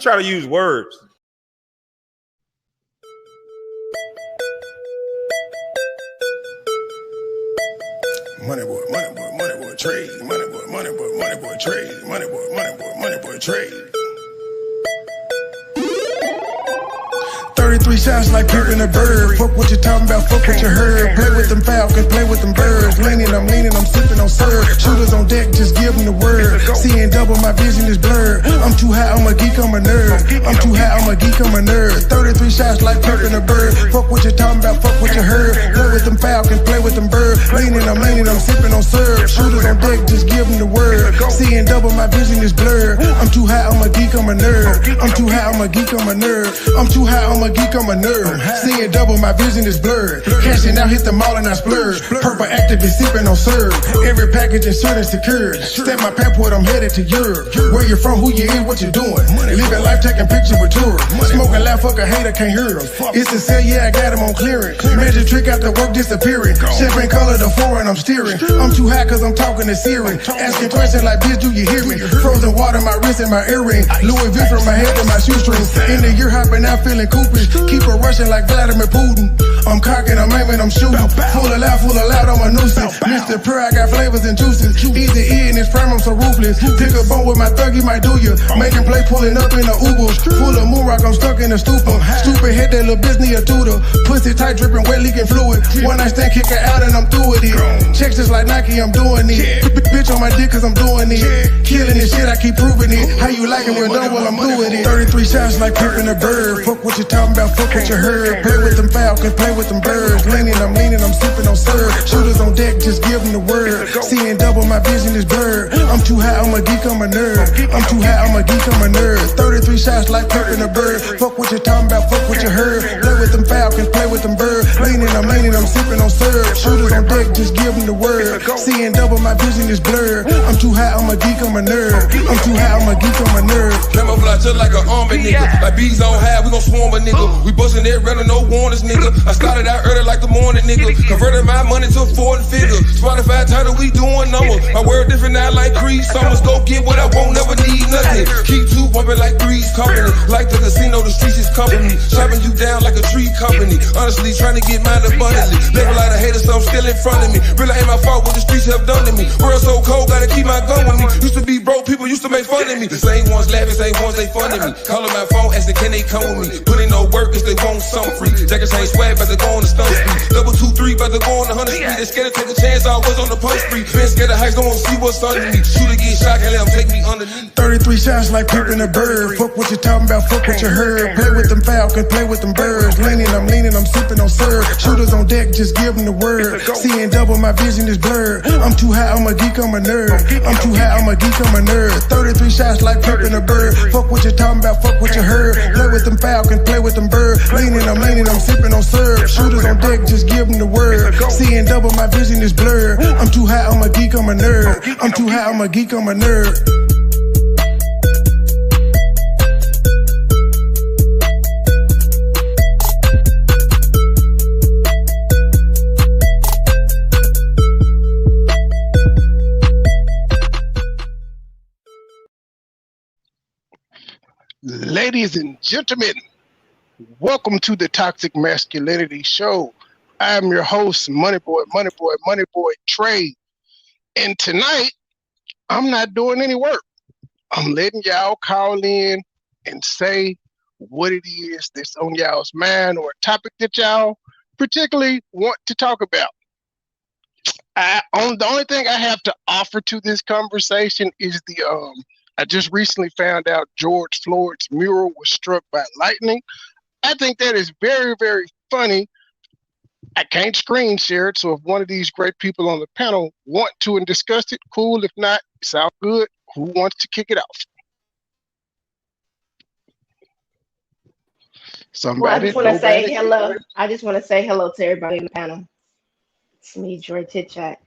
Try to use words. MoneyBoy, trade. MoneyBoy, trade. MoneyBoy, trade. 33 shots like pimping a bird. Fuck what you talking about, fuck what you heard. Play with them falcons, play with them birds. Leaning, I'm sipping on syrup. Shooters on deck, just give them the word. Seeing double, my vision is blurred. I'm too high, I'm a geek, I'm a nerd. I'm too high, I'm a geek, I'm a nerd. 33 shots like pimping a bird. Fuck what you talking about, fuck what you heard. Play with them falcons, play with them birds. Leaning, I'm sipping on syrup. Shooters on deck, just give them the word. Seeing double, my vision is blurred. I'm too high, I'm a geek, I'm a nerd. I'm too high, I'm a geek, I'm a nerd. I'm too high, I'm a geek, I'm a nerd. Seeing double, my vision is blurred. Cashing out, hit the mall and I splurge. Purple activist sipping on syrup. Every package insured and secured. Step my passport, I'm headed to Europe. Where you from, who you is, what you doing? Living life, taking pictures with tourists. Smoking loud, fuck a hater, can't hear him. It's a sale, yeah, I got him on clearance. Magic trick after work disappearing. Champagne color, the foreign, I'm steering. I'm too high cause I'm talking to Siri. Asking questions like, bitch, do you hear me? Frozen water, my wrist and my earring. Louis V from my head to my shoestrings. In the year hopping out, feeling coopers. Keep a rushing like Vladimir Putin. I'm cocking, I'm aiming, I'm shooting. Full of loud on my nuisance. Mr. Purr, I got flavors and juices. Easy E in his prime, I'm so ruthless. Pick a bone with my thug, he might do you. Making play, pulling up in the Uber. Full of moon rock, I'm stuck in the stupor. Stupid head, that little bitch need a tutor. Pussy tight, dripping, wet, leaking fluid. One night stand, kick her out and I'm through with it. Checks just like Nike, I'm doing it. Bitch on my dick cause I'm doing it. Killing this shit, I keep proving it. How you like it, we're done while I'm doing it. 33 shots like pimping a bird. Fuck what you talking about, fuck what you heard. Play with them falcons, play with them birds. Leaning, I'm sipping on syrup. Shooters on deck, just give them the word. Seeing double, my vision is blurred. I'm too high, I'm a geek, I'm a nerd. I'm too high, I'm a geek, I'm a nerd. 33 shots like pimping a bird. Fuck what you talking about, fuck what you heard. Play with them falcons, play with them birds. Leaning, I'm sipping on syrup. Shooters on deck, just give them the word. Seeing double, my vision is blurred. I'm too high, I'm a geek, I'm a nerd. I'm too high, I'm a geek, I'm a nerd. Camouflage just like an army nigga. Like bees on high, we gon' swarm a nigga. We bustin' it, running no warnings, nigga. I started out early like the morning, nigga. Converted my money to a foreign figure. Spotify title, we doing numbers. My word different now like Creed Summers. Go get what I won't, never need nothing. Keep two bumping like Three's Company. Like the casino, the streets is company. Chopping you down like a tree company. Honestly, trying to get mine abundantly. Level out of haters, so I'm still in front of me. Really ain't my fault what the streets have done to me. World so cold, gotta keep my gun with me. Used to be broke, people used to make fun of me. The same ones laughing, same ones they fun of me. Calling my phone, asking can they come with me. Put in no work, cause they want something free. Jackets ain't swag, but they go on the stump street. Double 2, 3, but they go on the 100 street. They scared to take a chance, I was on the punch street. Been scared of heights, don't wanna see what's under me. Shooter get shot, can't let them take me underneath. 33 shots like pimping a bird. Fuck what you talking about, fuck what you heard. Play with them falcons, play with them birds. Leaning, I'm sipping on syrup. Shooters on deck, just give them the word. Seeing double, my vision is blurred. I'm too high, I'm a geek, I'm a nerd. I'm too high, I'm a geek, I'm a nerd. 33 shots like pimping a bird. Fuck what you talking about, fuck what you heard. Play with them falcons, play with them birds. Leaning, I'm sipping on syrup. Shooters on deck, just give them the word. Seeing double, my vision is blurred. I'm too high, I'm a geek, I'm a nerd. I'm too high, I'm a geek, I'm a nerd. Ladies and gentlemen, welcome to the Toxic Masculinity Show. I'm your host, MoneyBoy Trade. And tonight, I'm not doing any work. I'm letting y'all call in and say what it is that's on y'all's mind or a topic that y'all particularly want to talk about. The only thing I have to offer to this conversation is I just recently found out George Floyd's mural was struck by lightning. I think that is very, very funny. I can't screen share it, so if one of these great people on the panel want to and discuss it, cool. If not, it's all good. Who wants to kick it off? Somebody. Well, I just want to say hello. I just want to say hello to everybody in the panel. It's me, Joy Chit Chat.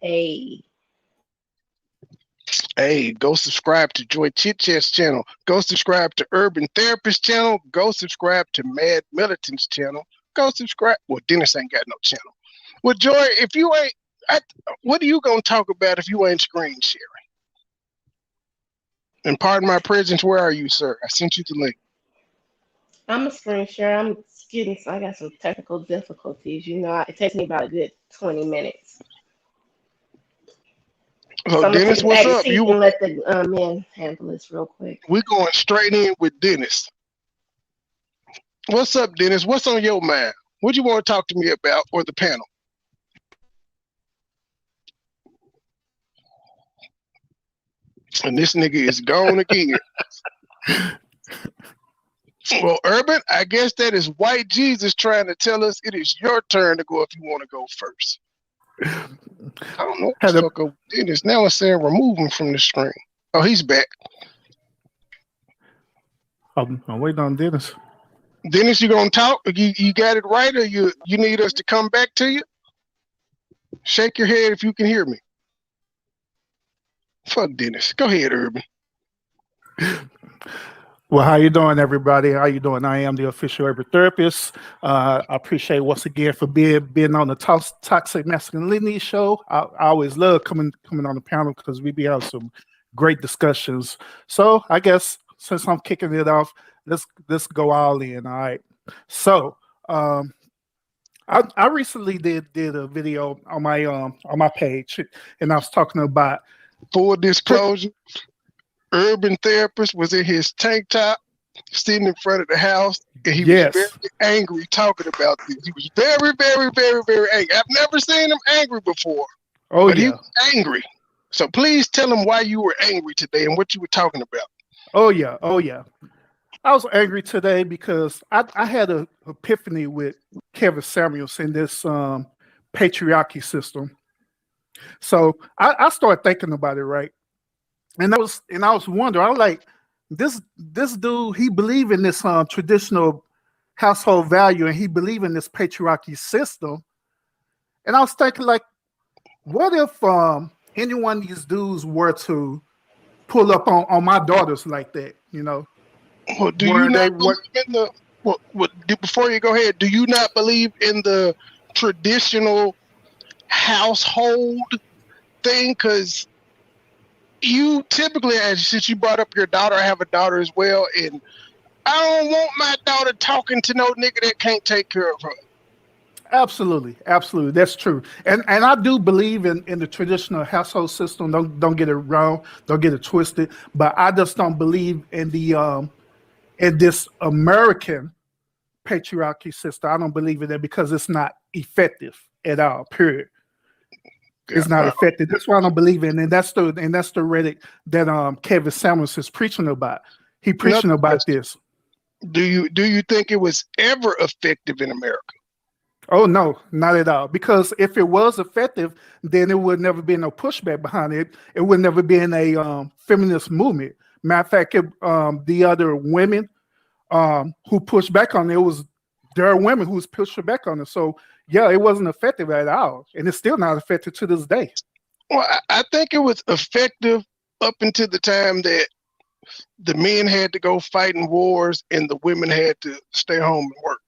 Hey, go subscribe to Joy Chit Chat's channel. Go subscribe to Urban Therapist channel. Go subscribe to Mad Militant's channel. Go subscribe. Well, Dennis ain't got no channel. Well, Joy, if you ain't, what are you going to talk about if you ain't screen sharing? And pardon my presence, where are you, sir? I sent you the link. I'm a screen share. I'm getting, so I got some technical difficulties. It takes me about a good 20 minutes. So So I'm gonna take Dennis, a what's back up? seat and let the men handle this real quick. We going straight in with Dennis. What's up, Dennis? What's on your mind? What you want to talk to me about or the panel? And this nigga is gone again. Well, Urban, I guess that is white Jesus trying to tell us it is your turn to go if you want to go first. I don't know what the fuck up Dennis. Now it's saying remove him from the screen. Oh, he's back. I'm waiting on Dennis. Dennis, you gonna talk? You got it right, or you need us to come back to you? Shake your head if you can hear me. Fuck Dennis. Go ahead, Urban. Well, how you doing, everybody? How you doing? I am the official urban therapist. I appreciate once again for being on the Toxic Masculinity show. I always love coming on the panel because we be having some great discussions. So I guess since I'm kicking it off, let's go all in. All right. So I recently did a video on my page, and I was talking about full disclosure. Urban therapist was in his tank top, sitting in front of the house, and he was very angry talking about this. He was very, very, very, very angry. I've never seen him angry before. But he was angry. So please tell him why you were angry today and what you were talking about. Oh yeah. I was angry today because I had an epiphany with Kevin Samuels in this patriarchy system. So I started thinking about it, right? And I was wondering, I was like, this dude, he believe in this traditional household value, and he believe in this patriarchy system. And I was thinking, like, what if any one of these dudes were to pull up on my daughters like that, you know? Well, do you not believe in the before you go ahead, do you not believe in the traditional household thing? Because you typically, since you brought up your daughter, I have a daughter as well, and I don't want my daughter talking to no nigga that can't take care of her. Absolutely, that's true, and I do believe in the traditional household system. Don't get it wrong, don't get it twisted. But I just don't believe in the in this American patriarchy system. I don't believe in it because it's not effective at all. Period. It's not effective. That's why I don't believe in it. And that's the rhetoric that Kevin Samuels is preaching about. He preaching about this. Do you think it was ever effective in America? Oh no, not at all. Because if it was effective, then it would never be no pushback behind it. It would never be in a feminist movement. Matter of fact, the other women who pushed back on it, there are women who's pushing back on it. So yeah, it wasn't effective at all, and it's still not effective to this day. Well, I think it was effective up until the time that the men had to go fighting wars and the women had to stay home and work.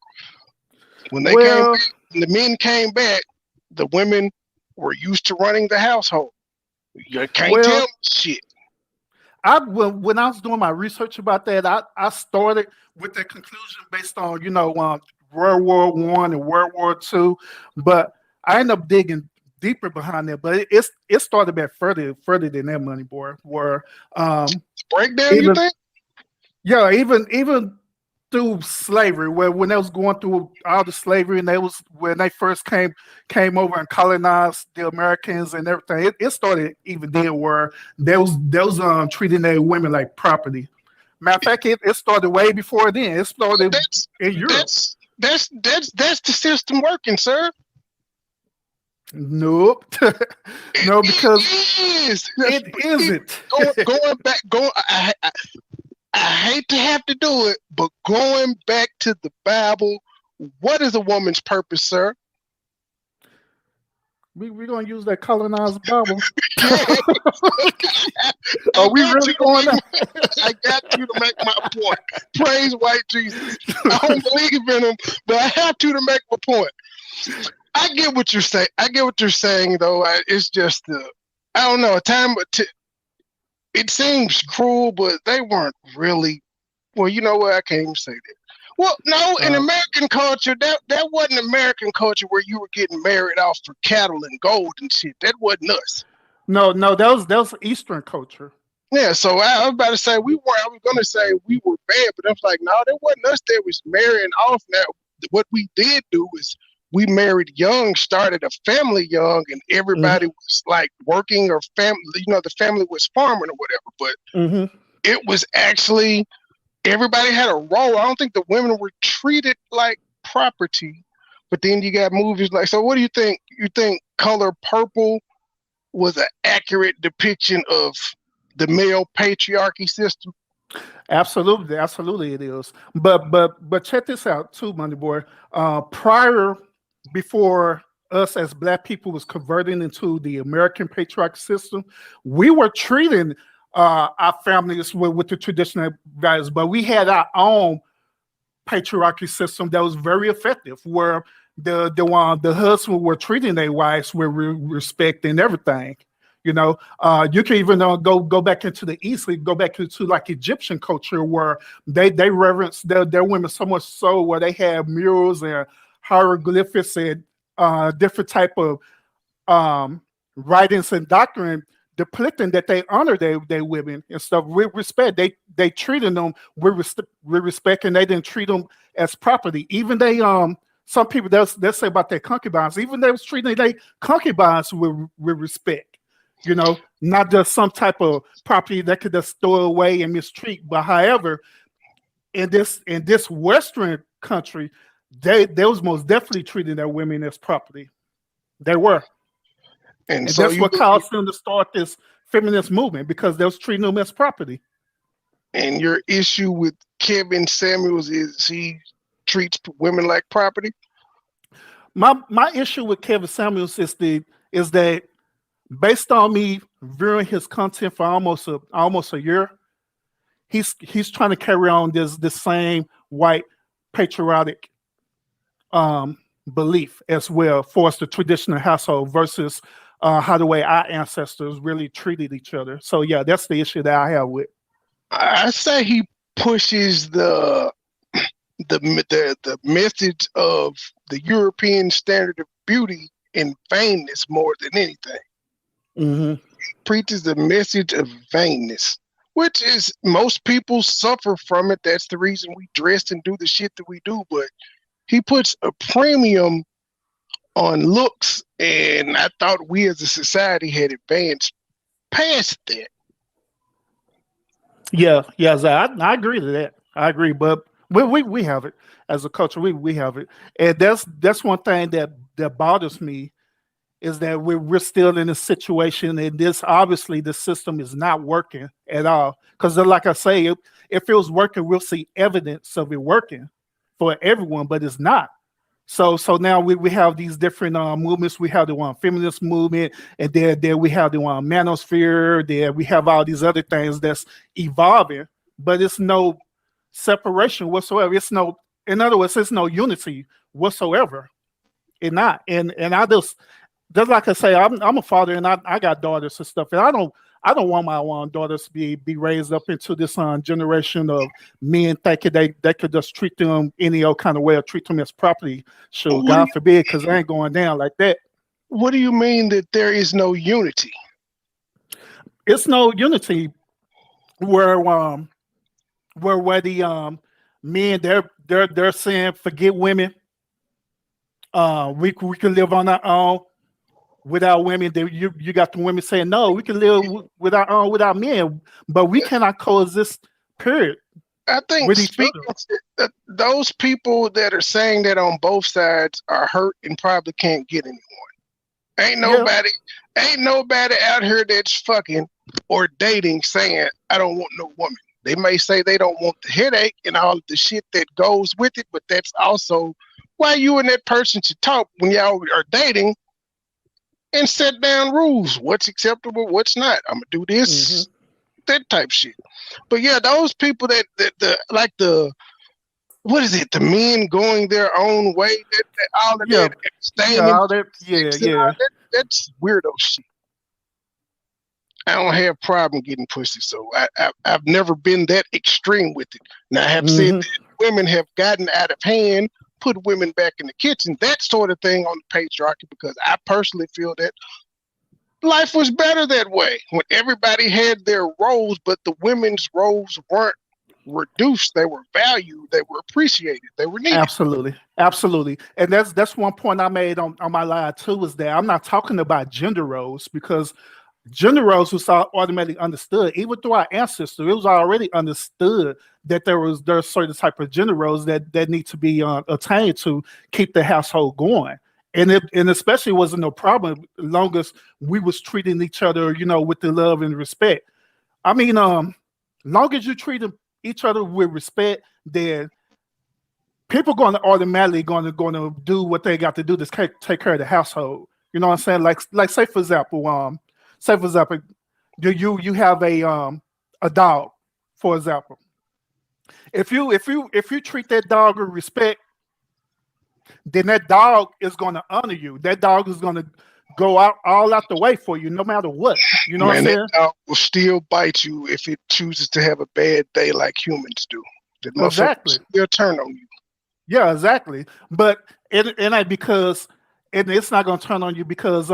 When they came back, when the men came back, the women were used to running the household. You can't tell me shit. When I was doing my research about that, I started with that conclusion based on World War I and World War II, but I ended up digging deeper behind that. But it started back further than that, MoneyBoy. Where breakdown, you think? Yeah, even through slavery, where when they was going through all the slavery, and when they first came over and colonized the Americans and everything, it started even then where they was treating their women like property. Matter of fact, it started way before then. It started in Europe. That's the system working, sir. Nope. No, because it isn't. Going back. I hate to have to do it, but going back to the Bible, what is a woman's purpose, sir? We're going to use that colonized Bible. Are we really going to? I got you to make my point. Praise white Jesus. I don't believe in him, but I have to make my point. I get what you're saying. Though. It's just, I don't know, it seems cruel, but they weren't really, well, you know what? I can't even say that. Well, no, in American culture, that wasn't American culture where you were getting married off for cattle and gold and shit. That wasn't us. No, that was Eastern culture. Yeah, so I was about to say I was gonna say we were bad, but I was like, no, that wasn't us that was marrying off. Now, what we did do is we married young, started a family young, and everybody was like working or family, the family was farming or whatever. But it was actually everybody had a role. I don't think the women were treated like property. But then you got movies like, so what do you think? You think Color Purple was an accurate depiction of the male patriarchy system? Absolutely it is. But check this out too, Money Boy. Before us as Black people was converting into the American patriarchy system, we were treating our families with the traditional values, but we had our own patriarchy system that was very effective, where the husband were treating their wives with respect and everything. You can even go back into the East, go back into like Egyptian culture, where they reverence their women so much so where they have murals and hieroglyphics and different type of writings and doctrine depicting that they honor their women and stuff with respect. They treated them with respect, and they didn't treat them as property. Even some people they'll say about their concubines, even they was treating their concubines with respect. Not just some type of property that could just throw away and mistreat. But however, in this Western country, they was most definitely treating their women as property. They were. And so that's what caused them to start this feminist movement, because they was treating them as property. And your issue with Kevin Samuels is he treats women like property? My issue with Kevin Samuels is that based on me viewing his content for almost a year, he's trying to carry on this same white patriotic belief as well for us, the traditional household, versus how the way our ancestors really treated each other. So yeah, that's the issue that I have with. I say he pushes the message of the European standard of beauty and vainness more than anything. Preaches the message of vainness, which is most people suffer from it. That's the reason we dress and do the shit that we do. But he puts a premium on looks, and I thought we as a society had advanced past that. Yeah, I agree to that. I agree, but we have it as a culture. We have it, and that's one thing that bothers me, is that we're still in a situation, and obviously the system is not working at all. Because like I say, if it was working, we'll see evidence of it working for everyone, but it's not. So now we have these different movements. We have the feminist movement, and then we have the manosphere. There we have all these other things that's evolving, but it's no separation whatsoever. In other words, it's no unity whatsoever. It's not. And I just like I say, I'm a father, and I got daughters and stuff, and I don't want my daughters to be raised up into this generation of men thinking they could just treat them any old kind of way or treat them as property. So God forbid, because I ain't going down like that. What do you mean that there is no unity? It's no unity where the men they're saying forget women. We can live on our own without women. You got the women saying no, we can live with our own without men, but we cannot coexist. Period. I think those people that are saying that on both sides are hurt and probably can't get anyone. Ain't nobody out here that's fucking or dating saying I don't want no woman. They may say they don't want the headache and all of the shit that goes with it, but that's also why you and that person should talk when y'all are dating and set down rules. What's acceptable, what's not. I'm gonna do this, that type shit. But yeah, those people that what is it? The men going their own way. All of that staying that's weirdo shit. I don't have problem getting pussy, so I've never been that extreme with it. Now I have said that women have gotten out of hand, put women back in the kitchen, that sort of thing on the patriarchy, because I personally feel that life was better that way when everybody had their roles, but the women's roles weren't reduced. They were valued, they were appreciated, they were needed. Absolutely. And that's one point I made on my live too, is that I'm not talking about gender roles, because gender roles was automatically understood. Even through our ancestors, it was already understood that there's certain type of gender roles that need to be attained to keep the household going. And especially wasn't no problem as long as we was treating each other, with the love and respect. I mean, long as you treat each other with respect, then people automatically going to do what they got to do to take care of the household. You know what I'm saying? Like say for example, you have a dog, for example. If you treat that dog with respect, then that dog is going to honor you. That dog is going to go all out the way for you, no matter what. You know what I'm saying? That dog will still bite you if it chooses to have a bad day like humans do. Exactly. They'll turn on you. Yeah, exactly. But it ain't because it's not going to turn on you because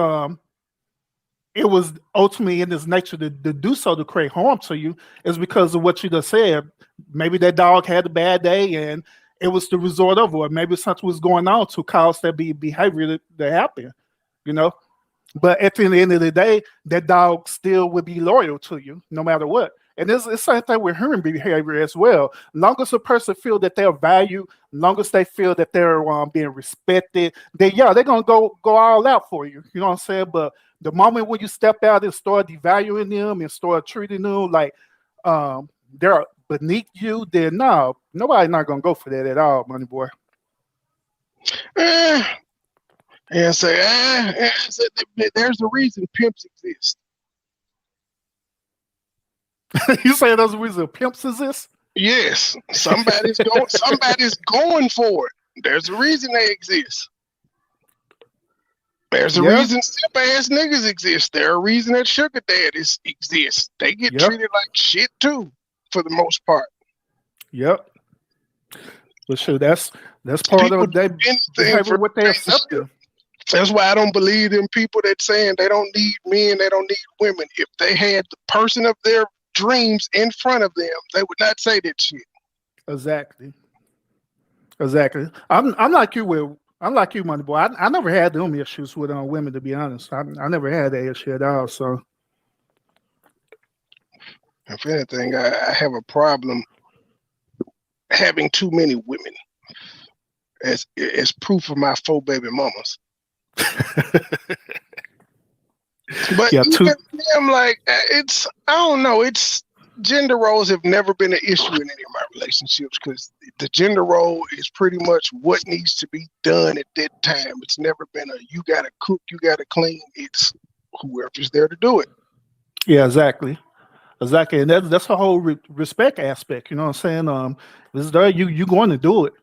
it was ultimately in its nature to do so, to create harm to you. Is because of what you just said. Maybe that dog had a bad day and it was the resort of, or maybe something was going on to cause that behavior to happen, But at the end of the day, that dog still would be loyal to you no matter what. And it's the same thing with human behavior as well. Long as a person feel that they're valued, long as they feel that they're being respected, they're going to go all out for you. You know what I'm saying? But the moment when you step out and start devaluing them and start treating them like they're beneath you, then no, nobody's not going to go for that at all, money boy. And say, there's a reason pimps exist. You say there's a reason pimps exist? Yes, somebody's going for it. There's a reason they exist. There's a reason simp ass niggas exist. There's a reason that sugar daddies exist. They get treated like shit too, for the most part. Yep. But sure, that's part people of their behavior, what they accept. That's why I don't believe in people that saying they don't need men, they don't need women. If they had the person of their dreams in front of them, they would not say that shit. Exactly. I'm like you, money boy. I never had them issues with women, to be honest. I never had that issue at all. So, if anything, I have a problem having too many women as proof of my 4 baby mamas. But I'm like, I don't know. It's gender roles have never been an issue in any of my relationships, because the gender role is pretty much what needs to be done at that time. It's never been you got to cook, you got to clean. It's whoever's there to do it. Yeah, exactly. And that's a whole respect aspect. You know what I'm saying? Is there you going to do it?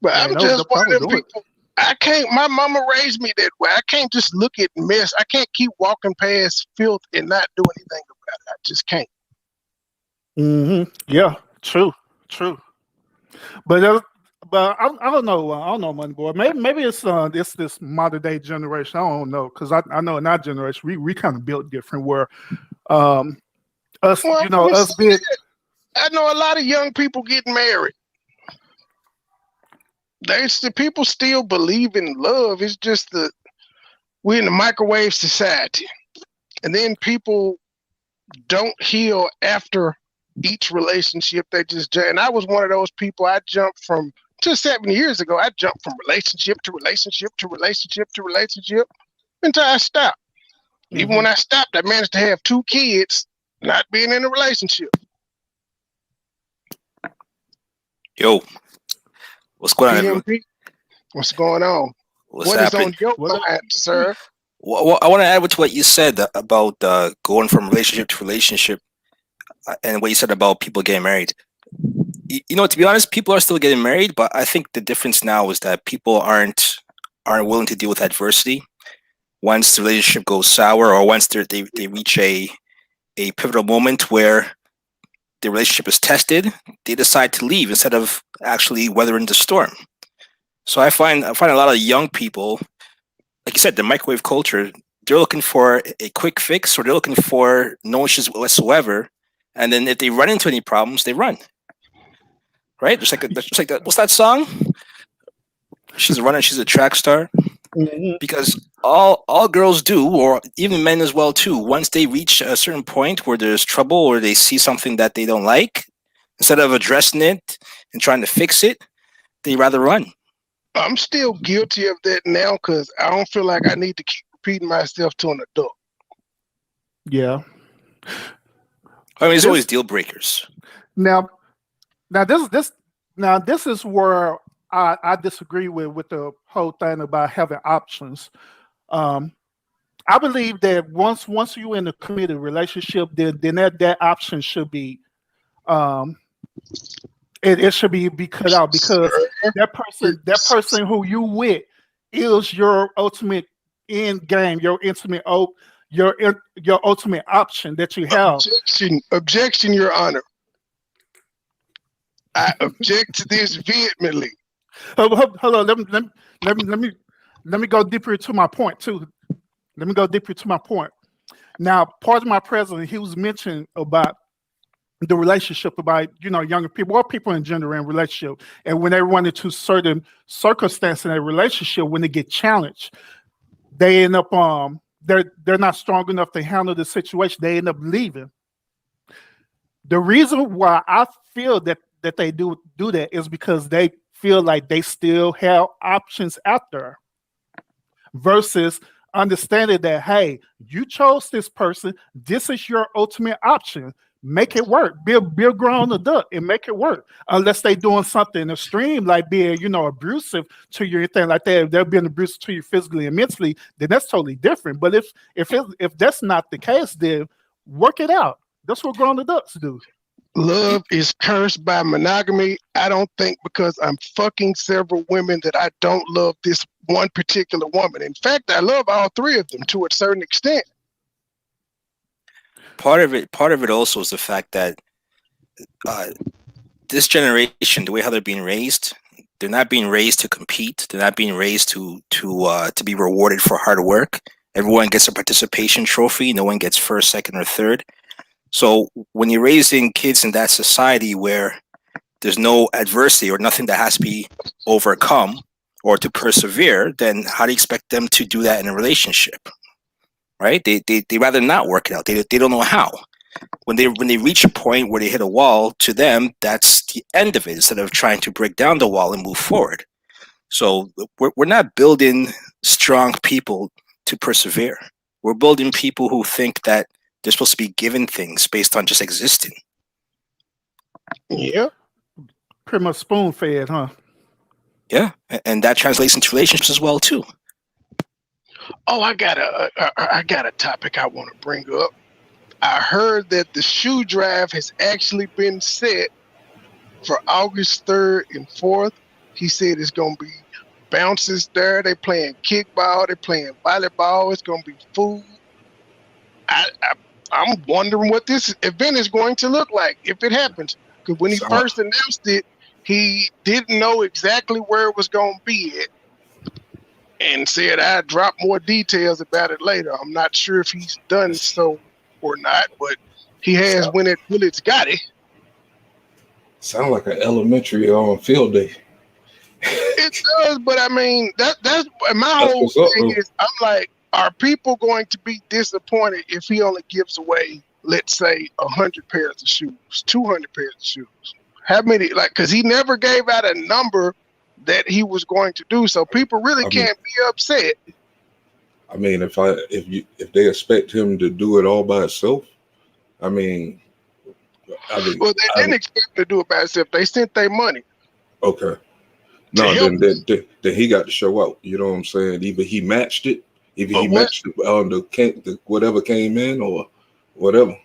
But I'm just one of them people. I can't. My mama raised me that way. I can't just look at mess. I can't keep walking past filth and not do anything about it. I just can't. Mm-hmm. Yeah. True. But I don't know, money boy. Maybe it's this modern day generation. I don't know, because I know in our generation we kind of built different. Where us being. I know a lot of young people getting married. People still believe in love. It's just we're in a microwave society, and then people don't heal after each relationship. They just, and I was one of those people. I jumped from just 7 years ago. I jumped from relationship to relationship to relationship to relationship until I stopped. Mm-hmm. Even when I stopped, I managed to have 2 kids, not being in a relationship. Yo. What's going on? What's going on? What is on your mind, sir? Well, I want to add to what you said about going from relationship to relationship, and what you said about people getting married. To be honest, people are still getting married, but I think the difference now is that people aren't willing to deal with adversity. Once the relationship goes sour, or once they reach a pivotal moment where the relationship is tested, they decide to leave instead of actually weathering the storm. So I find a lot of young people, like you said, the microwave culture, they're looking for a quick fix, or they're looking for no issues whatsoever. And then if they run into any problems, they run. Right? Just like that. What's that song? She's a runner. She's a track star. Mhm. Because all girls do, or even men as well too, once they reach a certain point where there's trouble or they see something that they don't like, instead of addressing it and trying to fix it, they rather run. I'm still guilty of that now because I don't feel like I need to keep repeating myself to an adult. Yeah. I mean, there's always deal breakers. Now this is where I disagree with the whole thing about having options. I believe that once you're in a committed relationship, then that option should be it should be cut out, because that person who you with is your ultimate end game, your intimate your ultimate option that you have. Objection, Your Honor. I object to this vehemently. Hold on, let me go deeper into my point too. Let me go deeper to my point. Now, part of my president, he was mentioning about the relationship, about younger people or people in general in relationship, and when they run into certain circumstances in a relationship, when they get challenged, they end up they're not strong enough to handle the situation. They end up leaving. The reason why I feel that they do that is because they feel like they still have options out there, versus understanding that, hey, you chose this person. This is your ultimate option. Make it work. Be a grown adult and make it work. Unless they doing something extreme, like being, abusive to you, anything like that. If they're being abusive to you physically and mentally, then that's totally different. But if that's not the case, then work it out. That's what grown adults do. Love is cursed by monogamy. I don't think because I'm fucking several women that I don't love this one particular woman. In fact, I love all three of them to a certain extent. Part of it also is the fact that this generation, the way how they're being raised, they're not being raised to compete. They're not being raised to be rewarded for hard work. Everyone gets a participation trophy. No one gets first, second, or third. So when you're raising kids in that society where there's no adversity or nothing that has to be overcome or to persevere, then how do you expect them to do that in a relationship? Right? They rather not work it out. They don't know how. When they reach a point where they hit a wall, to them, that's the end of it, instead of trying to break down the wall and move forward. So we're not building strong people to persevere. We're building people who think that they're supposed to be given things based on just existing. Yeah. Pretty much spoon fed, huh? Yeah, and that translates into relationships as well too. Oh, I got a topic I want to bring up. I heard that the shoe drive has actually been set for August 3rd and 4th. He said it's going to be bounces there. They playing kickball. They playing volleyball. It's going to be food. I'm wondering what this event is going to look like if it happens. Because when he first announced it, he didn't know exactly where it was going to be at, and said I'd drop more details about it later. I'm not sure if he's done so or not, but he has when it's got it. Sound like an elementary field day. It does, but I mean that's my whole thing is, I'm like, are people going to be disappointed if he only gives away, let's say, 100 pairs of shoes, 200 pairs of shoes? How many? Like, because he never gave out a number that he was going to do, so people really can't be upset. I mean, if they expect him to do it all by himself, well, they didn't expect him to do it by himself. They sent their money. Okay. No, then he got to show out. You know what I'm saying? Either he matched it, matched the whatever came in, or whatever.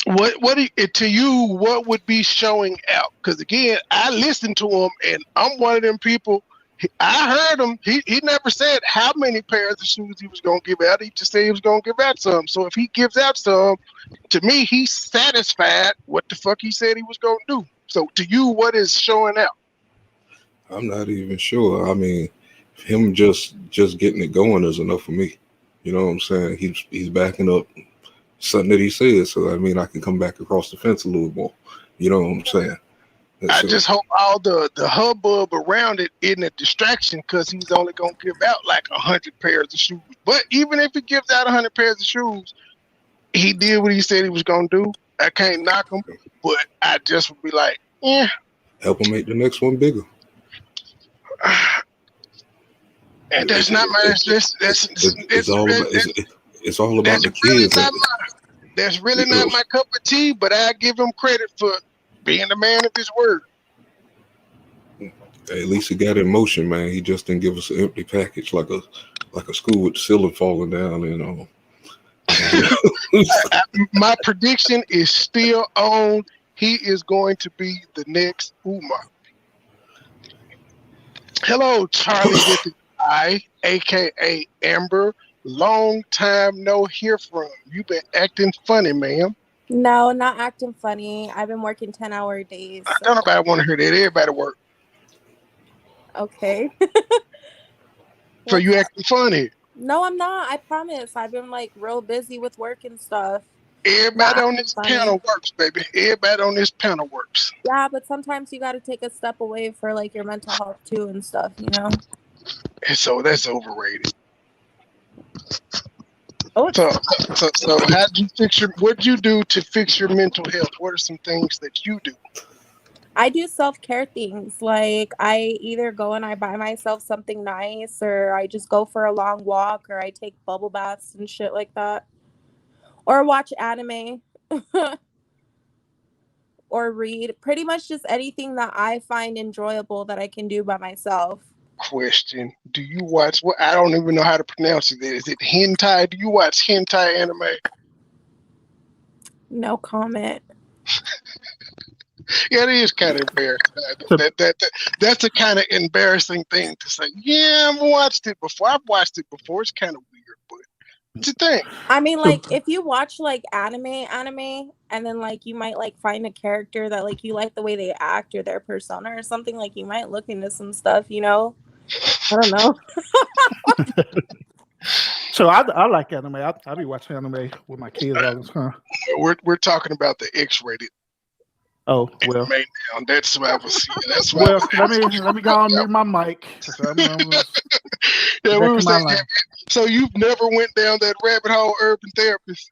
To you, what would be showing out? Because again, I listened to him, and I'm one of them people. I heard him. He never said how many pairs of shoes he was gonna give out. He just said he was gonna give out some. So if he gives out some, to me, he's satisfied what the fuck he said he was gonna do. So to you, what is showing out? I'm not even sure. I mean, him just getting it going is enough for me. You know what I'm saying? He's backing up something that he said. So I mean, I can come back across the fence a little more. You know what I'm saying? I just hope all the hubbub around it isn't a distraction, because he's only gonna give out like 100 pairs of shoes. But even if he gives out 100 pairs of shoes, he did what he said he was gonna do. I can't knock him, but I just would be like, yeah. Help him make the next one bigger. And that's not my. It's all about the kids. That's really not my cup of tea. But I give him credit for being a man of his word. Hey, at least he got in motion, man. He just didn't give us an empty package like a school with the ceiling falling down. You know. My prediction is still on. He is going to be the next Umar. Hello, Charlie with the I, aka Amber. Long time no hear from. You been acting funny, ma'am. No, not acting funny. I've been working 10-hour days. So. Don't nobody want to hear that. Everybody work. Okay. So you acting funny? No, I'm not. I promise. I've been like real busy with work and stuff. Everybody on this panel works, baby. Everybody on this panel works. Yeah, but sometimes you got to take a step away for like your mental health too and stuff, you know? And so that's overrated. Oh, so how did you fix what'd you do to fix your mental health? What are some things that you do? I do self-care things. Like I either go and I buy myself something nice, or I just go for a long walk, or I take bubble baths and shit like that. Or watch anime. Or read. Pretty much just anything that I find enjoyable that I can do by myself. Question. Do you watch what? I don't even know how to pronounce it. Is it hentai? Do you watch hentai anime? No comment. Yeah, it is kind of embarrassing. That's a kind of embarrassing thing to say. Yeah, I've watched it before. It's kind of weird, but what you think? I mean, like, if you watch like anime, and then like you might like find a character that like you like the way they act or their persona or something, like you might look into some stuff, you know? I don't know. So I like anime. I be watching anime with my kids all the time. We're talking about the X-rated. Oh well, now. That's what I was. That's well. Let me go on mute my mic. Yeah, we were saying. So you've never went down that rabbit hole, urban therapist?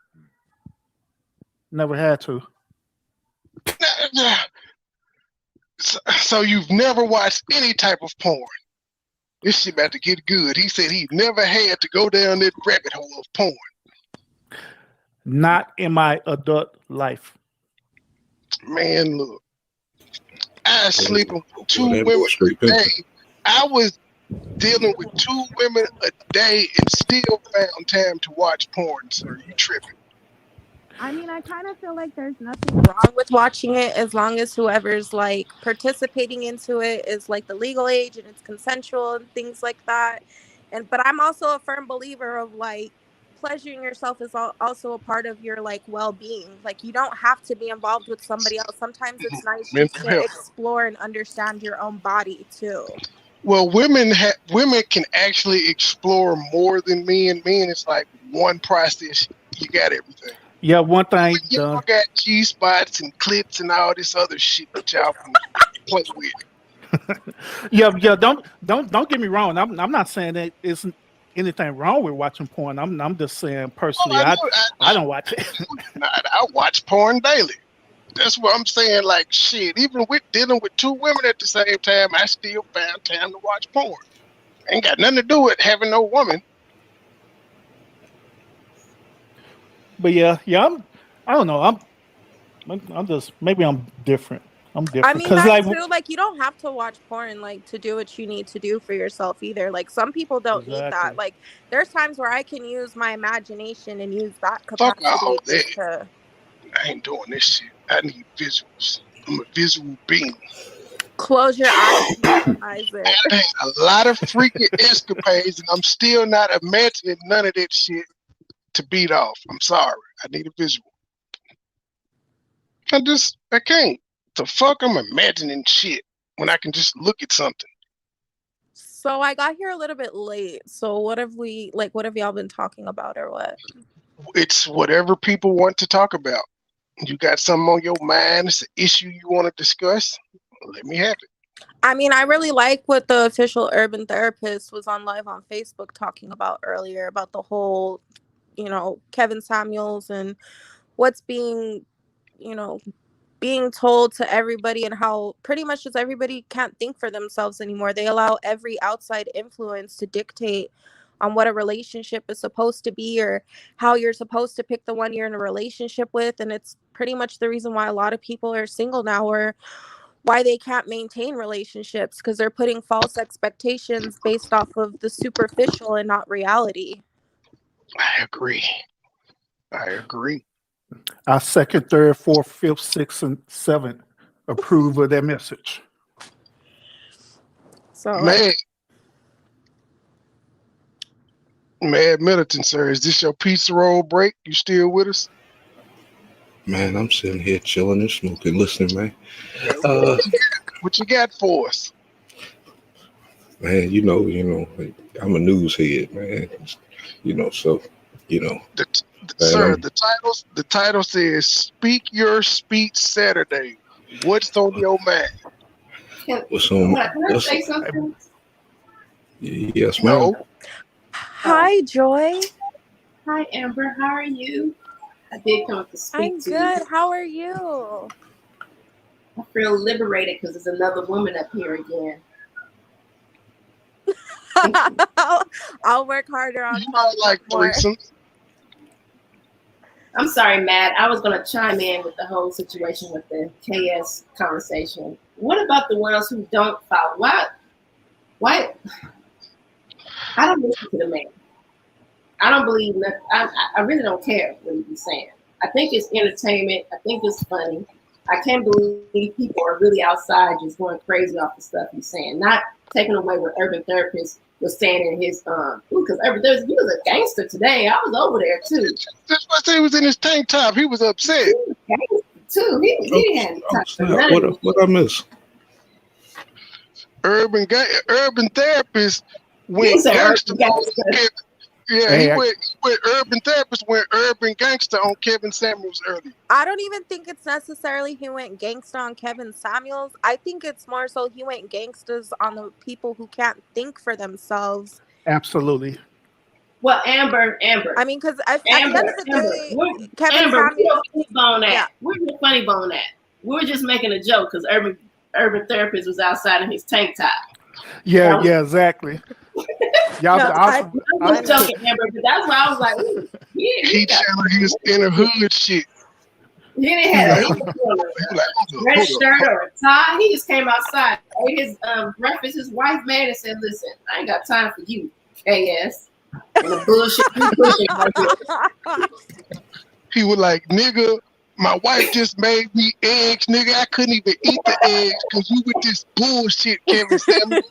Never had to. So you've never watched any type of porn? This shit about to get good. He said he never had to go down that rabbit hole of porn. Not in my adult life. Man, look. I sleep with 2 women a day. I was dealing with 2 women a day and still found time to watch porn, sir. You tripping. I mean, I kind of feel like there's nothing wrong with watching it as long as whoever's like participating into it is like the legal age and it's consensual and things like that. But I'm also a firm believer of like pleasuring yourself is also a part of your like well-being. Like you don't have to be involved with somebody else. Sometimes it's nice just to explore and understand your own body too. Well, women can actually explore more than men. Men, it's like one process. You got everything. Yeah, one thing. Y'all got G-spots and clips and all this other shit that y'all can play with. Yeah. Don't get me wrong. I'm not saying that isn't anything wrong with watching porn. I'm just saying personally, I don't watch it. I watch porn daily. That's what I'm saying. Like shit, even with dealing with 2 women at the same time, I still found time to watch porn. Ain't got nothing to do with having no woman. But yeah, I don't know. I'm just maybe I'm different. I'm different. I mean, that too. Like, you don't have to watch porn like to do what you need to do for yourself either. Like, some people don't need that. Like, there's times where I can use my imagination and use that capacity. Fuck all that. I ain't doing this shit. I need visuals. I'm a visual being. Close your eyes, Isaac. I had a lot of freaking escapades, and I'm still not imagining none of that shit to beat off. I'm sorry. I need a visual. I can't. The fuck I'm imagining shit when I can just look at something. So I got here a little bit late. So what have y'all been talking about or what? It's whatever people want to talk about. You got something on your mind, it's an issue you want to discuss, let me have it. I mean, I really like what the official urban therapist was on live on Facebook talking about earlier about the whole, Kevin Samuels and what's being told to everybody and how pretty much just everybody can't think for themselves anymore. They allow every outside influence to dictate on what a relationship is supposed to be or how you're supposed to pick the one you're in a relationship with. And it's pretty much the reason why a lot of people are single now or why they can't maintain relationships, because they're putting false expectations based off of the superficial and not reality. I agree. I second, third, fourth, fifth, sixth, and seventh approve of that message. So, Mad Militant, sir, is this your pizza roll break? You still with us? Man, I'm sitting here chilling and smoking, listening, man. What you got for us? Man, I'm a news head, man. Sir, the title says "Speak Your Speech Saturday." What's on your mind? Can I say something? Yes, ma'am. No. Hi, Joy. Hi, Amber. How are you? I did come up to speak I'm to good. you. How are you? I feel liberated because there's another woman up here again. I'll work harder on like threesomes. I'm sorry, Matt. I was going to chime in with the whole situation with the KS conversation. What about the ones who don't follow? Why? I don't listen to the man. I don't believe nothing. I really don't care what he's saying. I think it's entertainment. I think it's funny. I can't believe people are really outside just going crazy off the stuff he's saying. Not taking away what Urban Therapist was saying in his because Urban Therapist, he was a gangster today. I was over there too. That's why I said he was in his tank top. He was upset. He was a gangster too. He had what I miss? Urban Therapist went gangster. Yeah, he went Urban Therapist went urban gangster on Kevin Samuels earlier. I don't even think it's necessarily he went gangster on Kevin Samuels. I think it's more so he went gangsters on the people who can't think for themselves. Absolutely. Well, Amber. I mean, because at the end of the day, Kevin Samuels. We're the funny bone at. We were just making a joke because Urban Therapist was outside in his tank top. Yeah, exactly. I'm joking, Amber, but that's why I was like, he channeled his inner hood shit. He didn't have a red shirt or a tie. He just came outside, ate his breakfast. His wife made and said, "Listen, I ain't got time for you, KS." And the bullshit you pushing right here. He was like, "Nigga, my wife just made me eggs, nigga. I couldn't even eat the eggs because you with this bullshit, Kevin Samuels.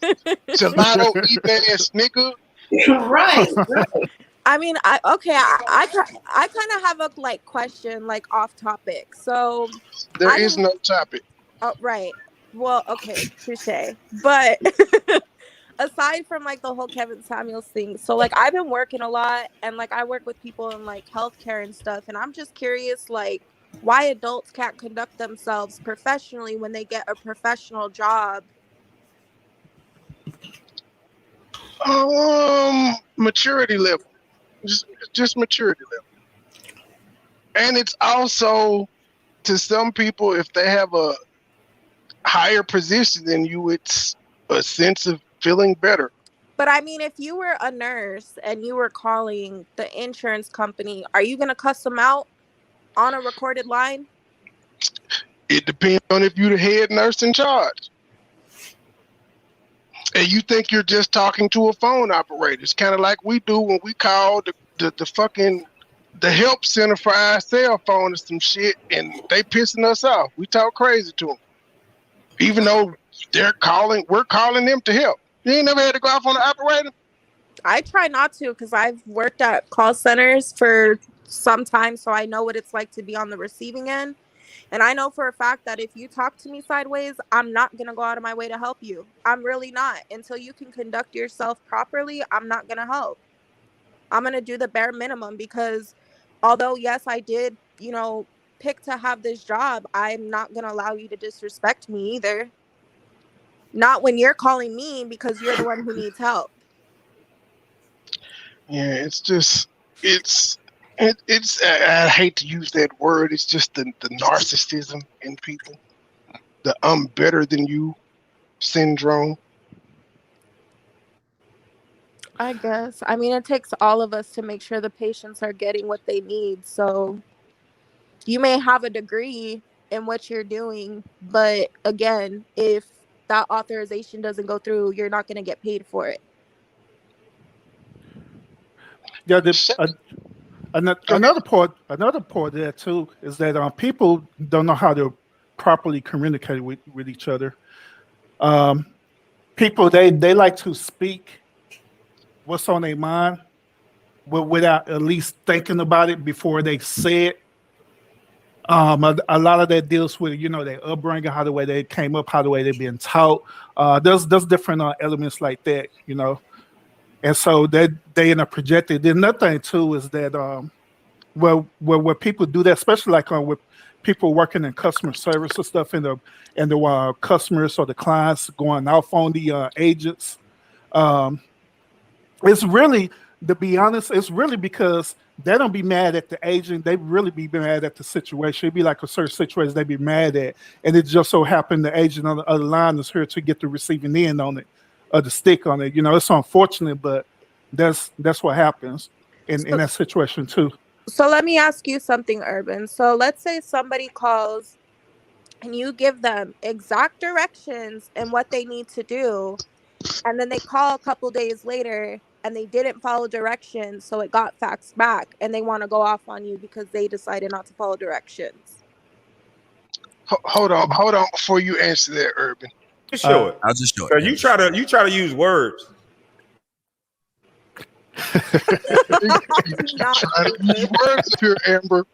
Gelato eat ass nigga." Right. I mean, I kind of have a question off topic. So there is no topic. Oh, right. Well, okay, touche. But aside from the whole Kevin Samuels thing, so I've been working a lot and I work with people in healthcare and stuff, and I'm just curious why adults can't conduct themselves professionally when they get a professional job. Maturity level. Just maturity level. And it's also, to some people, if they have a higher position than you, it's a sense of feeling better. But I mean, if you were a nurse and you were calling the insurance company, are you going to cuss them out on a recorded line? It depends on if you're the head nurse in charge. And you think you're just talking to a phone operator. It's kind of like we do when we call the help center for our cell phone or some shit, and they pissing us off. We talk crazy to them. Even though We're calling them to help. You ain't never had to go off on the operator? I try not to because I've worked at call centers for some time, so I know what it's like to be on the receiving end. And I know for a fact that if you talk to me sideways, I'm not going to go out of my way to help you. I'm really not. Until you can conduct yourself properly, I'm not going to help. I'm going to do the bare minimum because although, yes, I did, pick to have this job, I'm not going to allow you to disrespect me either. Not when you're calling me because you're the one who needs help. Yeah, it's I hate to use that word. It's just the narcissism in people, the I'm better than you syndrome. I guess. I mean, it takes all of us to make sure the patients are getting what they need. So you may have a degree in what you're doing, but again, if that authorization doesn't go through, you're not going to get paid for it. Yeah, another part of that too is that people don't know how to properly communicate with each other. People they like to speak what's on their mind, but without at least thinking about it before they say it. A lot of that deals with their upbringing, how the way they came up, how the way they've been taught. There's different elements like that, and so they end up projected. The another thing too is that where people do that, especially like with people working in customer service and stuff, and the customers or the clients going off on the agents. It's really, to be honest, it's really because they don't be mad at the agent. They really be mad at the situation. It'd be like a certain situation they be mad at, and it just so happened the agent on the other line is here to get the receiving end on it, or the stick on it. It's unfortunate, but that's what happens in that situation too. So let me ask you something, Urban. So let's say somebody calls and you give them exact directions and what they need to do, and then they call a couple days later and they didn't follow directions, so it got faxed back, and they want to go off on you because they decided not to follow directions. Hold on before you answer that, Urban. Just show it. I'll just show it. You try to use words. Trying to use words here, Amber.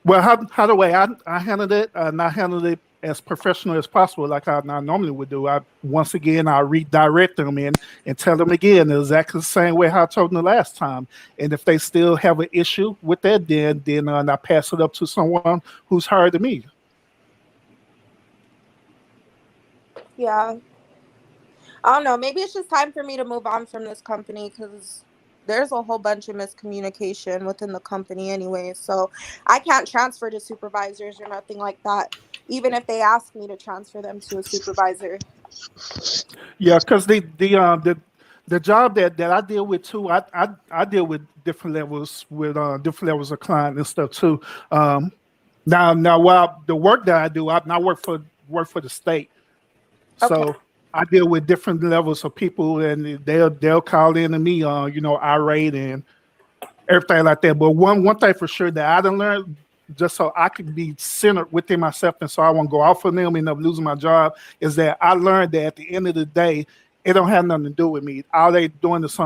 Well, how the way I handled it, and I handled it as professional as possible, like I normally would do. I redirect them and tell them again exactly the same way how I told them the last time. And if they still have an issue with that, then I pass it up to someone who's higher than me. Yeah. I don't know. Maybe it's just time for me to move on from this company because there's a whole bunch of miscommunication within the company anyway. So I can't transfer to supervisors or nothing like that, even if they ask me to transfer them to a supervisor. Yeah, because the job that I deal with too, I deal with different levels of client and stuff too. Now while the work that I do, I work for the state, so. Okay. I deal with different levels of people, and they'll call in to me, irate and everything like that. But one thing for sure that I done learned, just so I could be centered within myself, and so I won't go off on them and end up losing my job, is that I learned that at the end of the day, it don't have nothing to do with me. All they doing is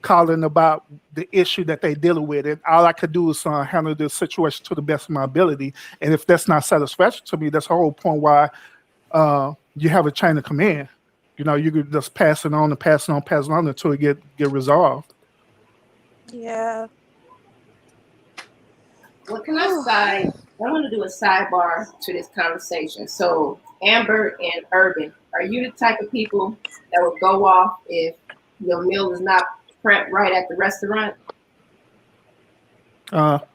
calling about the issue that they dealing with, and all I could do is handle the situation to the best of my ability. And if that's not satisfactory to me, that's the whole point why. You have a chain of command. You could just pass it on until it get resolved. Yeah. Well, can I want to do a sidebar to this conversation. So, Amber and Urban, are you the type of people that would go off if your meal is not prepped right at the restaurant? No.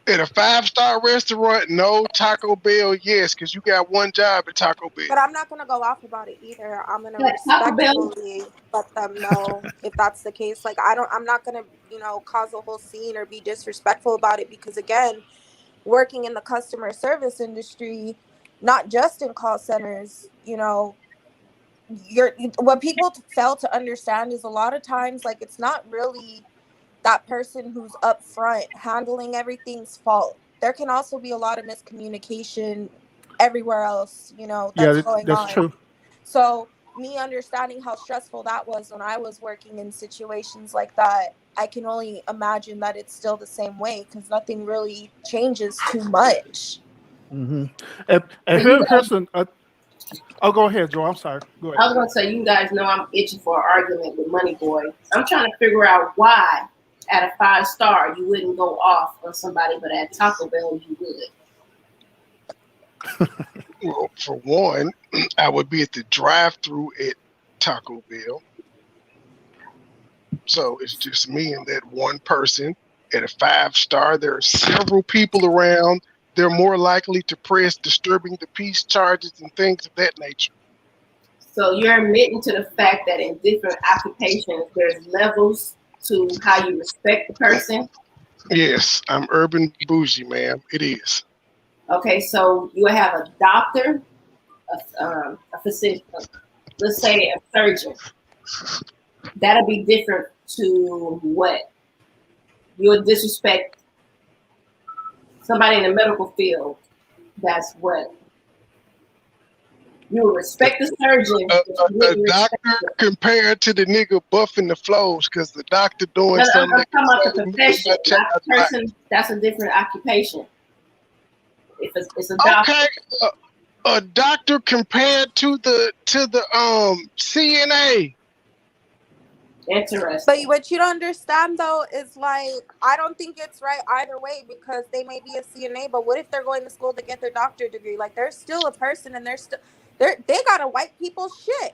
At a 5-star restaurant, no. Taco Bell, yes, because you got one job at Taco Bell. But I'm not going to go off about it either. I'm going to respectfully let them know if that's the case. Like, I'm not going to, cause a whole scene or be disrespectful about it because, again, working in the customer service industry, not just in call centers, what people fail to understand is a lot of times, like, it's not really that person who's up front handling everything's fault. there can also be a lot of miscommunication everywhere else, that's going that's on. true. So me understanding how stressful that was when I was working in situations like that, I can only imagine that it's still the same way because nothing really changes too much. Mm-hmm. And here's an. Oh, go ahead, Joe. I'm sorry. Go ahead. I was gonna say, you guys know I'm itching for an argument with MoneyBoy. I'm trying to figure out why, at a 5-star, you wouldn't go off on somebody, but at Taco Bell you would. Well, for one, I would be at the drive-through at Taco Bell. So it's just me and that one person. At a 5-star, there are several people around. They're more likely to press disturbing the peace charges and things of that nature. So you're admitting to the fact that in different occupations, there's levels to how you respect the person? Yes, I'm urban bougie, ma'am. It is. Okay, so you have a doctor, a physician, let's say a surgeon. That'll be different to what? You'll disrespect somebody in the medical field. That's what? You will respect the surgeon. A doctor compared to the nigga buffing the flows because the doctor doing something. I'm talking about the profession, not the person. That's a different occupation. If it's a doctor. Okay, a doctor compared to the CNA. Interesting. But what you don't understand though is like I don't think it's right either way because they may be a CNA, but what if they're going to school to get their doctorate degree? Like they're still a person and they gotta wipe people's shit.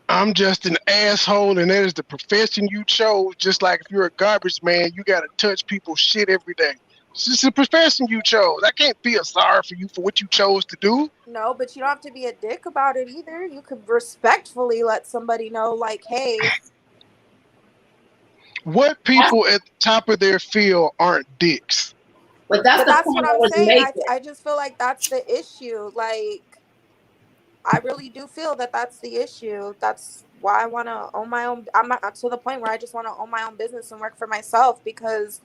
I'm just an asshole, and that is the profession you chose. Just like if you're a garbage man, you gotta touch people's shit every day. It's just a profession you chose. I can't feel sorry for you for what you chose to do. No, but you don't have to be a dick about it either. You could respectfully let somebody know, like, hey. What people at the top of their field aren't dicks? But that's what I'm saying. I just feel like that's the issue. Like, I really do feel that that's the issue. That's why I want to own my own. I'm not to the point where I just want to own my own business and work for myself because.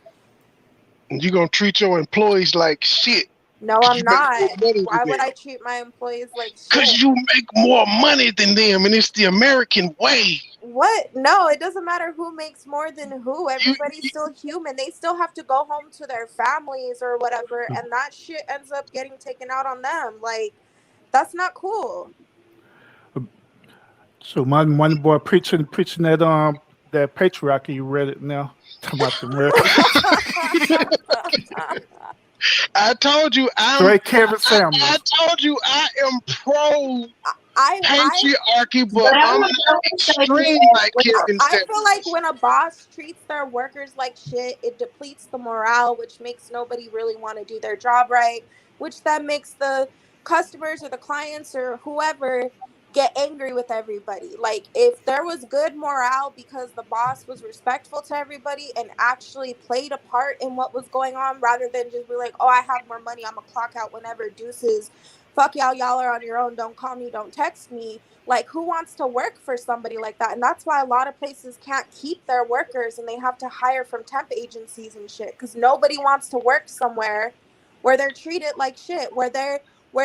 You're going to treat your employees like shit. No, I'm not. Why would I treat my employees like shit? Because you make more money than them, and it's the American way. What? No, it doesn't matter who makes more than who. Everybody's still human. They still have to go home to their families or whatever, and that shit ends up getting taken out on them. Like, that's not cool. So my boy preaching that patriarchy. You read it now. Talking about the American. I told you I told you I am pro patriarchy, but I'm not extreme like Kevin I said. feel like when a boss treats their workers like shit, it depletes the morale, which makes nobody really want to do their job right, which then makes the customers or the clients or whoever get angry with everybody. Like, if there was good morale because the boss was respectful to everybody and actually played a part in what was going on rather than just be like, oh, I have more money, I'm gonna clock out whenever, deuces, fuck y'all are on your own, don't call me, don't text me. Like, who wants to work for somebody like that? And that's why a lot of places can't keep their workers and they have to hire from temp agencies and shit, because nobody wants to work somewhere where they're treated like shit, where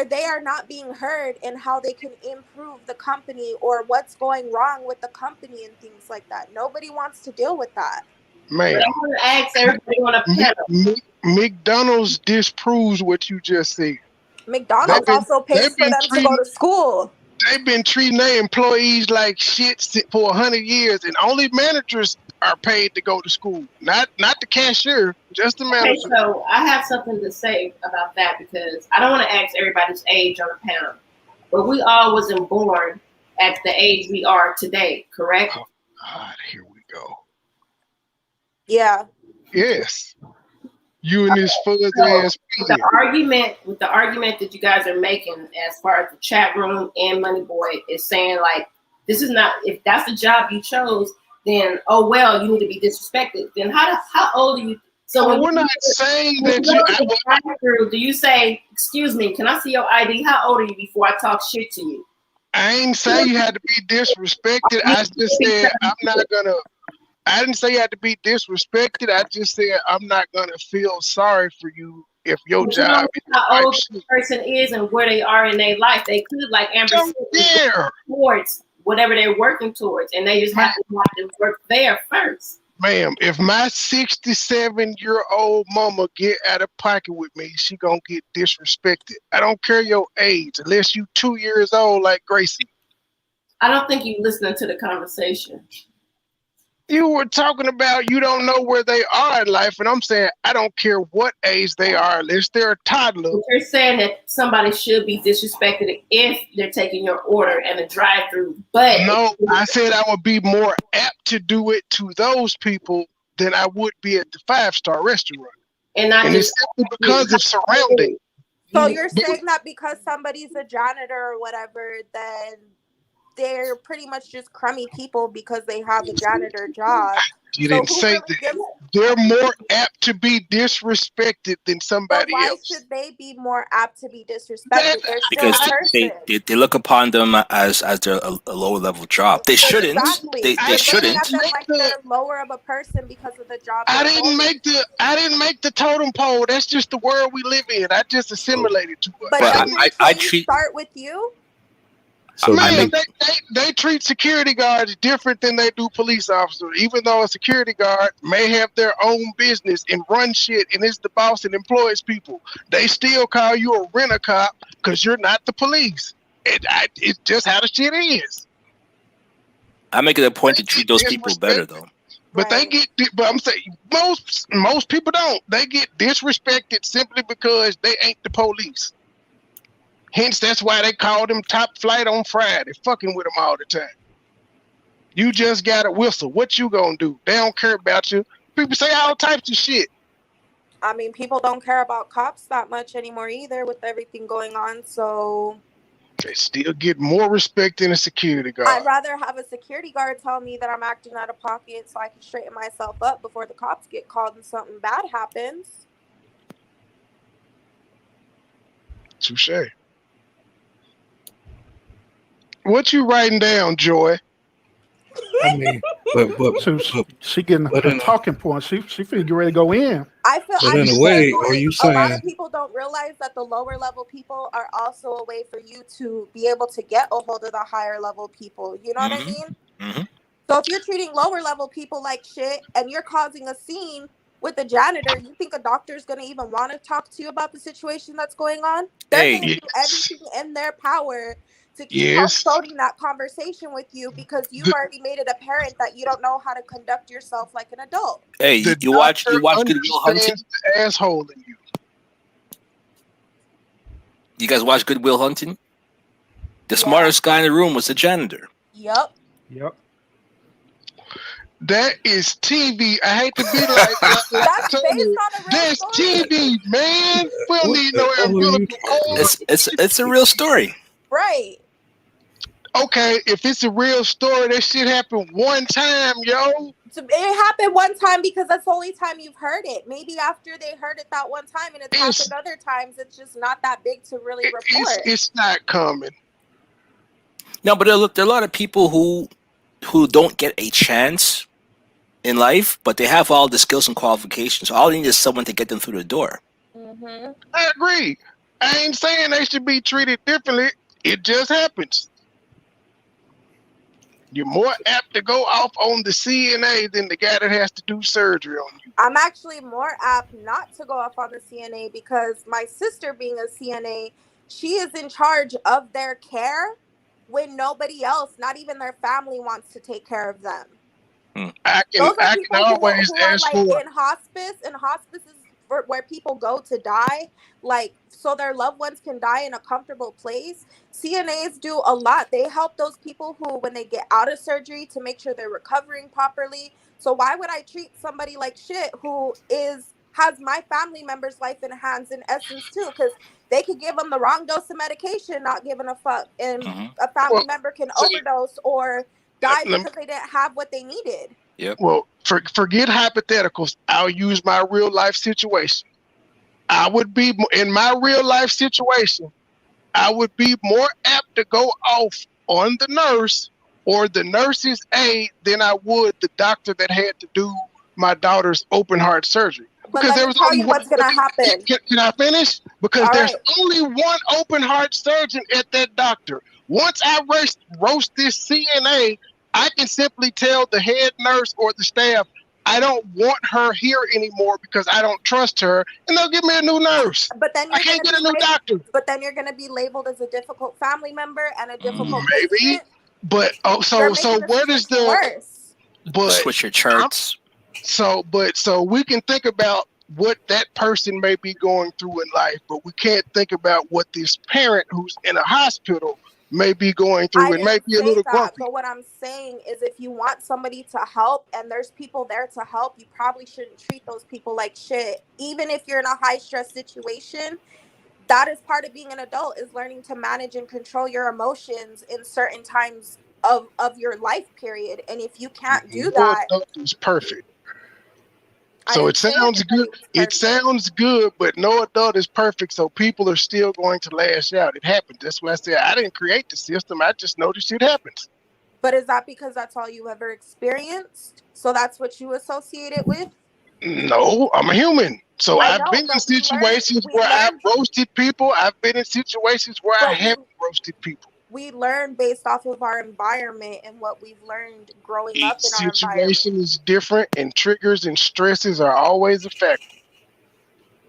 they are not being heard in how they can improve the company or what's going wrong with the company and things like that. Nobody wants to deal with that. Man, I want to ask everybody on a panel. McDonald's disproves what you just said. McDonald's also pays for them to go to school. They've been treating their employees like shit for 100 years, and only managers are paid to go to school. Not the cashier, just the manager. Okay, so I have something to say about that because I don't want to ask everybody's age on the panel, but we all wasn't born at the age we are today, correct? Oh, God, here we go. Yeah. Yes. You and this fuzzy ass. With the argument that you guys are making as far as the chat room and MoneyBoy is saying, like, this is not, if that's the job you chose, then oh well, you need to be disrespected. Then how old are you? So we're not saying that you. Do you say, excuse me, can I see your ID? How old are you before I talk shit to you? I ain't say you had to be disrespected. I just said I didn't say you had to be disrespected. I just said I'm not gonna feel sorry for you if your But you don't job know is how old type the person is and where they are in their life. They could, like Amber shit. said, There, towards whatever they're working towards, and they just have to work there first. ma'am, if my 67-year-old mama get out of pocket with me, she gonna get disrespected. I don't care your age, unless you 2 years old like Gracie. I don't think you listening to the conversation. You were talking about you don't know where they are in life, and I'm saying I don't care what age they are, unless they're a toddler. But you're saying that somebody should be disrespected if they're taking your order and a drive-through. But no, I said I would be more apt to do it to those people than I would be at the 5-star restaurant. And it's simply because of surrounding. So you're saying that because somebody's a janitor or whatever, then they're pretty much just crummy people because they have a janitor job. You didn't say that. They're more apt to be disrespected than somebody why else. should they be more apt to be disrespected? They're Because still a person. they look upon them as their a lower level job. They shouldn't. Exactly. They shouldn't. At them like they're lower of a person because of the job. I didn't make the totem pole. That's just the world we live in. I just assimilated to it. But I treat start with you. So man, they treat security guards different than they do police officers. Even though a security guard may have their own business and run shit and is the boss and employs people, they still call you a rent-a-cop because you're not the police. It's just how the shit is. I make it a point to treat those people better, though. But but I'm saying most people don't. They get disrespected simply because they ain't the police. Hence, that's why they call them top flight on Friday, fucking with them all the time. You just got a whistle. What you gonna do? They don't care about you. People say all types of shit. I mean, people don't care about cops that much anymore either with everything going on, so... They still get more respect than a security guard. I'd rather have a security guard tell me that I'm acting out of pocket so I can straighten myself up before the cops get called and something bad happens. Touche. What you writing down, Joy? I mean, she getting her talking point. She figure ready to go in. I feel. But in a way, are you a lot saying of people don't realize that the lower level people are also a way for you to be able to get a hold of the higher level people? You know what I mean? Mm-hmm. So if you're treating lower level people like shit and you're causing a scene with a janitor, you think a doctor is going to even want to talk to you about the situation that's going on? They're going to do everything in their power to keep uploading that conversation with you because you've already made it apparent that you don't know how to conduct yourself like an adult. Hey, you watch Good Will Hunting? The asshole in you. You guys watch Good Will Hunting? The smartest guy in the room was the janitor. Yep. That is TV. I hate to be like that. That's TV, man. We don't need no umbilical cord. It's a real story. Right. Okay, if it's a real story, that shit happened one time, yo. It happened one time because that's the only time you've heard it. Maybe after they heard it that one time and it's happened other times, it's just not that big to really report. It's not coming. No, but there are a lot of people who don't get a chance in life, but they have all the skills and qualifications. All they need is someone to get them through the door. Mm-hmm. I agree. I ain't saying they should be treated differently. It just happens. You're more apt to go off on the CNA than the guy that has to do surgery on you. I'm actually more apt not to go off on the CNA because my sister being a CNA, she is in charge of their care when nobody else, not even their family, wants to take care of them. I can always ask for in hospice. In hospices where people go to die, like so their loved ones can die in a comfortable place. CNAs do a lot. They help those people who, when they get out of surgery, to make sure they're recovering properly. So why would I treat somebody like shit who has my family member's life in hands in essence too? Because they could give them the wrong dose of medication, not giving a fuck, and a family member can overdose or die because they didn't have what they needed. Yep. Well, forget hypotheticals. I'll use my real life situation. I would be in my real life situation. I would be more apt to go off on the nurse or the nurse's aide than I would the doctor that had to do my daughter's open heart surgery. Because there was only what's gonna happen. Can I finish? Because All there's right. only one open heart surgeon at that doctor. Once I roast this CNA, I can simply tell the head nurse or the staff, I don't want her here anymore because I don't trust her, and they'll give me a new nurse. But then I can't get a new doctor. But then you're going to be labeled as a difficult family member and a difficult maybe. patient. But so where does the worse? But switch your charts. So we can think about what that person may be going through in life, but we can't think about what this parent who's in a hospital may be going through and may be a little grumpy. But what I'm saying is if you want somebody to help and there's people there to help, you probably shouldn't treat those people like shit. Even if you're in a high stress situation, that is part of being an adult, is learning to manage and control your emotions in certain times of your life period. And if you can't do that, it's perfect. So it sounds good. It sounds good, but no adult is perfect. So people are still going to lash out. It happens. That's why I said I didn't create the system. I just noticed it happens. But is that because that's all you ever experienced? So that's what you associate it with? No, I'm a human. So I've been in situations where I've roasted people. I've been in situations where I haven't roasted people. We learn based off of our environment and what we've learned growing up in our environment. Each situation is different, and triggers and stresses are always a factor.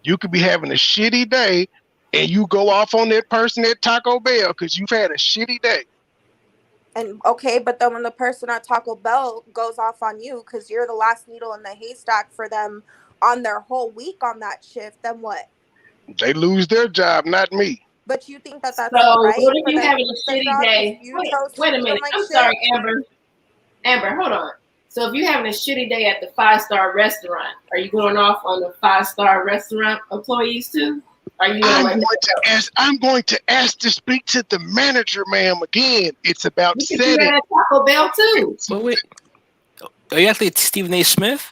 You could be having a shitty day, and you go off on that person at Taco Bell because you've had a shitty day. And okay, but then when the person at Taco Bell goes off on you because you're the last needle in the haystack for them on their whole week on that shift, then what? They lose their job, not me. But you think that that's so right? What if you having a shitty day? Wait a minute. I'm sorry, Amber. Amber, hold on. So if you're having a shitty day at the 5-star restaurant, are you going off on the 5-star restaurant employees too? Are you? I'm going to ask to speak to the manager, ma'am. Again, it's about setting. You at Taco Bell too. But wait, are you actually Stephen A. Smith?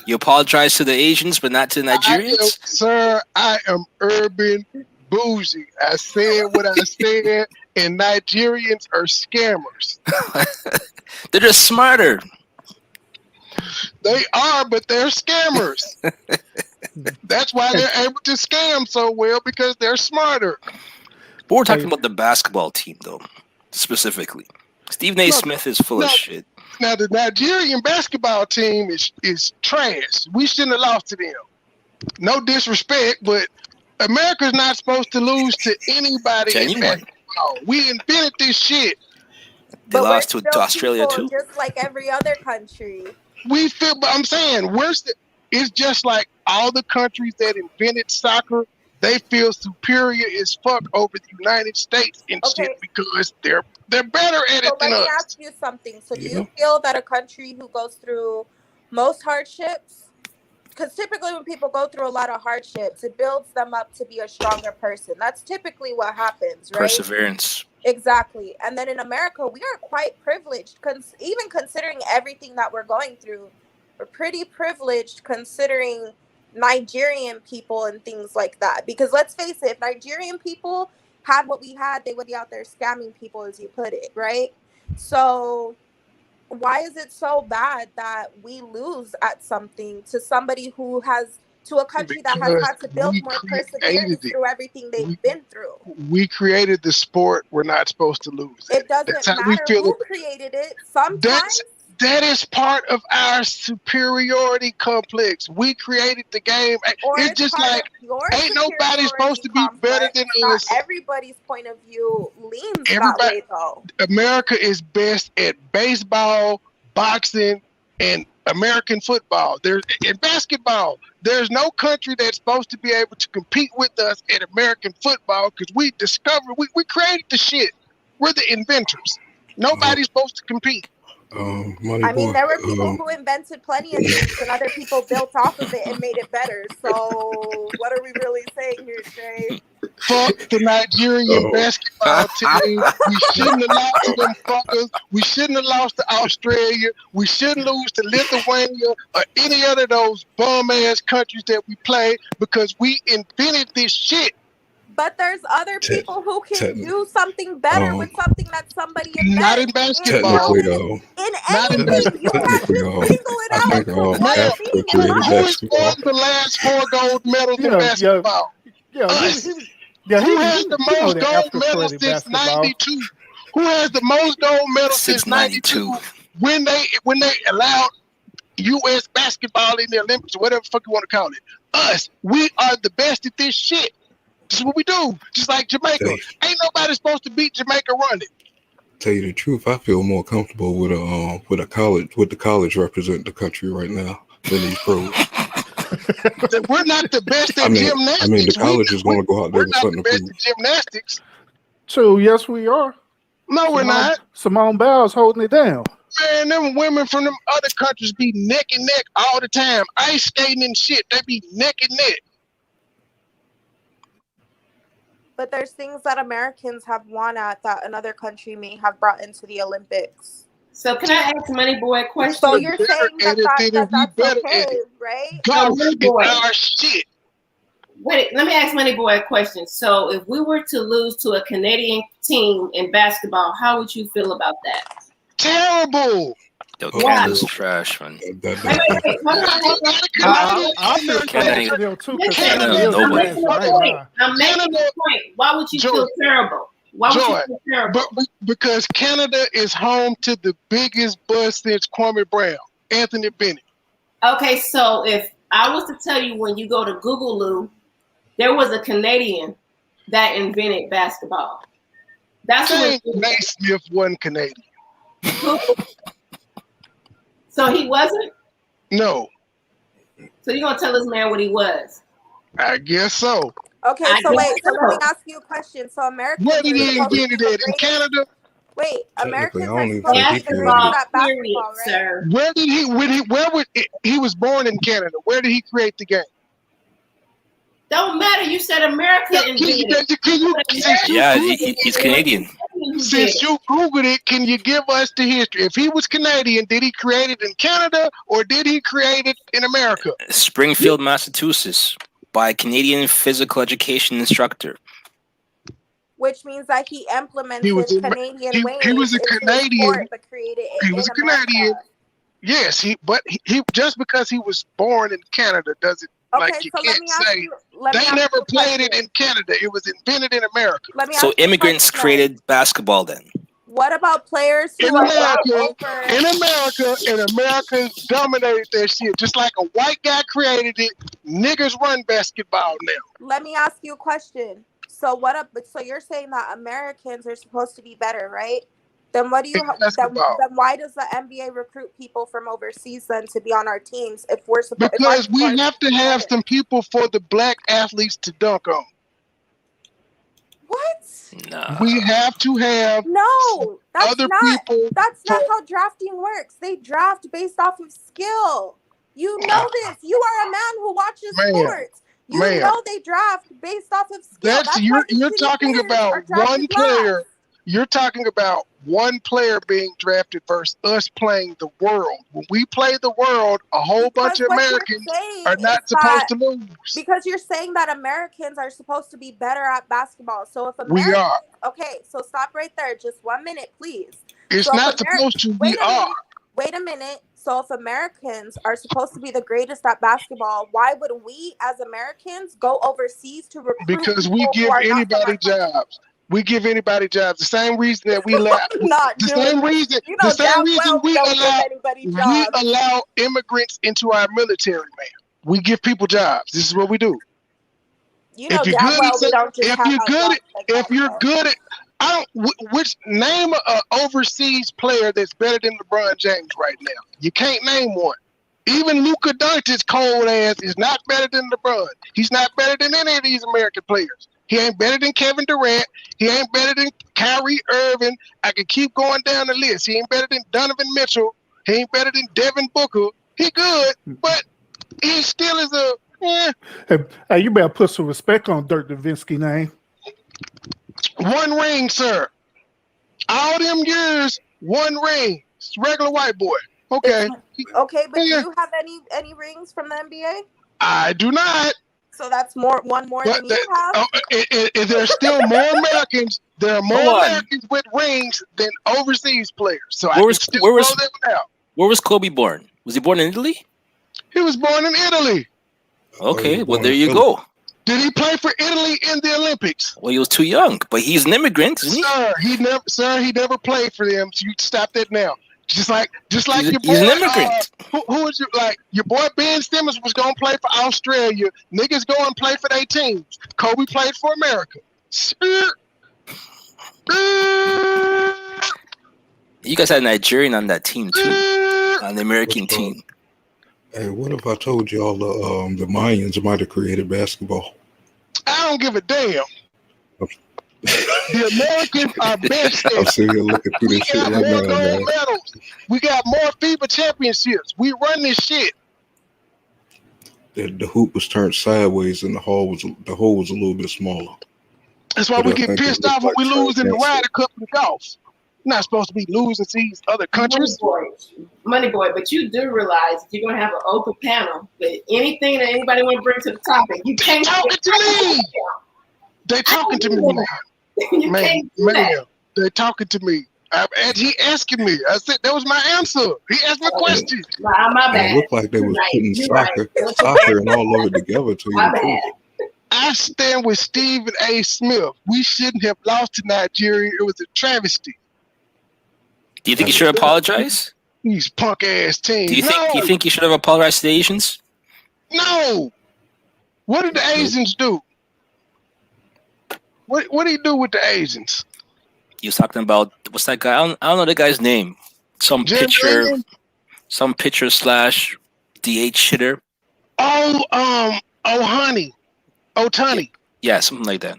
You apologize to the Asians, but not to the Nigerians? Sir, I am urban bougie. I said what I said, and Nigerians are scammers. They're just smarter. They are, but they're scammers. That's why they're able to scam so well, because they're smarter. But we're talking about the basketball team, though, specifically. Stephen A. Smith is full of shit. Now, the Nigerian basketball team is trash. We shouldn't have lost to them. No disrespect, but America's not supposed to lose to anybody in basketball. We invented this shit. They lost to Australia too. Just like every other country. We feel, but I'm saying, it's just like all the countries that invented soccer. They feel superior as fuck over the United States and shit because they're better at it than us. Let me ask you something. So do you feel that a country who goes through most hardships, because typically when people go through a lot of hardships, it builds them up to be a stronger person. That's typically what happens, right? Perseverance. Exactly. And then in America, we are quite privileged, even considering everything that we're going through. We're pretty privileged considering Nigerian people and things like that. Because let's face it, if Nigerian people had what we had, they would be out there scamming people, as you put it, right? So why is it so bad that we lose at something to somebody who has, to a country that has had to build more perseverance through everything they've been through? We created the sport. We're not supposed to lose. It doesn't matter who created it. Sometimes that is part of our superiority complex. We created the game. It's just like ain't nobody supposed to be better than us. Not everybody's point of view leans that way, though. America is best at baseball, boxing, and American football. In basketball, there's no country that's supposed to be able to compete with us at American football because we created the shit. We're the inventors. Nobody's supposed to compete. I mean, there were people who invented plenty of things and other people built off of it and made it better. So what are we really saying here, Trey? Fuck the Nigerian basketball team. We shouldn't have lost to them fuckers. We shouldn't have lost to Australia. We shouldn't lose to Lithuania or any other of those bum-ass countries that we play because we invented this shit. But there's other people who can do something better with something that somebody invents. Not in basketball. In anything, you can't just single it out think to one thing in life. Who has won the last 4 gold medals in basketball? Us. Who has the most gold medals since '92? Who has the most gold medals since '92? When they allowed U.S. basketball in the Olympics, or whatever the fuck you want to call it. Us. We are the best at this shit. This is what we do. Just like Jamaica. Ain't nobody supposed to beat Jamaica running. Tell you the truth, I feel more comfortable with the college representing the country right now than these pros. We're not the best at gymnastics. I mean, the college is going to go out there with something to prove. We're not the best at gymnastics. So yes, we are. No, we're not. Simone Biles holding it down. Man, them women from them other countries be neck and neck all the time. Ice skating and shit, they be neck and neck. But there's things that Americans have won at that another country may have brought into the Olympics. So can I ask MoneyBoy a question? So you're saying that's okay, right? Go, our shit. Wait, let me ask MoneyBoy a question. So if we were to lose to a Canadian team in basketball, how would you feel about that? Terrible. Yo, Canada's trash, man. I feel Canada too. I'm making a point. Why would you feel terrible? Why would you feel terrible? Because Canada is home to the biggest bust since Kwame Brown, Anthony Bennett. Okay, so if I was to tell you when you go to Google, there was a Canadian that invented basketball. That's what Naismith wasn't Canadian. So he wasn't? No. So you're going to tell this man what he was? I guess so. Okay, so let me ask you a question. So Americans... Where did he invent it in Canada? Wait, Americans are supposed to be basketball, sir. Where did he was born in Canada. Where did he create the game? Don't matter. You said America invented it. Yeah, he's Canadian. Since you Googled it, can you give us the history? If he was Canadian, did he create it in Canada or did he create it in America? Springfield, Massachusetts, by a Canadian physical education instructor. Which means that he implemented Canadian ways. He was a Canadian. But created he was a Canadian. Yes, he just because he was born in Canada doesn't. Okay, like you so can't say they never played it in Canada. It was invented in America. So immigrants created basketball then. What about players who in America dominated that shit. Just like a white guy created it, niggas run basketball now. Let me ask you a question. So so you're saying that Americans are supposed to be better, right? Then what do you then why does the NBA recruit people from overseas then to be on our teams if we're supposed because we have to have some people for the black athletes to dunk on. What? No. We have to have people. That's not how drafting works. They draft based off of skill. You know this. You are a man who watches sports. You know they draft based off of skill. You're talking about one player. You're talking about one player being drafted versus us playing the world. When we play the world, a whole bunch of Americans are not supposed to lose. Because you're saying that Americans are supposed to be better at basketball. So if we are. Okay, so stop right there. Just 1 minute, please. It's not supposed to. We are. Wait a minute. So if Americans are supposed to be the greatest at basketball, why would we as Americans go overseas to recruit? Because we give anybody jobs. We give anybody jobs. The same reason that we allow. The same reason we allow immigrants into our military, man. We give people jobs. This is what we do. If you're good at, which name an overseas player that's better than LeBron James right now? You can't name one. Even Luka Doncic's cold ass is not better than LeBron. He's not better than any of these American players. He ain't better than Kevin Durant. He ain't better than Kyrie Irving. I can keep going down the list. He ain't better than Donovan Mitchell. He ain't better than Devin Booker. He good, but he still is Hey, you better put some respect on Dirk Nowitzki's name. 1 ring, sir. All them years, 1 ring. It's regular white boy. Okay. Okay, but do you have any rings from the NBA? I do not. So that's one more than you have. There's still more Americans. There are more Americans with rings than overseas players. So I can still throw them out. Where was Kobe born? Was he born in Italy? He was born in Italy. Okay, well there you go. Did he play for Italy in the Olympics? Well, he was too young, but he's an immigrant, isn't he? He never played for them. So you stop that now. Just like your boy. He's an immigrant. Who is your boy Ben Simmons was gonna play for Australia. Niggas go and play for their teams. Kobe played for America. You guys had a Nigerian on that team too, on the American team. Hey, what if I told y'all the Mayans might have created basketball? I don't give a damn. The Americans are best. I'm sitting here looking through this shit right now, man. Medals. We got more FIBA championships. We run this shit. The hoop was turned sideways and the hole was a little bit smaller. That's why we get pissed off when we lose in the Ryder Cup in golf. Not supposed to be losing to these other countries. Money boy, but you do realize if you're gonna have an open panel, that anything that anybody want to bring to the topic, you can't talking to me. They talking to me. Man, they're talking to me. And he asking me. I said that was my answer. He asked my question. My bad. It looked like they was putting soccer and all of it together to you. I stand with Stephen A. Smith. We shouldn't have lost to Nigeria. It was a travesty. Do you think he should apologize? These punk ass teams. Do you think he should have apologized to the Asians? No. What did the Asians do? What did he do with the Asians? He was talking about what's that guy? I don't know the guy's name. Some pitcher / DH hitter. Otani. Yeah, something like that.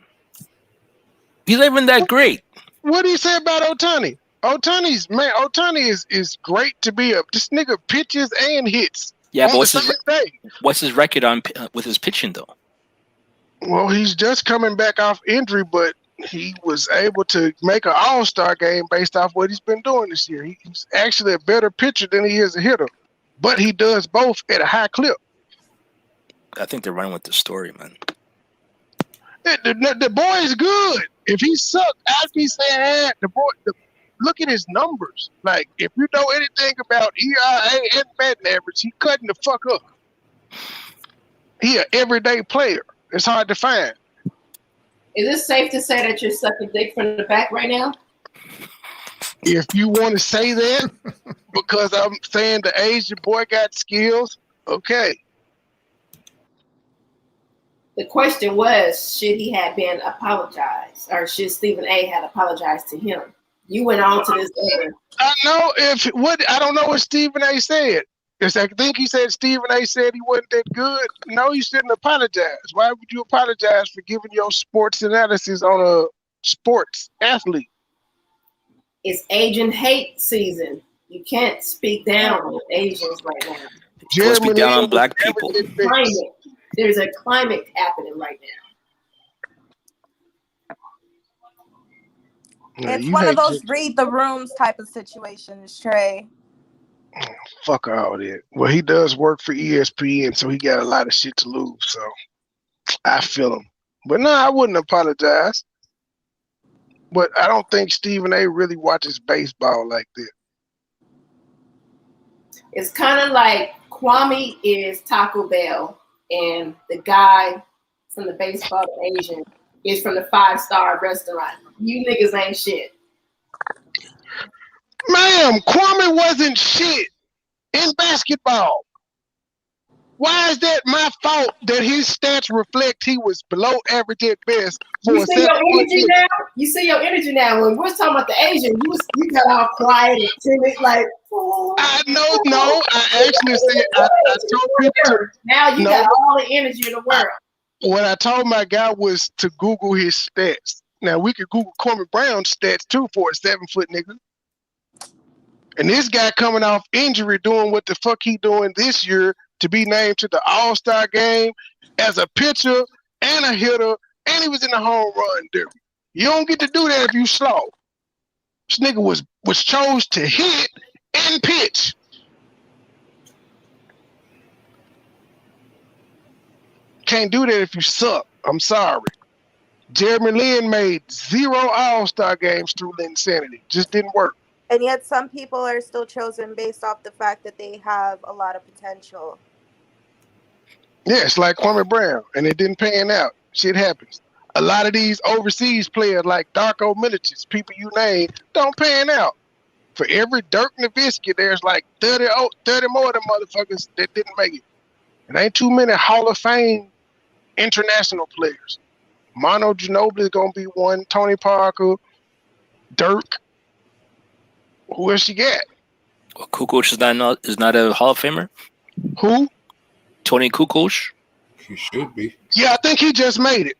He's not even that great. What do you say about Otani? Otani is great to be this nigga pitches and hits. Yeah, but what's his record on with his pitching though? Well, he's just coming back off injury, but he was able to make an all-star game based off what he's been doing this year. He's actually a better pitcher than he is a hitter, but he does both at a high clip. I think they're running with the story, man. The boy is good. If he sucked, I'd be saying, look at his numbers. Like, if you know anything about ERA and batting average, he cutting the fuck up. He an everyday player. It's hard to find. Is it safe to say that you're sucking dick from the back right now? If you want to say that, because I'm saying the Asian boy got skills, okay. The question was, should he have been apologized, or should Stephen A. have apologized to him? You went on to this later. I don't know what Stephen A. said. Because I think he said Stephen A. said he wasn't that good. No, you shouldn't apologize. Why would you apologize for giving your sports analysis on a sports athlete? It's Asian hate season. You can't speak down on Asians right now. You can't speak down on black people. There's a climate happening right now. It's one of those read the rooms type of situations, Trey. Fuck all that. Well, he does work for ESPN, so he got a lot of shit to lose. So I feel him. But no, I wouldn't apologize. But I don't think Stephen A. really watches baseball like that. It's kind of like Kwame is Taco Bell, and the guy from the baseball Asian is from the 5-star restaurant. You niggas ain't shit. Ma'am, Kwame wasn't shit in basketball. Why is that my fault that his stats reflect he was below average at best? You see your energy now? You see your energy now. When we're talking about the Asian, you got all quiet and timid, like. Oh, I know, no. I actually said I told people. Now you got all the energy in the world. What I told my guy was to Google his stats. Now we could Google Kwame Brown's stats too for a 7-foot nigga. And this guy coming off injury doing what the fuck he doing this year to be named to the All-Star game as a pitcher and a hitter, and he was in the home run derby. You don't get to do that if you slow. This nigga was chose to hit and pitch. can't do that if you suck. I'm sorry. Jeremy Lin made 0 All-Star games through Linsanity. Just didn't work. And yet some people are still chosen based off the fact that they have a lot of potential. Yeah, it's like Kwame Brown, and it didn't pan out. Shit happens. A lot of these overseas players like Darko Milicic, people you name, don't pan out. For every Dirk Nowitzki, there's like 30 more of them motherfuckers that didn't make it. It ain't too many Hall of Fame international players. Manu Ginobili is going to be one. Tony Parker, Dirk. Who else you got? Well, Kukoc is not a Hall of Famer? Who? Tony Kukoc? He should be. Yeah, I think he just made it.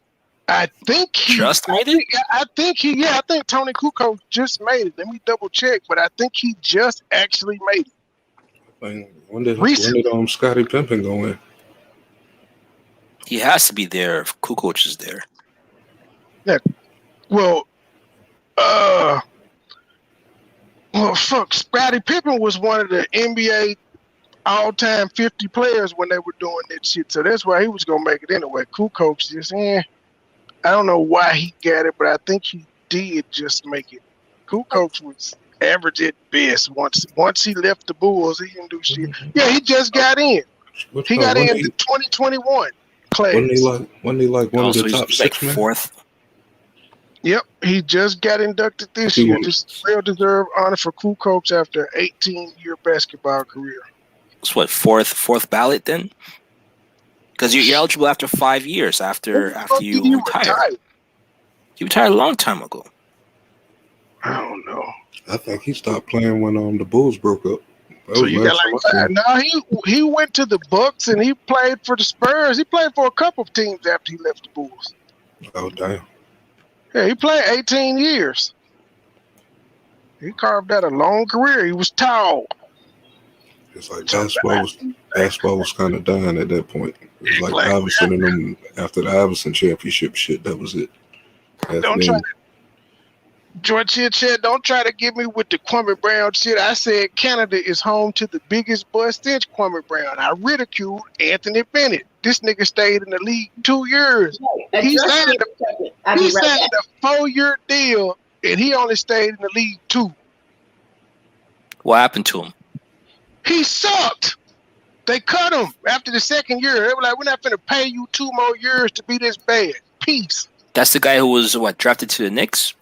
I think he made it? I think Tony Kukoc just made it. Let me double check, but I think he just actually made it. When did Scottie Pippen go in? He has to be there if Kukoc is there. Yeah. Well, fuck. Scottie Pippen was one of the NBA all-time 50 players when they were doing that shit. So that's why he was gonna make it anyway. Kukoc just, I don't know why he got it, but I think he did just make it. Kukoc was average at best. Once he left the Bulls, he didn't do shit. Yeah, he just got in. He got in the 2021 class. Wasn't he like one of the top 6 men? Fourth. Yep, he just got inducted this year. Just well-deserved honor for Kukoc after an 18-year basketball career. It's what, fourth ballot then? Because you're eligible after 5 years after you retire. You retired a long time ago. I don't know. I think he stopped playing when the Bulls broke up. So you got like no, he went to the Bucks and he played for the Spurs. He played for a couple of teams after he left the Bulls. Oh damn. Yeah, he played 18 years. He carved out a long career. He was tall. It's like basketball was kind of dying at that point. It was like Iverson and them after the Iverson championship shit. That was it. Don't try to get me with the Kwame Brown shit. I said Canada is home to the biggest bust since Kwame Brown. I ridiculed Anthony Bennett. This nigga stayed in the league 2 years. He signed a 4-year deal, and he only stayed in the league 2. What happened to him? He sucked. They cut him after the 2nd year. They were like, we're not going to pay you 2 more years to be this bad. Peace. That's the guy who was, drafted to the Knicks?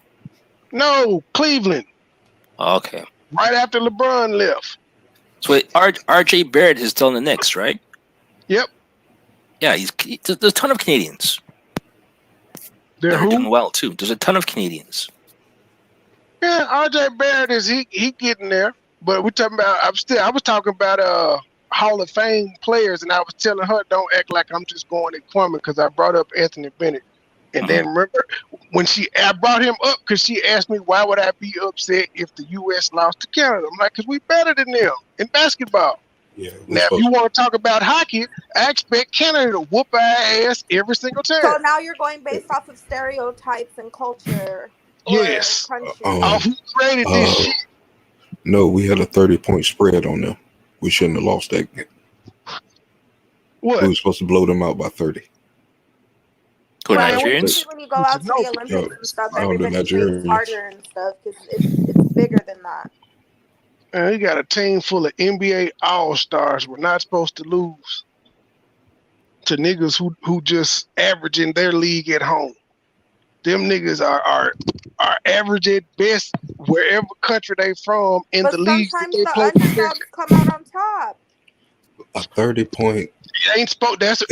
No, Cleveland. Oh, okay. Right after LeBron left. So R.J. Barrett is still in the Knicks, right? Yep. Yeah, there's a ton of Canadians. They're doing well, too. There's a ton of Canadians. Yeah, R.J. Barrett he getting there. But we're talking about, I was talking about Hall of Fame players, and I was telling her, don't act like I'm just going at Kwame because I brought up Anthony Bennett. And then remember when I brought him up because she asked me why would I be upset if the U.S. lost to Canada? I'm like, because we better than them in basketball. Yeah. Now, if you want to talk about hockey, I expect Canada to whoop our ass every single time. So now you're going based off of stereotypes and culture. Yes. Who created this shit? No, we had a 30-point spread on them. We shouldn't have lost that game. What? We were supposed to blow them out by 30. Go Nigerians? When you go out to the Olympics and stuff, everybody trains harder and stuff because it's bigger than that. Man, you got a team full of NBA All-Stars. We're not supposed to lose to niggas who just average in their league at home. Them niggas are average at best wherever country they from in the league. Sometimes the underdogs come out on top. A 30-point. He ain't spoke. That's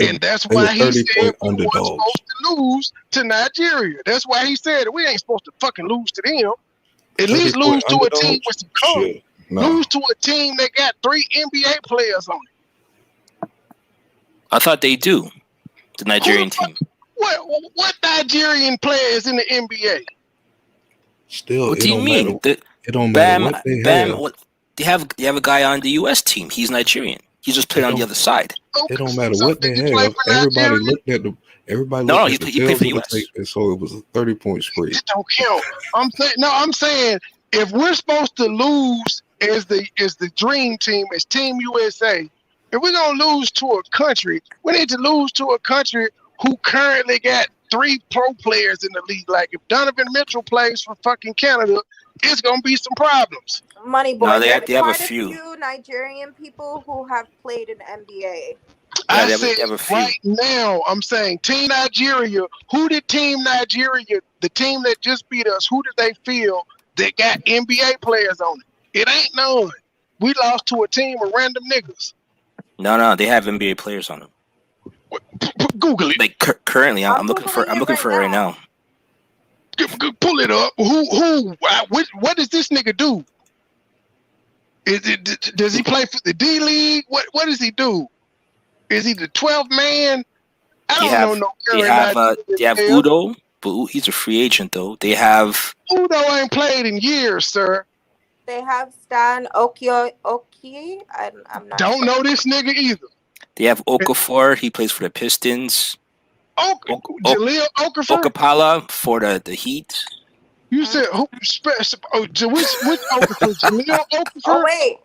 why he said we weren't supposed to lose to Nigeria. That's why he said we ain't supposed to fucking lose to them. At least lose to a team with some color. Lose to a team that got 3 NBA players on it. I thought they do. The Nigerian team. What Nigerian players in the NBA? Still, what do you mean? It don't matter what they have. They have a guy on the U.S. team. He's Nigerian. He's just playing on the other side. It don't matter what they have. Everybody looked at the. Everybody looked at the. He played for the U.S. And so it was a 30-point spread. It don't count. I'm saying if we're supposed to lose as the dream team, as Team USA, If we're gonna lose to a country, we need to lose to a country who currently got 3 pro players in the league. Like if Donovan Mitchell plays for fucking Canada, it's gonna be some problems. MoneyBoy, No, there's they have quite a few. Nigerian people who have played in NBA. I they said have a few. right now, I'm saying Team Nigeria. Who did Team Nigeria, the team that just beat us, who did they feel that got NBA players on it? It ain't none. We lost to a team of random niggas. No, they have NBA players on them. Google it. Like currently, I'm looking for it right now. Pull it up. What does this nigga do? Does he play for the D League? What does he do? Is he the 12th man? I don't know. They have Udo, but he's a free agent though. They have Udo ain't played in years, sir. They have Stan Oki. I'm not. Don't know this nigga either. They have Okafor. He plays for the Pistons. Jaleel Okafor. Okapala for the Heat. You said who? Which Okafor? Jaleel Okafor. Oh wait.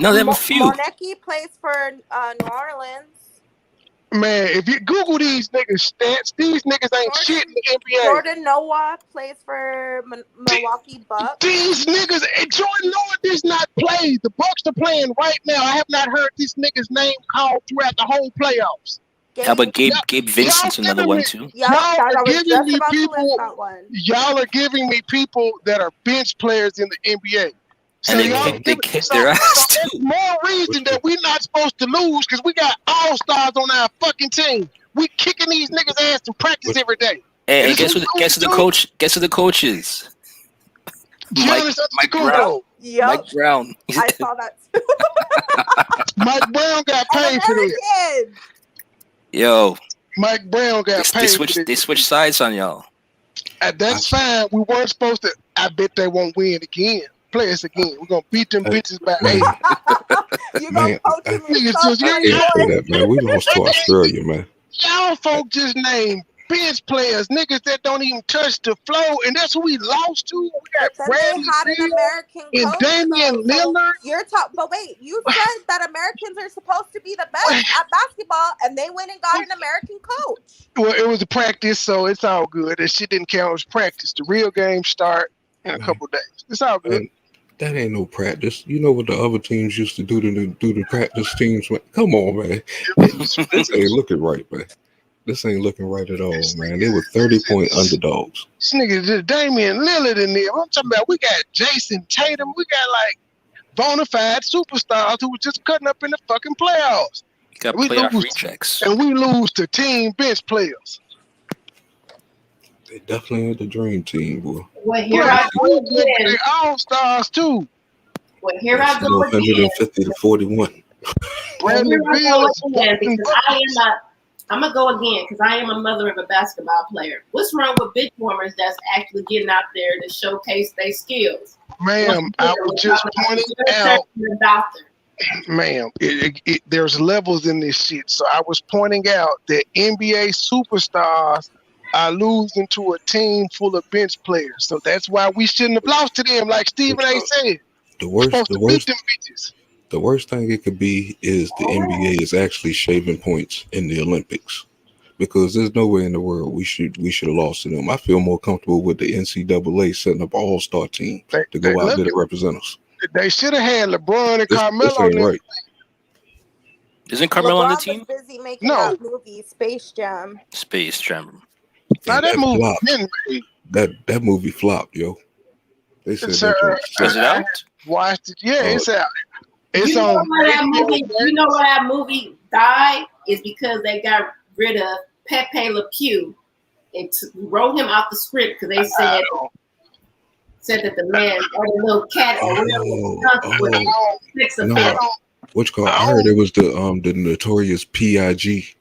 No, they have a few. Moneki plays for New Orleans. Man, if you Google these niggas stats, these niggas ain't shit in the NBA. Jordan Noah plays for Milwaukee Bucks. These niggas, Jordan Noah does not play. The Bucks are playing right now. I have not heard this nigga's name called throughout the whole playoffs. How about Gabe Vincent's another one too? Y'all are giving me people that are bench players in the NBA. So and they kicked their ass. So there's more reason that we're not supposed to lose because we got all-stars on our fucking team. We kicking these niggas' ass in practice every day. Hey, guess who the coach? Guess who the coach is? Mike Brown. Yep. Mike Brown. I saw that too. Mike Brown got paid for this. Yo. Mike Brown got paid for this. They switched sides on y'all. That's fine. We weren't supposed to. I bet they won't win again. Play us again. We're gonna beat them bitches by 8. You gonna coach them man. We lost to Australia, man. Y'all folk just named bench players, niggas that don't even touch the floor, and that's who we lost to. We got Bradley Beal and Damian Lillard. But wait, you said that Americans are supposed to be the best at basketball, and they went and got an American coach. Well, it was a practice, so it's all good. That shit didn't count as practice. The real game start in a couple days. It's all good. And that ain't no practice. You know what the other teams used to do to do the practice teams? Come on, man. This ain't looking right, man. This ain't looking right at all, man. They were 30-point underdogs. This nigga Damian Lillard in there. I'm talking about we got Jason Tatum. We got like bona fide superstars who were just cutting up in the fucking playoffs. You got playoff rejects. And we lose to team bench players. They definitely had the dream team, boy. Well, here I go again. They all stars too. Well, here I go again. 150 to 41. Bradley Beal. I'm gonna go again because I am a mother of a basketball player. What's wrong with big warmers that's actually getting out there to showcase their skills? Ma'am, I was just pointing out. Ma'am, there's levels in this shit. So I was pointing out that NBA superstars are losing to a team full of bench players. So that's why we shouldn't have lost to them, like Stephen A. said. The worst thing it could be is the NBA is actually shaving points in the Olympics, because there's no way in the world we should have lost to them. I feel more comfortable with the NCAA setting up an all-star team to go out there to represent us. They should have had LeBron and Carmelo. This ain't right. Isn't Carmelo on the team? Was busy making that movie, Space Jam. Now that movie that movie flopped, yo. They said is it out? Watched it. Yeah, it's out. It's you know why that movie died is because they got rid of Pepe Le Pew and wrote him off the script because they said that the man or the little cat I heard it was the notorious PIG.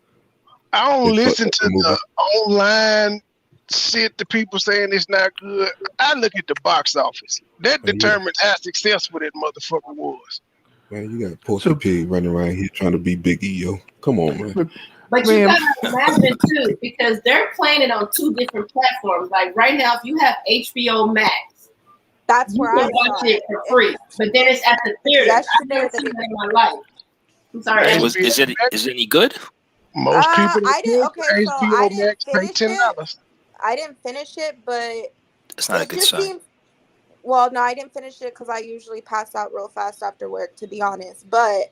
I don't listen to the online shit the people saying it's not good. I look at the box office. That determines how successful that motherfucker was. Man, you got Porky Pig running around here trying to be Biggie, yo. Come on, man. But you gotta imagine too, because they're playing it on 2 different platforms. Like right now, if you have HBO Max, that's where you can watch it for free. But then it's at the theater. I've never seen that in my life. I'm sorry. Is it any good? Most people I didn't. Okay, so I HBO didn't Max pay finish $10. it. I didn't finish it, but It's not a it good just sign. seemed. Well, no, I didn't finish it because I usually pass out real fast after work, to be honest. But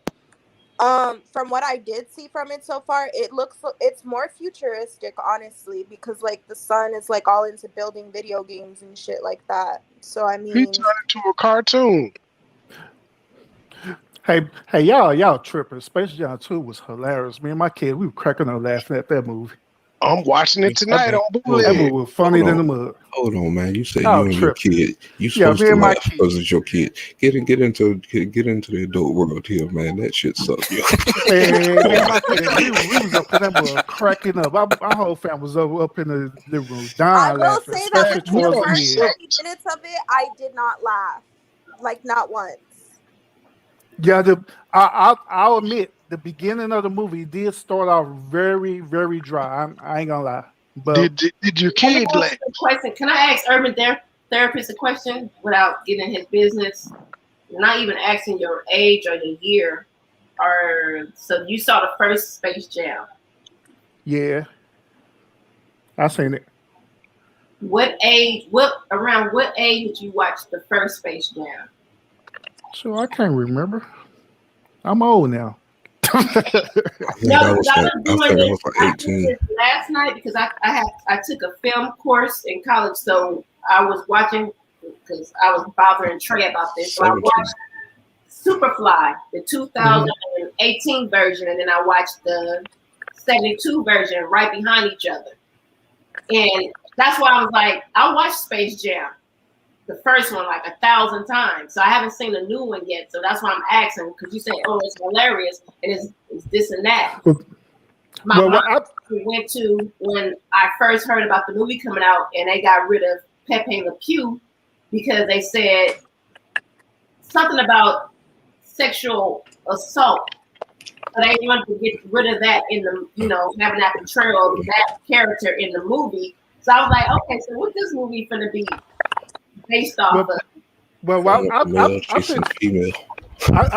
from what I did see from it so far, it's more futuristic, honestly, because like the son is like all into building video games and shit like that. So I He mean, turned into a cartoon. Hey, y'all tripping. Space Jam 2 was hilarious. Me and my kid, we were cracking up laughing at that movie. I'm watching it tonight on That Bootleg. movie was funny than the mud. Hold on, man. You said Y'all you and your tripping. kid. You Yeah, supposed me to and my laugh kid. because it's your kid. Get into the adult world here, man. That shit sucks, yo. Man, me and my kid, we was up in that mud cracking up. Our whole family was up in the living room I dying will laughing, say that especially like the towards the first end. 30 minutes of it, I did not laugh, like not once. Yeah, I'll admit the beginning of the movie did start off very, very dry. I ain't gonna lie. But did your kid laugh? Question: Can I ask Urban Therapist a question without getting his business? Not even asking your age or your year. Or so you saw the first Space Jam? yeah, I seen it. What age? Around what age did you watch the first Space Jam? So I can't remember. I'm old now. I think I was like 18. Last night because I took a film course in college, so I was watching because I was bothering Trey about this. So I watched Superfly, the 2018 version, and then I watched the 72 version right behind each other. And that's why I was like, I watched Space Jam, the first one, like 1,000 times. So I haven't seen the new one yet. So that's why I'm asking, because you say, oh, it's hilarious, and it's this and that. My mom went to when I first heard about the movie coming out, and they got rid of Pepe Le Pew because they said something about sexual assault. But they wanted to get rid of that in the, having that portrayal of that character in the movie. So I was like, okay, so what this movie finna be based off of? Well, I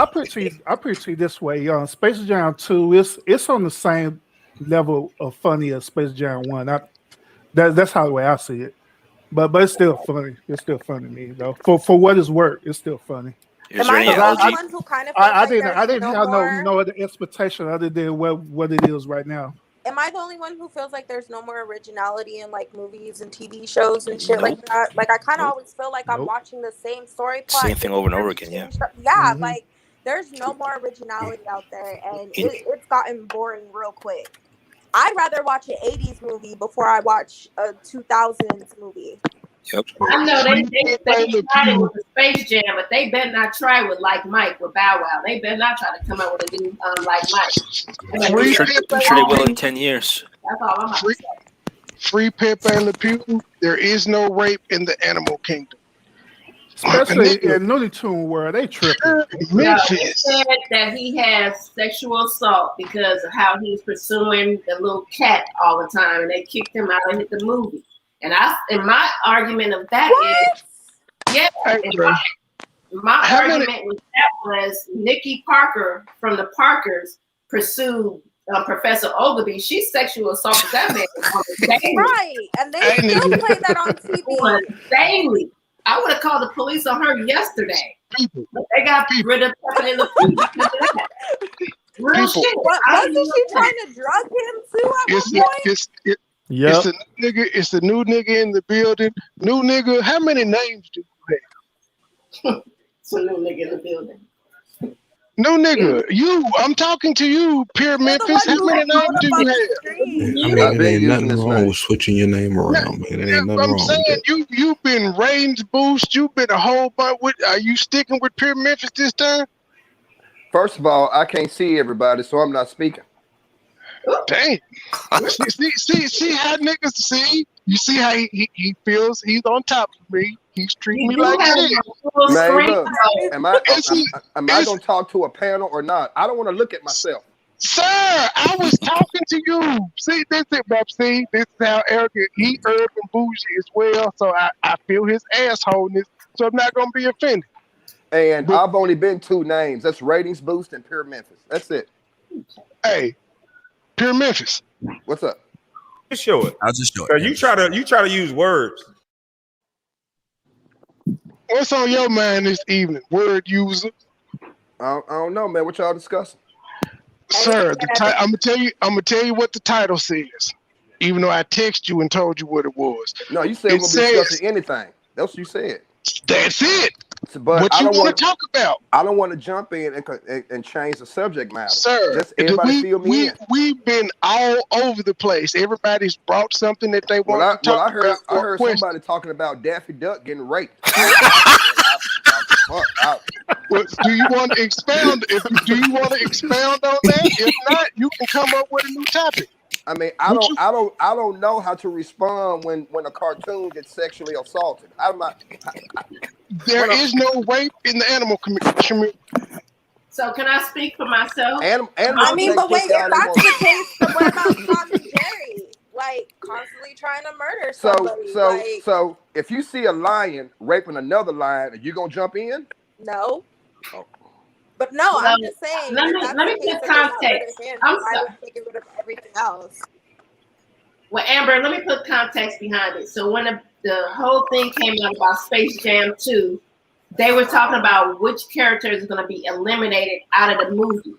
put it to you this way. Space Jam 2, it's on the same level of funny as Space Jam 1. That's how the way I see it. But it's still funny. It's still funny to me, though. For what it's worth, it's still funny. Am I the only one who kind of feels I like didn't there's have more... no other expectation other than what it is right now. Am I the only one who feels like there's no more originality in like movies and TV shows and shit like that? Like I kind of always feel like I'm watching the same story plot, same thing over and over again. Yeah. Yeah, like there's no more originality out there, and it's gotten boring real quick. I'd rather watch an 80s movie before I watch a 2000s movie. Yep. I know they tried it with the Space Jam, but they better not try with Like Mike with Bow Wow. They better not try to come up with a new Like Mike. I'm sure they will in 10 years. That's all I'm about to say. Free Pepe Le Pew. There is no rape in the animal kingdom. Especially in Looney Tune world, they tripping. They said that he has sexual assault because of how he's pursuing the little cat all the time, and they kicked him out of the movie. And my argument of that is, my argument with that was Nikki Parker from the Parkers pursued Professor Ogilvy. She sexual assaulted that man daily. Right, and they still play that on TV daily. I would have called the police on her yesterday. But they got rid of Pepe Le Pew because of that. Real shit. Wasn't she trying to drug him too at one point? It's the new nigga in the building. New nigga, how many names do you have? It's a new nigga in the building. New nigga, I'm talking to you, Pierre Memphis. How many names do you have? There ain't nothing wrong with switching your name around, man. There ain't nothing wrong with that. You've been Range Boost. You've been a whole bunch. Are you sticking with Pierre Memphis this time? First of all, I can't see everybody, so I'm not speaking. Dang. see how niggas see? You see how he feels he's on top of me. He's treating me like shit. Man, look, am I going to talk to a panel or not? I don't want to look at myself. Sir, I was talking to you. See, that's it, Bob. See, this is how arrogant he urban bougie as well. So I feel his assholeness. So I'm not going to be offended. And I've only been two names. That's Ratings Boost and Pure Memphis. That's it. Hey, Pure Memphis. What's up? Just show it. I'll just show it. You try to use words. What's on your mind this evening, word user? I don't know, man. What y'all discussing? Sir, I'm gonna tell you what the title says. Even though I text you and told you what it was. No, you said we're gonna be discussing anything. That's what you said. That's it. But what you want to talk about? I don't want to jump in and change the subject matter. Sir, we've been all over the place. Everybody's brought something that they want to talk about. I heard somebody talking about Daffy Duck getting raped. Do you want to expound? Do you want to expound on that? If not, you can come up with a new topic. I mean, I don't know how to respond when a cartoon gets sexually assaulted. There is no rape in the animal community. So can I speak for myself? I mean, but wait, if that's the case, then what about Tom and Jerry? Like constantly trying to murder somebody. So if you see a lion raping another lion, are you gonna jump in? No. Oh. But no, I'm just saying. Let me put context. I'm sorry. I would take rid of everything else. Well, Amber, let me put context behind it. So when the whole thing came out about Space Jam 2, they were talking about which characters are going to be eliminated out of the movie.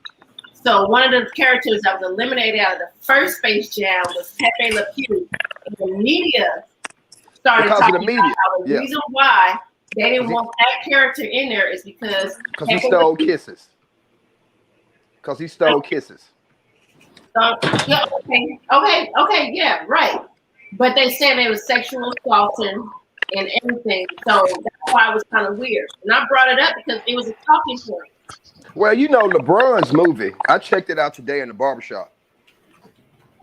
So one of the characters that was eliminated out of the first Space Jam was Pepe Le Pew. And the media started talking about how the reason why they didn't want that character in there is because he stole kisses. Because he stole kisses. Yeah, okay, yeah, right. But they said they was sexual assaulting and everything, so that's why it was kind of weird. And I brought it up because it was a talking point. Well, you know, LeBron's movie, I checked it out today in the barbershop.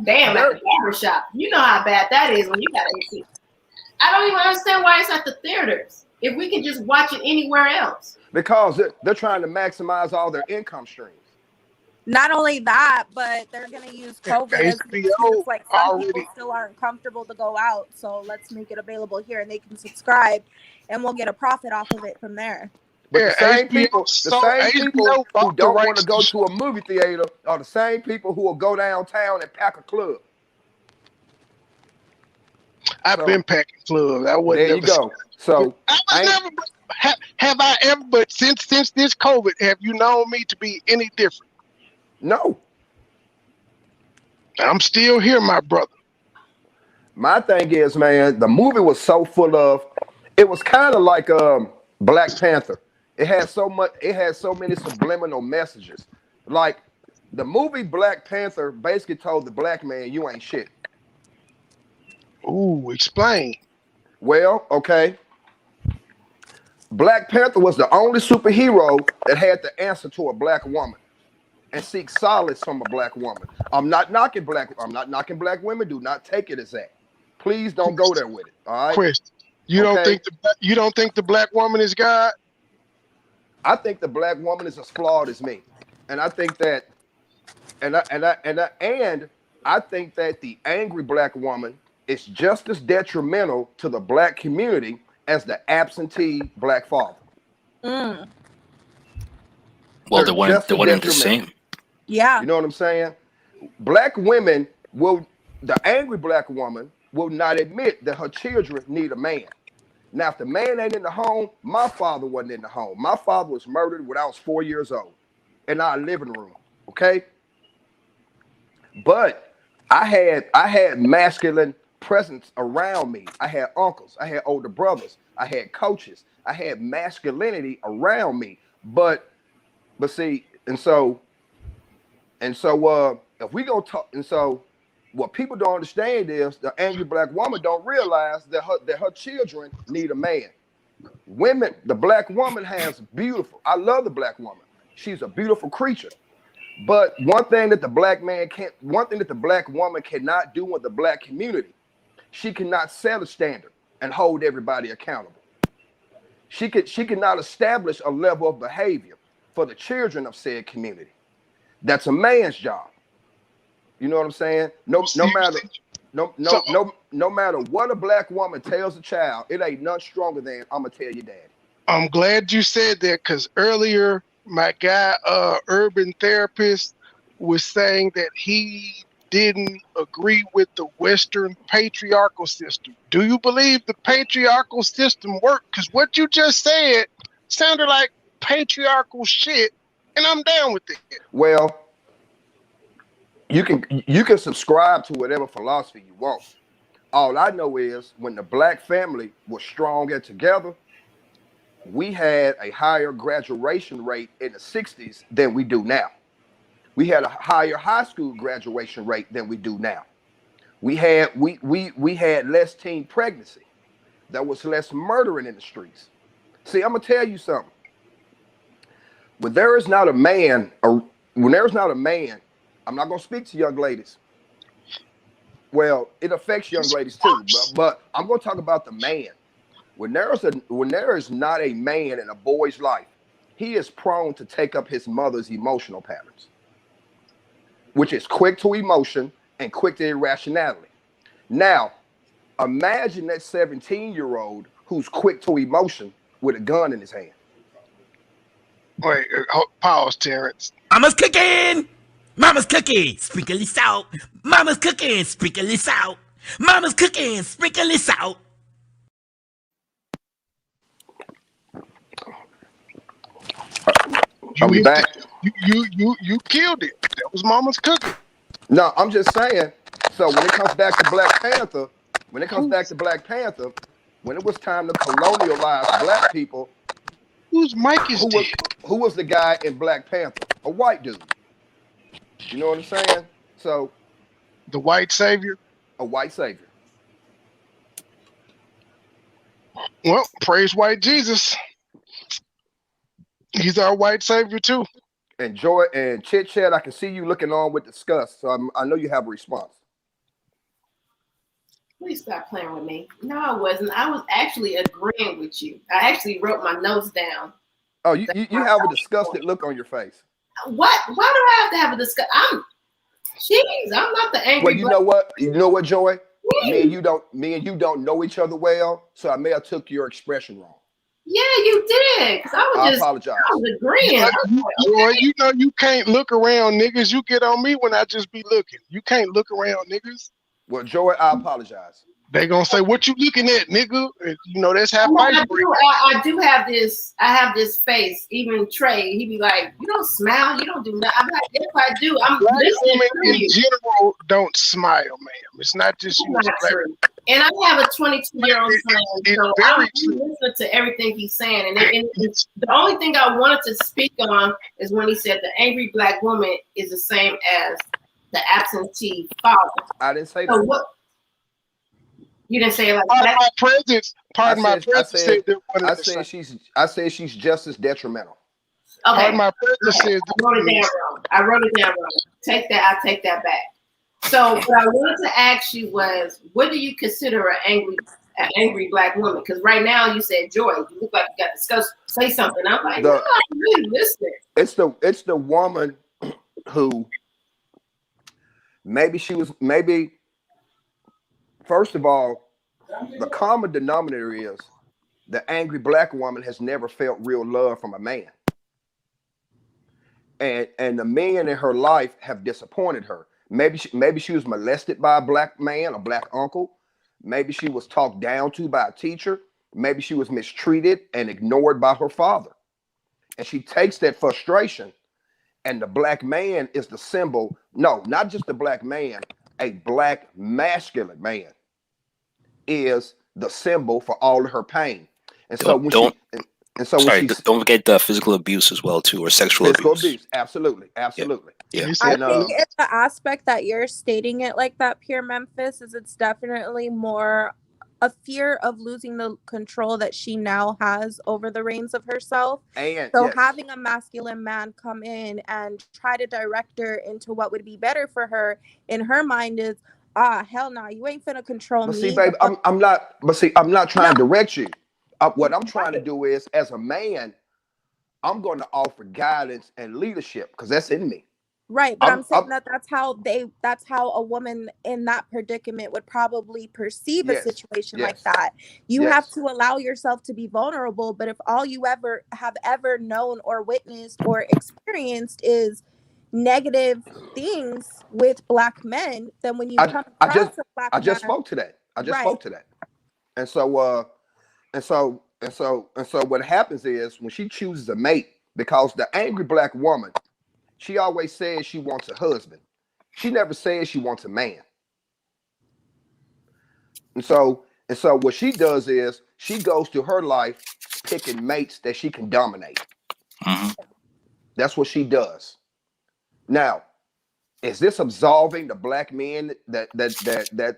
Damn, at the barbershop. You know how bad that is when you got AC. I don't even understand why it's at the theaters. If we can just watch it anywhere else. Because they're trying to maximize all their income streams. Not only that, but they're going to use COVID as an excuse. Like some people still aren't comfortable to go out, so let's make it available here, and they can subscribe, and we'll get a profit off of it from there. But the same people who don't want to go to a movie theater are the same people who will go downtown and pack a club. I've been packing clubs. There you go. So have I ever? But since this COVID, have you known me to be any different? No. I'm still here, my brother. My thing is, man, the movie was so full of. It was kind of like Black Panther. It had so many subliminal messages. Like the movie Black Panther basically told the black man, "You ain't shit." Ooh, explain. Well, okay. Black Panther was the only superhero that had the answer to a black woman and seek solace from a black woman. I'm not knocking black women. Do not take it as that. Please don't go there with it. All right. Question. You don't think the black woman is God? I think the black woman is as flawed as me, and I think that, I think that the angry black woman is just as detrimental to the black community as the absentee black father. Well, they're one and the same. Yeah. You know what I'm saying? Black women the angry black woman will not admit that her children need a man. Now, if the man ain't in the home, my father wasn't in the home. My father was murdered when I was 4 years old in our living room. Okay. But I had masculine presence around me. I had uncles, I had older brothers, I had coaches, I had masculinity around me. But see, if we gonna talk, and so what people don't understand is the angry black woman don't realize that her children need a man. Women, the black woman I love the black woman. She's a beautiful creature. But one thing that the black woman cannot do with the black community, she cannot set a standard and hold everybody accountable. She cannot establish a level of behavior for the children of said community. That's a man's job. You know what I'm saying? No matter what a black woman tells a child, it ain't none stronger than I'm gonna tell your daddy. I'm glad you said that because earlier my guy, urban therapist, was saying that he didn't agree with the Western patriarchal system. Do you believe the patriarchal system worked? Because what you just said sounded like patriarchal shit, and I'm down with it. Well, you can subscribe to whatever philosophy you want. All I know is when the black family was strong and together, we had a higher graduation rate in the 60s than we do now. We had a higher high school graduation rate than we do now. We had less teen pregnancy. There was less murdering in the streets. See, I'm gonna tell you something. When there is not a man, I'm not gonna speak to young ladies. Well, it affects young ladies too, but I'm gonna talk about the man. When there is not a man in a boy's life, he is prone to take up his mother's emotional patterns, which is quick to emotion and quick to irrationality. Now, imagine that 17-year-old who's quick to emotion with a gun in his hand. Wait, pause, Terrence. Mama's cooking! Mama's cooking! Sprinkle salt! Mama's cooking! Sprinkle salt! Mama's cooking! Sprinkle salt! Are we back? You killed it. That was Mama's cooking. No, I'm just saying. So when it comes back to Black Panther, when it was time to colonialize black people, whose mic is dead? Who was the guy in Black Panther? A white dude. You know what I'm saying? So the white savior? A white savior. Well, praise white Jesus. He's our white savior too. And Joy and Chit Chat, I can see you looking on with disgust. So I know you have a response. Please stop playing with me. No, I wasn't. I was actually agreeing with you. I actually wrote my notes down. Oh, you have a disgusted look on your face. What? Why do I have to have a disgust? I'm not the angry. Well, you know what? You know what, Joy? Me and you don't know each other well, so I may have took your expression wrong. Yeah, you did. I apologize. I was agreeing. Boy, you know you can't look around, niggas. You get on me when I just be looking. You can't look around, niggas. Well, Joy, I apologize. They gonna say, "What you looking at, nigga?" You know that's how I do have this. I have this face. Even Trey, he be like, "You don't smile. You don't do nothing." I'm like, "Yes, I do. I'm listening to you." In general, don't smile, ma'am. It's not just you. Not true. And I have a 22-year-old son, so I'm listening to everything he's saying. And the only thing I wanted to speak on is when he said the angry black woman is the same as the absentee father. I didn't say that. What? You didn't say it like that. I said she's just as detrimental. Okay. My president says I wrote it down wrong. Take that. I take that back. So what I wanted to ask you was, what do you consider an angry black woman? Because right now you said Joy. You look like you got discussed. Say something. I'm like, no, I'm really listening. It's the woman who maybe first of all, the common denominator is the angry black woman has never felt real love from a man. And the men in her life have disappointed her. Maybe she was molested by a black man, a black uncle. Maybe she was talked down to by a teacher. Maybe she was mistreated and ignored by her father. And she takes that frustration, and the black man is the symbol. No, not just the black man, a black masculine man is the symbol for all of her pain. And don't forget the physical abuse as well too, or sexual abuse. Absolutely. I think it's the aspect that you're stating it like that, Pure Memphis, is it's definitely more a fear of losing the control that she now has over the reins of herself. And having a masculine man come in and try to direct her into what would be better for her, in her mind is, hell no, you ain't finna control me. See, babe, I'm not trying to direct you. What I'm trying to do is, as a man, I'm going to offer guidance and leadership because that's in me. Right, but I'm saying that's how a woman in that predicament would probably perceive a situation like that. You have to allow yourself to be vulnerable, but if all you have ever known or witnessed or experienced is negative things with black men, then when you come across a black man, spoke to that. I just right. spoke to that. And so what happens is when she chooses a mate, because the angry black woman, she always says she wants a husband. She never says she wants a man. And so what she does is she goes through her life picking mates that she can dominate. Mm-hmm. That's what she does. Now, is this absolving the black men that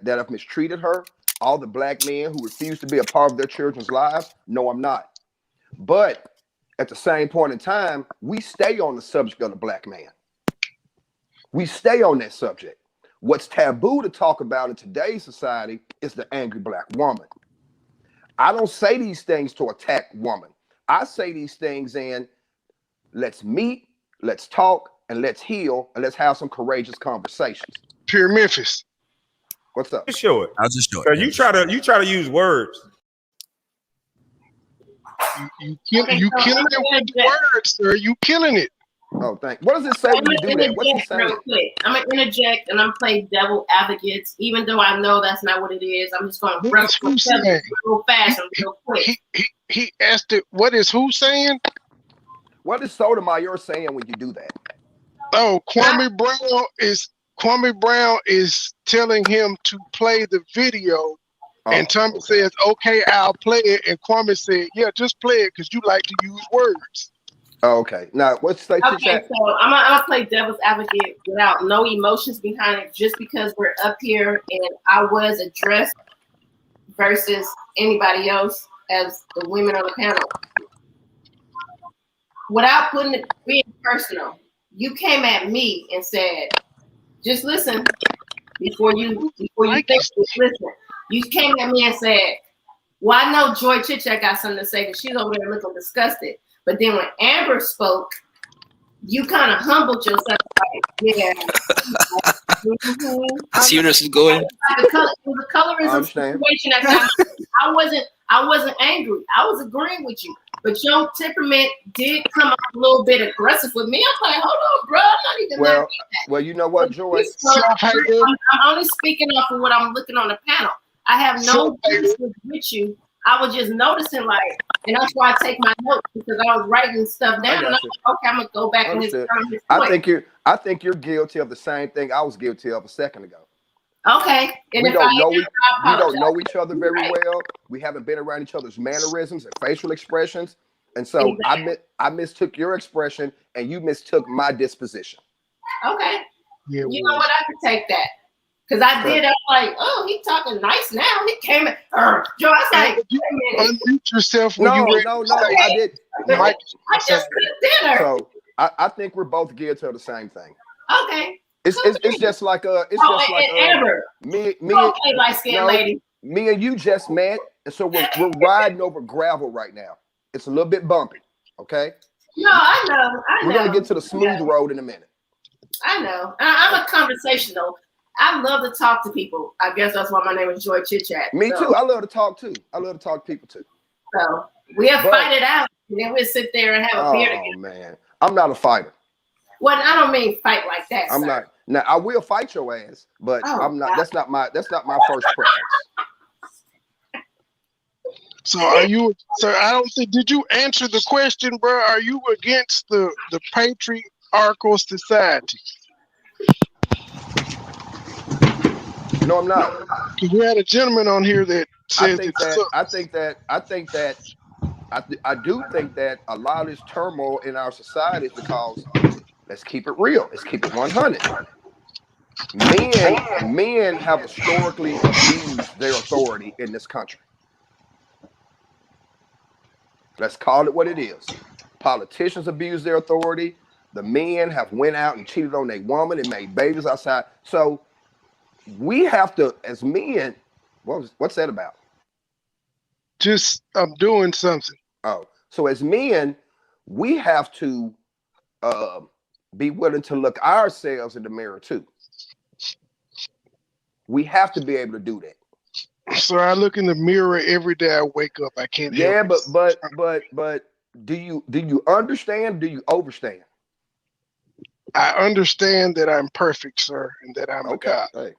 have mistreated her? All the black men who refuse to be a part of their children's lives? No, I'm not. But at the same point in time, we stay on the subject of the black man. We stay on that subject. What's taboo to talk about in today's society is the angry black woman. I don't say these things to attack woman. I say these things in, let's meet, let's talk, and let's heal, and let's have some courageous conversations. Pure Memphis. What's up? Just show it. I'll just show it. You try to use words. You killing it with the words, sir. You killing it. Oh, thank you. What does it say when you do that? What's it saying? I'm going to interject and I'm playing devil advocates, even though I know that's not what it is. I'm just going to brush real fast and real quick. He asked it, what is who saying? What is Sotomayor saying when you do that? Oh, Kwame Brown is telling him to play the video. And Tommy says, okay, I'll play it. And Kwame said, yeah, just play it because you like to use words. Oh, okay. Now, what's the Okay, so I'm gonna play devil's advocate without no emotions behind it, just because we're up here and I was addressed versus anybody else as the women on the panel. Without being personal, you came at me and said, just listen before you think, just listen. You came at me and said, well, I know Joy Chit got something to say because she's over there looking disgusted. But then when Amber spoke, you kind of humbled yourself. Like, yeah. I see where this is going. The colorism situation at that time, I wasn't angry. I was agreeing with you. But your temperament did come up a little bit aggressive with me. I'm like, hold on, bro. I'm not even mad at that. Well, you know what, Joy? I'm only speaking off of what I'm looking on the panel. I have no business with you. I was just noticing, like, and that's why I take my notes, because I was writing stuff down. And I'm like, okay, I'm gonna go back and his point. I think you're guilty of the same thing I was guilty of a second ago. Okay. And we don't know each other very well. We haven't been around each other's mannerisms and facial expressions. And so I mistook your expression and you mistook my disposition. Okay. Yeah, you know what? I can take that. Because I did, I'm like, oh, he talking nice now. He came in. Joe, I was like, unmute yourself when no, I did. I just cooked dinner. So I think we're both geared to the same thing. Okay. It's just like Amber. Me okay, light-skinned lady. Me and you just met, and so we're riding over gravel right now. It's a little bit bumpy, okay? No, I know. We're gonna get to the smooth road in a minute. I know. I'm a conversational. I love to talk to people. I guess that's why my name is Joy Chit Chat. Me too. I love to talk too. I love to talk to people too. So we'll fight it out, and then we'll sit there and have a beer together. Oh man, I'm not a fighter. Well, I don't mean fight like that. I'm not. Now I will fight your ass, but I'm not. God. That's not my first preference. So are you? So I don't think. Did you answer the question, bro? Are you against the patriarchal society? No, I'm not. Because we had a gentleman on here that says I do think that a lot of this turmoil in our society is because, let's keep it real. Let's keep it 100. Men have historically abused their authority in this country. Let's call it what it is. Politicians abuse their authority. The men have went out and cheated on their woman and made babies outside. So we have to, as men, what's that about? Just I'm doing something. Oh, so as men, we have to be willing to look ourselves in the mirror too. We have to be able to do that. So I look in the mirror every day. I wake up. I can't. Yeah, but do you understand? Do you overstand? I understand that I'm perfect, sir, and that I'm a God. Hey.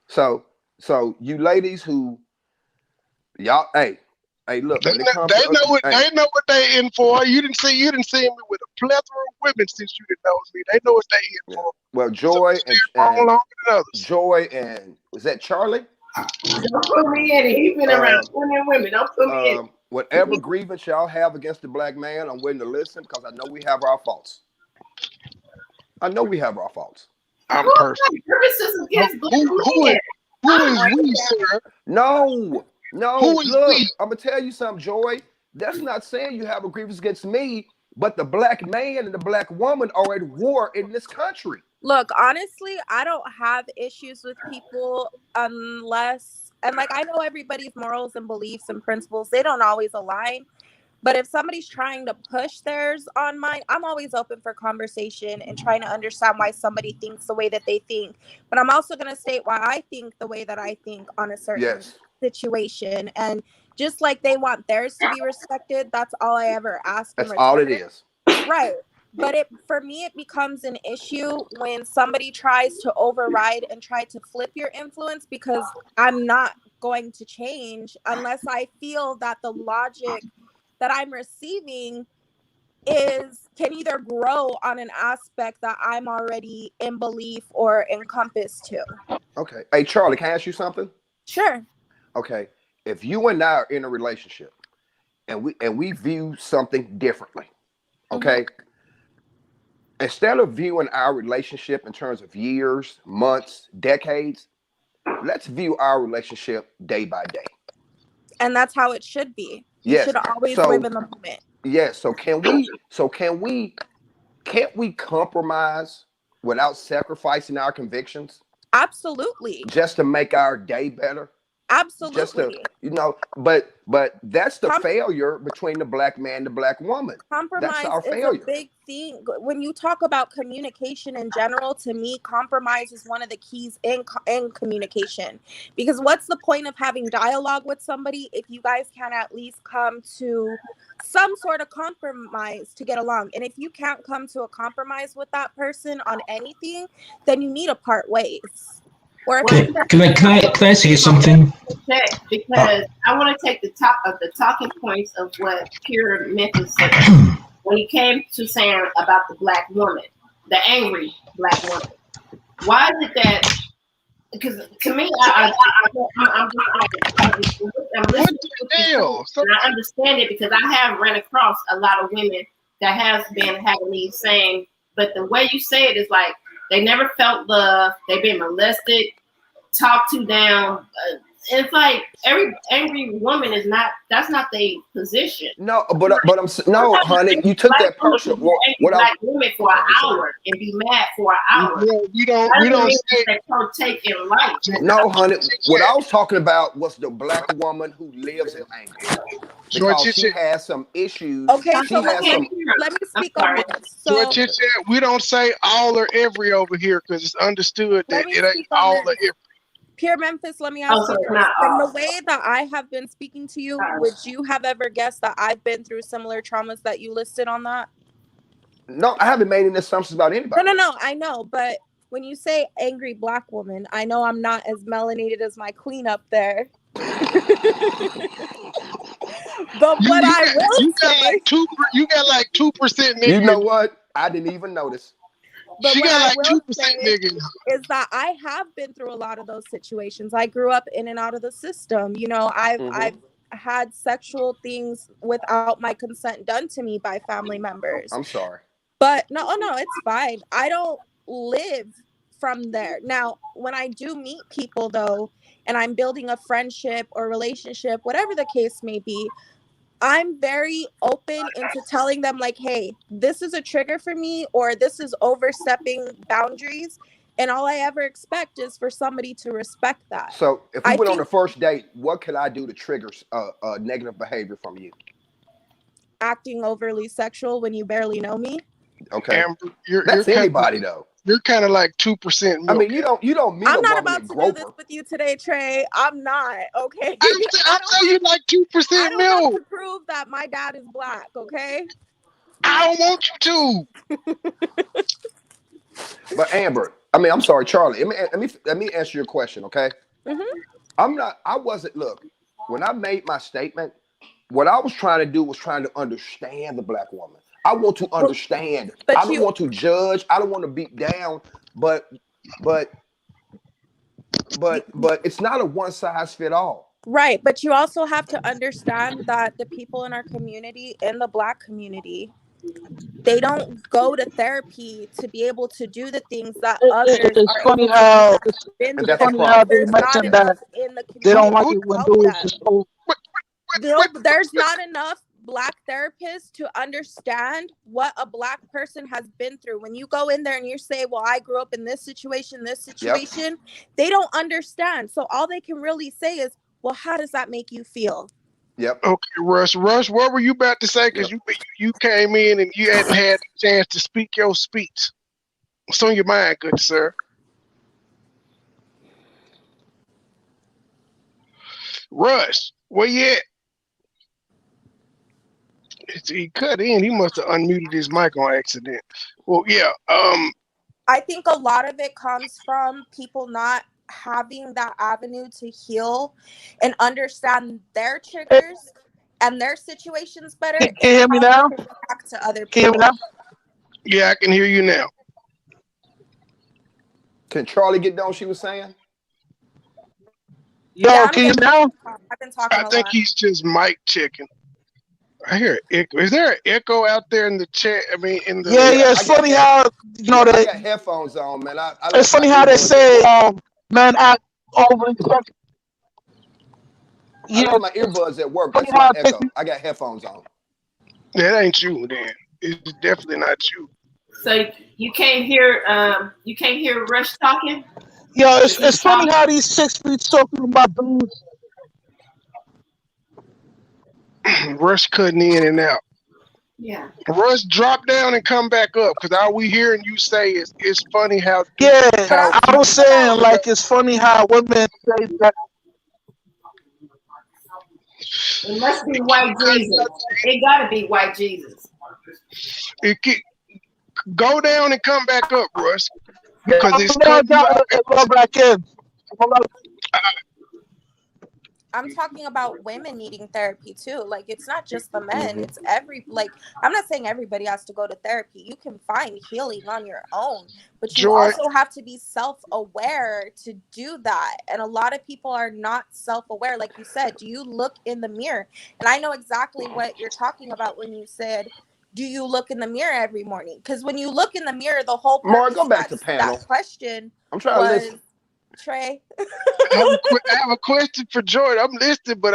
So you ladies who y'all, hey, look, they know what they in for. You didn't see me with a plethora of women since you didn't know me. They know what they in for. Well, Joy Joy and was that Charlie? Don't put me in it. He's been around 20 women. Don't put me in it. Whatever grievance y'all have against the black man, I'm willing to listen because I know we have our faults. I'm perfect. Who is we, sir? No. Look, I'm gonna tell you something, Joy. That's not saying you have a grievance against me, but the black man and the black woman are at war in this country. Look, honestly, I don't have issues with people unless, and like I know everybody's morals and beliefs and principles, they don't always align. But if somebody's trying to push theirs on mine, I'm always open for conversation and trying to understand why somebody thinks the way that they think. But I'm also going to state why I think the way that I think on a certain situation. And just like they want theirs to be respected, that's all I ever ask. That's all it is. Right. But for me, it becomes an issue when somebody tries to override and try to flip your influence, because I'm not going to change unless I feel that the logic that I'm receiving can either grow on an aspect that I'm already in belief or encompassed to. Okay. Hey, Charlie, can I ask you something? Sure. Okay. If you and I are in a relationship and we view something differently, okay? Instead of viewing our relationship in terms of years, months, decades, let's view our relationship day by day. And that's how it should be. You should always live in the moment. Yes. So can't we compromise without sacrificing our convictions? Absolutely. Just to make our day better? Absolutely. Just to, but that's the failure between the black man and the black woman. Compromise that's our is failure. A big thing. When you talk about communication in general, to me, compromise is one of the keys in communication. Because what's the point of having dialogue with somebody if you guys can at least come to some sort of compromise to get along? And if you can't come to a compromise with that person on anything, then you need to part ways. Can I say something? Because I want to take the talking points of what Pure Memphis said when he came to saying about the black woman, the angry black woman. Why is it that? Because to me, I'm listening and I understand it because I have ran across a lot of women that has been having these same. But the way you say it is like they never felt love. They've been molested, talked to down. It's like every angry woman is not. That's not their position. No, but no, honey. You took that person. Black women for an hour and be mad for an hour. We don't say take in life. No, honey. What I was talking about was the black woman who lives in anger because she has some issues. Okay, so let me speak on this. So we don't say all or every over here because it's understood that it ain't all or every. Pure Memphis, let me ask you, from the way that I have been speaking to you, would you have ever guessed that I've been through similar traumas that you listed on that? No, I haven't made any assumptions about anybody. No, I know, but when you say angry black woman, I know I'm not as melanated as my queen up there. But what I will say, you got like 2%. You know what? I didn't even notice. But she got like 2% nigga. Is that I have been through a lot of those situations. I grew up in and out of the system. You know, I've had sexual things without my consent done to me by family members. I'm sorry. But no, it's fine. I don't live from there. Now, when I do meet people though, and I'm building a friendship or relationship, whatever the case may be, I'm very open into telling them like, hey, this is a trigger for me, or this is overstepping boundaries. And all I ever expect is for somebody to respect that. So if we went on the first date, what could I do to trigger negative behavior from you? Acting overly sexual when you barely know me. Okay. That's anybody though. You're kind of like 2%. I mean, you don't meet I'm a not woman about in to Grover. do this with you today, Trey. I'm not, okay? I'll tell you like 2% I don't milk. have to prove that my dad is black, okay? I don't want you to. But Amber, I mean, I'm sorry, Charlie. Let me answer your question, okay? I wasn't, look, when I made my statement, what I was trying to do was trying to understand the black woman. I want to understand. I don't want to judge. I don't want to beat down, but it's not a one size fit all. Right, but you also have to understand that the people in our community, in the black community, they don't go to therapy to be able to do the things that others It's are funny able how to do. it's funny how they mentioned that they don't like it when dudes just go. There's not enough black therapists to understand what a black person has been through. When you go in there and you say, well, I grew up in this situation, they don't understand. So all they can really say is, well, how does that make you feel? Yep. Okay, Russ, what were you about to say? Because you came in and you hadn't had a chance to speak your speech. What's on your mind, good sir? Russ, where you at? He cut in. He must have unmuted his mic on accident. Well, yeah. I think a lot of it comes from people not having that avenue to heal and understand their triggers and their situations better. Can you hear me now? Back to other people. Can you hear me now? Yeah, I can hear you now. Can Charlie get down? She was saying. Yo, can you now? I've been talking. I think he's just mic checking. I hear an echo. Is there an echo out there in the chat? I mean, in the Yeah. It's funny how I got headphones on, man. It's funny how they say, man, act over. I left my earbuds at work. That's my echo. I got headphones on. That ain't you, then. It's definitely not you. So you can't hear Rush talking? Yo, it's funny how these 6 feet talking about dudes. Rush cutting in and out. Yeah. Rush, drop down and come back up, because all we hearing you say is it's funny how. Yeah, I was saying, like, it's funny how women say that. It must be white Jesus. It gotta be white Jesus. Go down and come back up, Russ. Because it's go back in. I'm talking about women needing therapy too. Like, it's not just the men. It's I'm not saying everybody has to go to therapy. You can find healing on your own, but you also have to be self-aware to do that. And a lot of people are not self-aware. Like you said, do you look in the mirror? And I know exactly what you're talking about when you said, do you look in the mirror every morning? Because when you look in the mirror, the whole purpose go back to panel. That question I'm trying to listen. Trey. I have a question for Jordan. I'm listening, but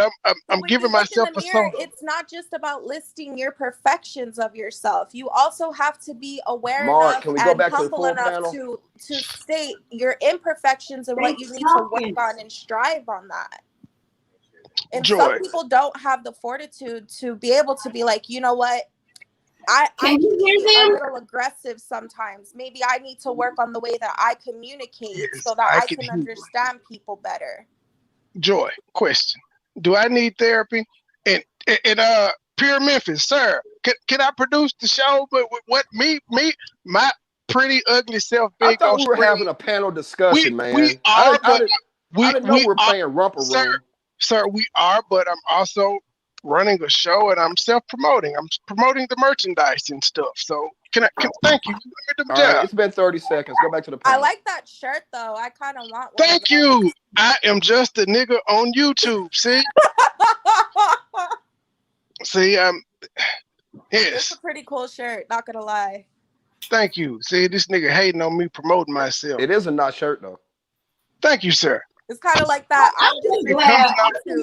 I'm giving myself a mirror, it's not just about listing your perfections of yourself. You also have to be aware enough can we go and back humble to enough to state your imperfections and what you need to work on and strive on that. And some people don't have the fortitude to be able to be like, you know what? I can be a little aggressive sometimes. Maybe I need to work on the way that I communicate so that I can understand people better. Joy, question. Do I need therapy? And Pure Memphis, sir, can I produce the show? But what my pretty ugly self being I thought we were having a panel discussion, man. I didn't know we were playing Rumper Room. Sir, we are, but I'm also running a show and I'm self-promoting. I'm promoting the merchandise and stuff. So thank you. Right, it's been 30 seconds. Go back to the panel. I like that shirt though. I kind of want one. Thank you. I am just a nigga on YouTube. See? See, yes. It's a pretty cool shirt, not gonna lie. Thank you. See, this nigga hating on me promoting myself. It is a nice shirt though. Thank you, sir. It's kind of like that. I'm just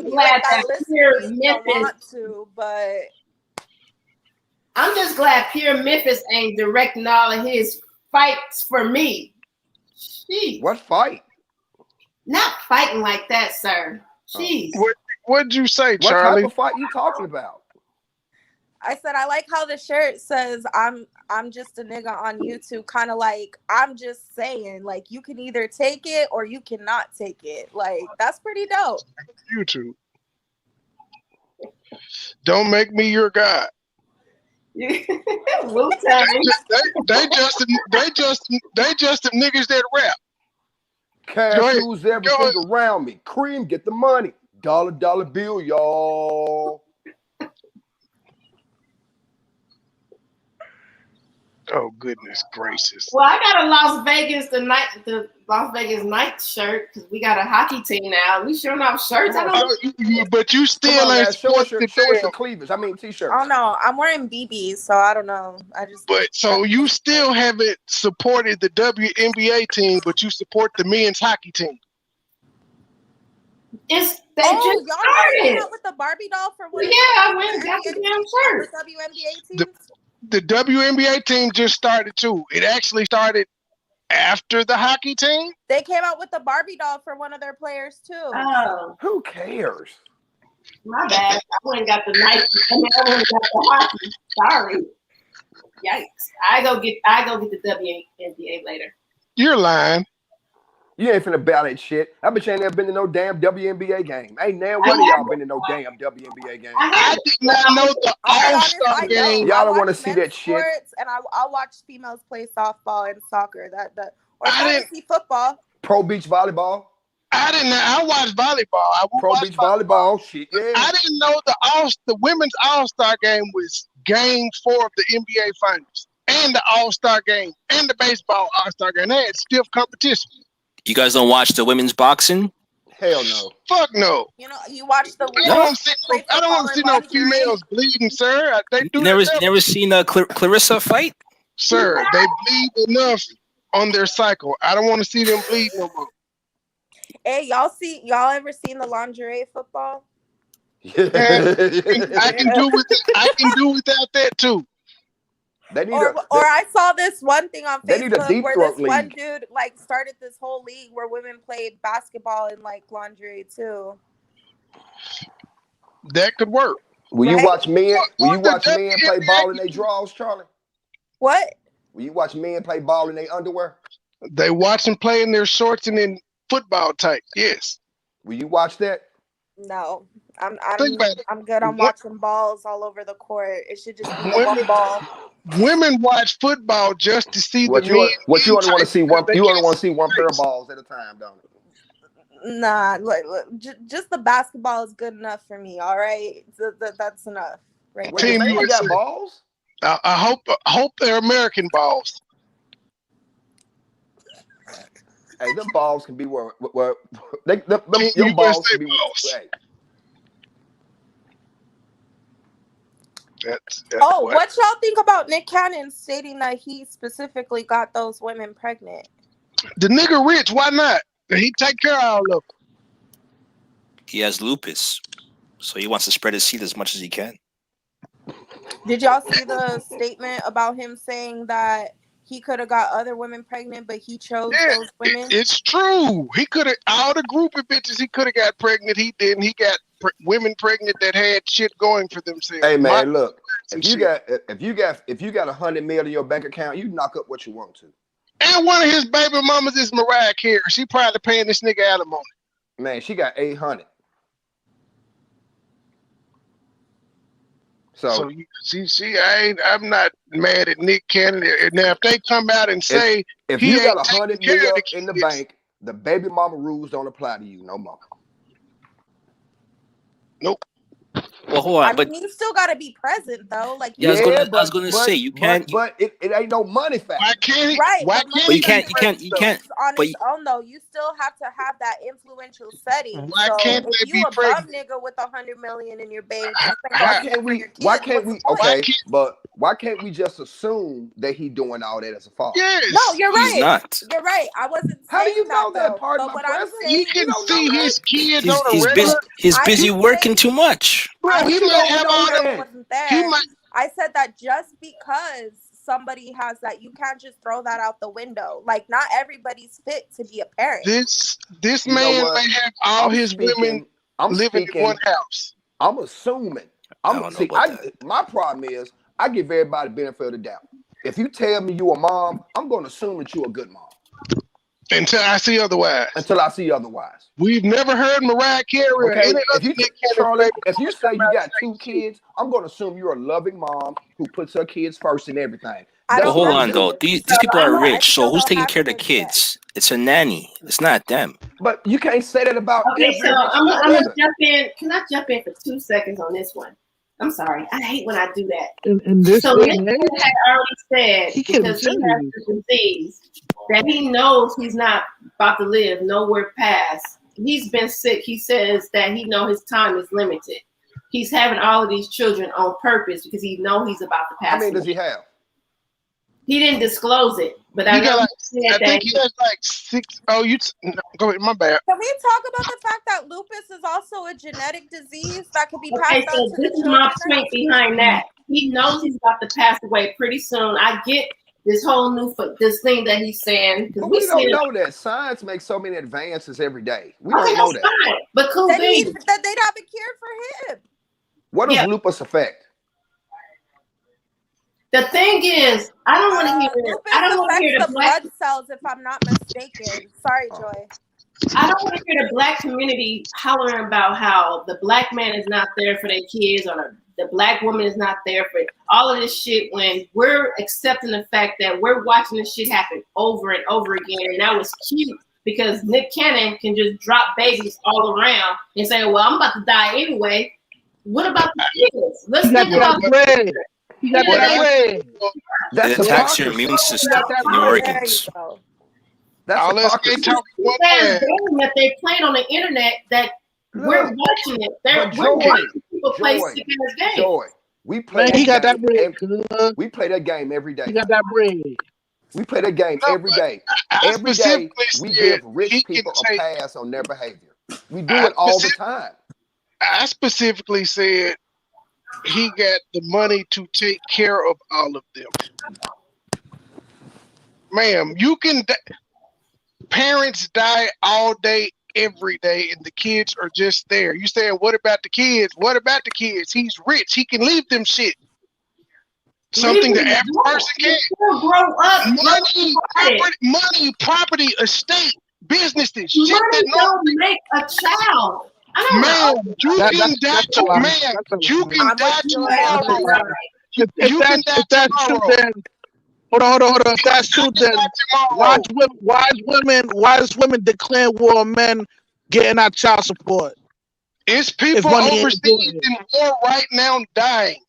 glad that listeners don't want to, but I'm just glad Pure Memphis ain't directing all of his fights for me. Jeez. What fight? Not fighting like that, sir. Jeez. What'd you say, Charlie? What type of fight you talking about? I said I like how the shirt says I'm just a nigga on YouTube, kind of like I'm just saying, like, you can either take it or you cannot take it. Like, that's pretty dope. YouTube. Don't make me your god. Wu-Tang. They just them niggas that rap. Cashews, everything around me. Cream, get the money. Dollar bill, y'all. Oh goodness gracious! Well, I got a Las Vegas night shirt because we got a hockey team now. We showing off shirts. But you still ain't show us your cleavage. I mean t-shirts. Oh no, I'm wearing BBs, so I don't know. But so you still haven't supported the WNBA team, but you support the men's hockey team. They y'all started out with the Barbie doll for what? Yeah, I went and got the damn shirt. WNBA team. The WNBA team just started too. It actually started after the hockey team. They came out with the Barbie doll for one of their players too. Oh, who cares? My bad. I went and got the Nike. I went and got the hockey. Sorry. Yikes! I go get the WNBA later. You're lying. You ain't finna bout that shit. I bet you ain't never been to no damn WNBA game. Ain't now one of y'all been to no damn WNBA game. I did not know the All-Star game. Y'all don't want to see that shit. And I watch females play softball and soccer. Or fantasy football. Pro beach volleyball. I watched volleyball. Pro beach volleyball. Shit, yeah. I didn't know the women's All-Star game was Game 4 of the NBA Finals, and the All-Star game, and the baseball All-Star game. They had stiff competition. You guys don't watch the women's boxing? Hell no. Fuck no. You know, you watch the. I don't want to see no females bleeding, sir. They do. Never seen Clarissa fight? Sir, they bleed enough on their cycle. I don't want to see them bleed no more. Hey, y'all ever seen the lingerie football? I can do without that too. Or I saw this one thing on Facebook where this league. one dude started this whole league where women played basketball in lingerie too. That could work. Will you watch men? Will you watch men play ball in their drawers, Charlie? What? Will you watch men play ball in their underwear? They watch them play in their shorts and in football tight. Yes. Will you watch that? No. I'm good on watching balls all over the court. It should just be one ball. Women watch football just to see you only want to see one. You only want to see one pair of balls at a time, don't you? Nah, look, just the basketball is good enough for me. All right, that's enough. Right. Team you got balls? I hope they're American balls. Hey, them balls can be where your balls can be. Hey. That's what y'all think about Nick Cannon stating that he specifically got those women pregnant? The nigga rich, why not? He take care of all of them. He has lupus, so he wants to spread his seed as much as he can. Did y'all see the statement about him saying that he could have got other women pregnant, but he chose those women? It's true. He could have all the group of bitches he could have got pregnant. He didn't. He got women pregnant that had shit going for themselves. Hey man, look. If you got $100 million in your bank account, you knock up what you want to. And one of his baby mamas is Mariah Carey. She probably paying this nigga alimony. Man, she got 800. So I'm not mad at Nick Cannon. Now if they come out and say if you got $100 million in the bank, the baby mama rules don't apply to you no more. Nope. Well, hold on, but you still got to be present though. Like I was gonna say you can't. But it ain't no money factor. Why can't he? Right. Why can't but you can't. On but his own though, you still have to have that influential setting. Why can't if they you be a pregnant? bum nigga with $100 million in your bank, Why can't we? Okay, but why can't we just assume that he doing all that as a father? Yes. No, you're right. He's not. You're right. I wasn't. How do you know that though, part of but my what I'm president? saying, You can see his kids on a regular. He's busy working too much. Bro, he might have all that. wasn't there. I said that just because somebody has that, you can't just throw that out the window. Like, not everybody's fit to be a parent. This man may have all his women living in one house. I'm assuming. My problem is I give everybody the benefit of the doubt. If you tell me you a mom, I'm going to assume that you a good mom. Until I see otherwise. Until I see otherwise. We've never heard Mariah Carey or any other Charlie, if you say you got 2 kids, I'm going to assume you're a loving mom who puts her kids first in everything. But hold on, though. These people are rich, so who's taking care of the kids? It's a nanny. It's not them. But you can't say that about. Okay, so I'm gonna jump in. Can I jump in for 2 seconds on this one? I'm sorry. I hate when I do that. In this So day Nick and age, had already said because he has the disease that he knows he's not about to live nowhere past. He's been sick. He says that he knows his time is limited. He's having all of these children on purpose because he knows he's about to pass. How many does he have? He didn't disclose it, but I know I think he has like 6. Oh, go ahead. My bad. Can we talk about the fact that lupus is also a genetic disease that could be passed on to the this is my point behind that. He knows he's about to pass away pretty soon. I get this whole this thing that he's saying. But we don't know that. Science makes so many advances every day. We don't know that. Fine. But cool that they'd have a cure for him. What does lupus affect? The thing is, I don't want to hear. I don't want to hear the blood cells, if I'm not mistaken. Sorry, Joy. I don't want to hear the black community hollering about how the black man is not there for their kids, or the black woman is not there for all of this shit. When we're accepting the fact that we're watching this shit happen over and over again, and that was cute because Nick Cannon can just drop babies all around and say, "Well, I'm about to die anyway." What about the kids? Let's think about the It attacks your immune system, your organs. That's that they playing on the internet that we're watching it. We're watching people play sick ass games. We play. Man, he got that bread. We play that game every day. He got that bread. We play that game every day. Every day we give rich people a pass on their behavior. We do it all the time. I specifically said he got the money to take care of all of them. Ma'am, you can. Parents die all day, every day, and the kids are just there. You saying, what about the kids? What about the kids? He's rich. He can leave them shit. Something the average person can. Grow up. Money, property, estate, businesses. Shit Money that don't make a child. Man, you can die tomorrow. If that's true, then hold on. If that's true, then why is women declare war on men getting our child support? It's people overseas in war right now dying.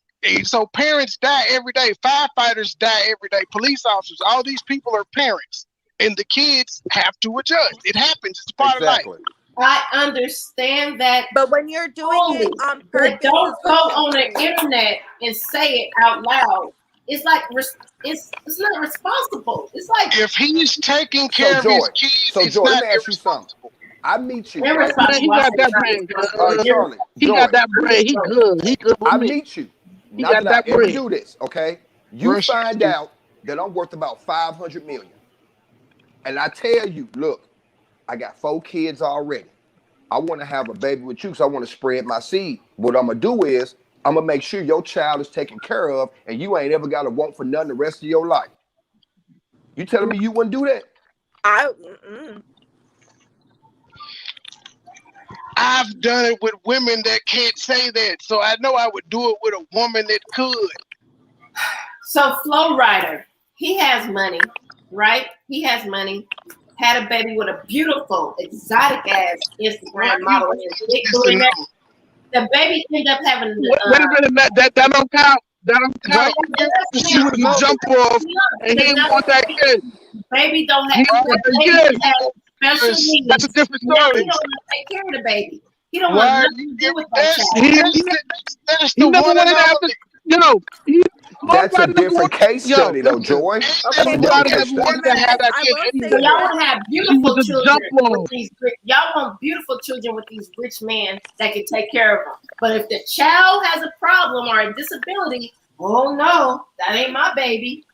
So parents die every day. Firefighters die every day. Police officers. All these people are parents, and the kids have to adjust. It happens. It's part of life. I understand that, but when you're doing it on purpose, don't go on the internet and say it out loud. It's like it's not responsible. It's like if he's taking care of his kids, it's Joy, not let me ask you something. I meet you. He got that bread. Charlie, he got that bread. He good. He good. I meet you. He Not got that I ever bread. do this, okay? You find out that I'm worth about $500 million, and I tell you, look, I got 4 kids already. I want to have a baby with you because I want to spread my seed. What I'm going to do is I'm going to make sure your child is taken care of and you ain't ever got to want for nothing the rest of your life. You telling me you wouldn't do that? I've done it with women that can't say that. So I know I would do it with a woman that could. So Flow Rider, he has money, right? He has money. Had a baby with a beautiful, exotic ass Instagram model. The baby ended up having. Wait a minute, that don't count. That don't count. She was a jump off, and he didn't want that kid. Baby don't have. Special needs. That's a different story. He don't want to take care of the baby. He don't want nothing to do with that child. He never wanted to have to. That's a different case study, though, Joy. Okay, y'all want to have beautiful children. Y'all want beautiful children with these rich men that can take care of them. But if the child has a problem or a disability, oh no, that ain't my baby.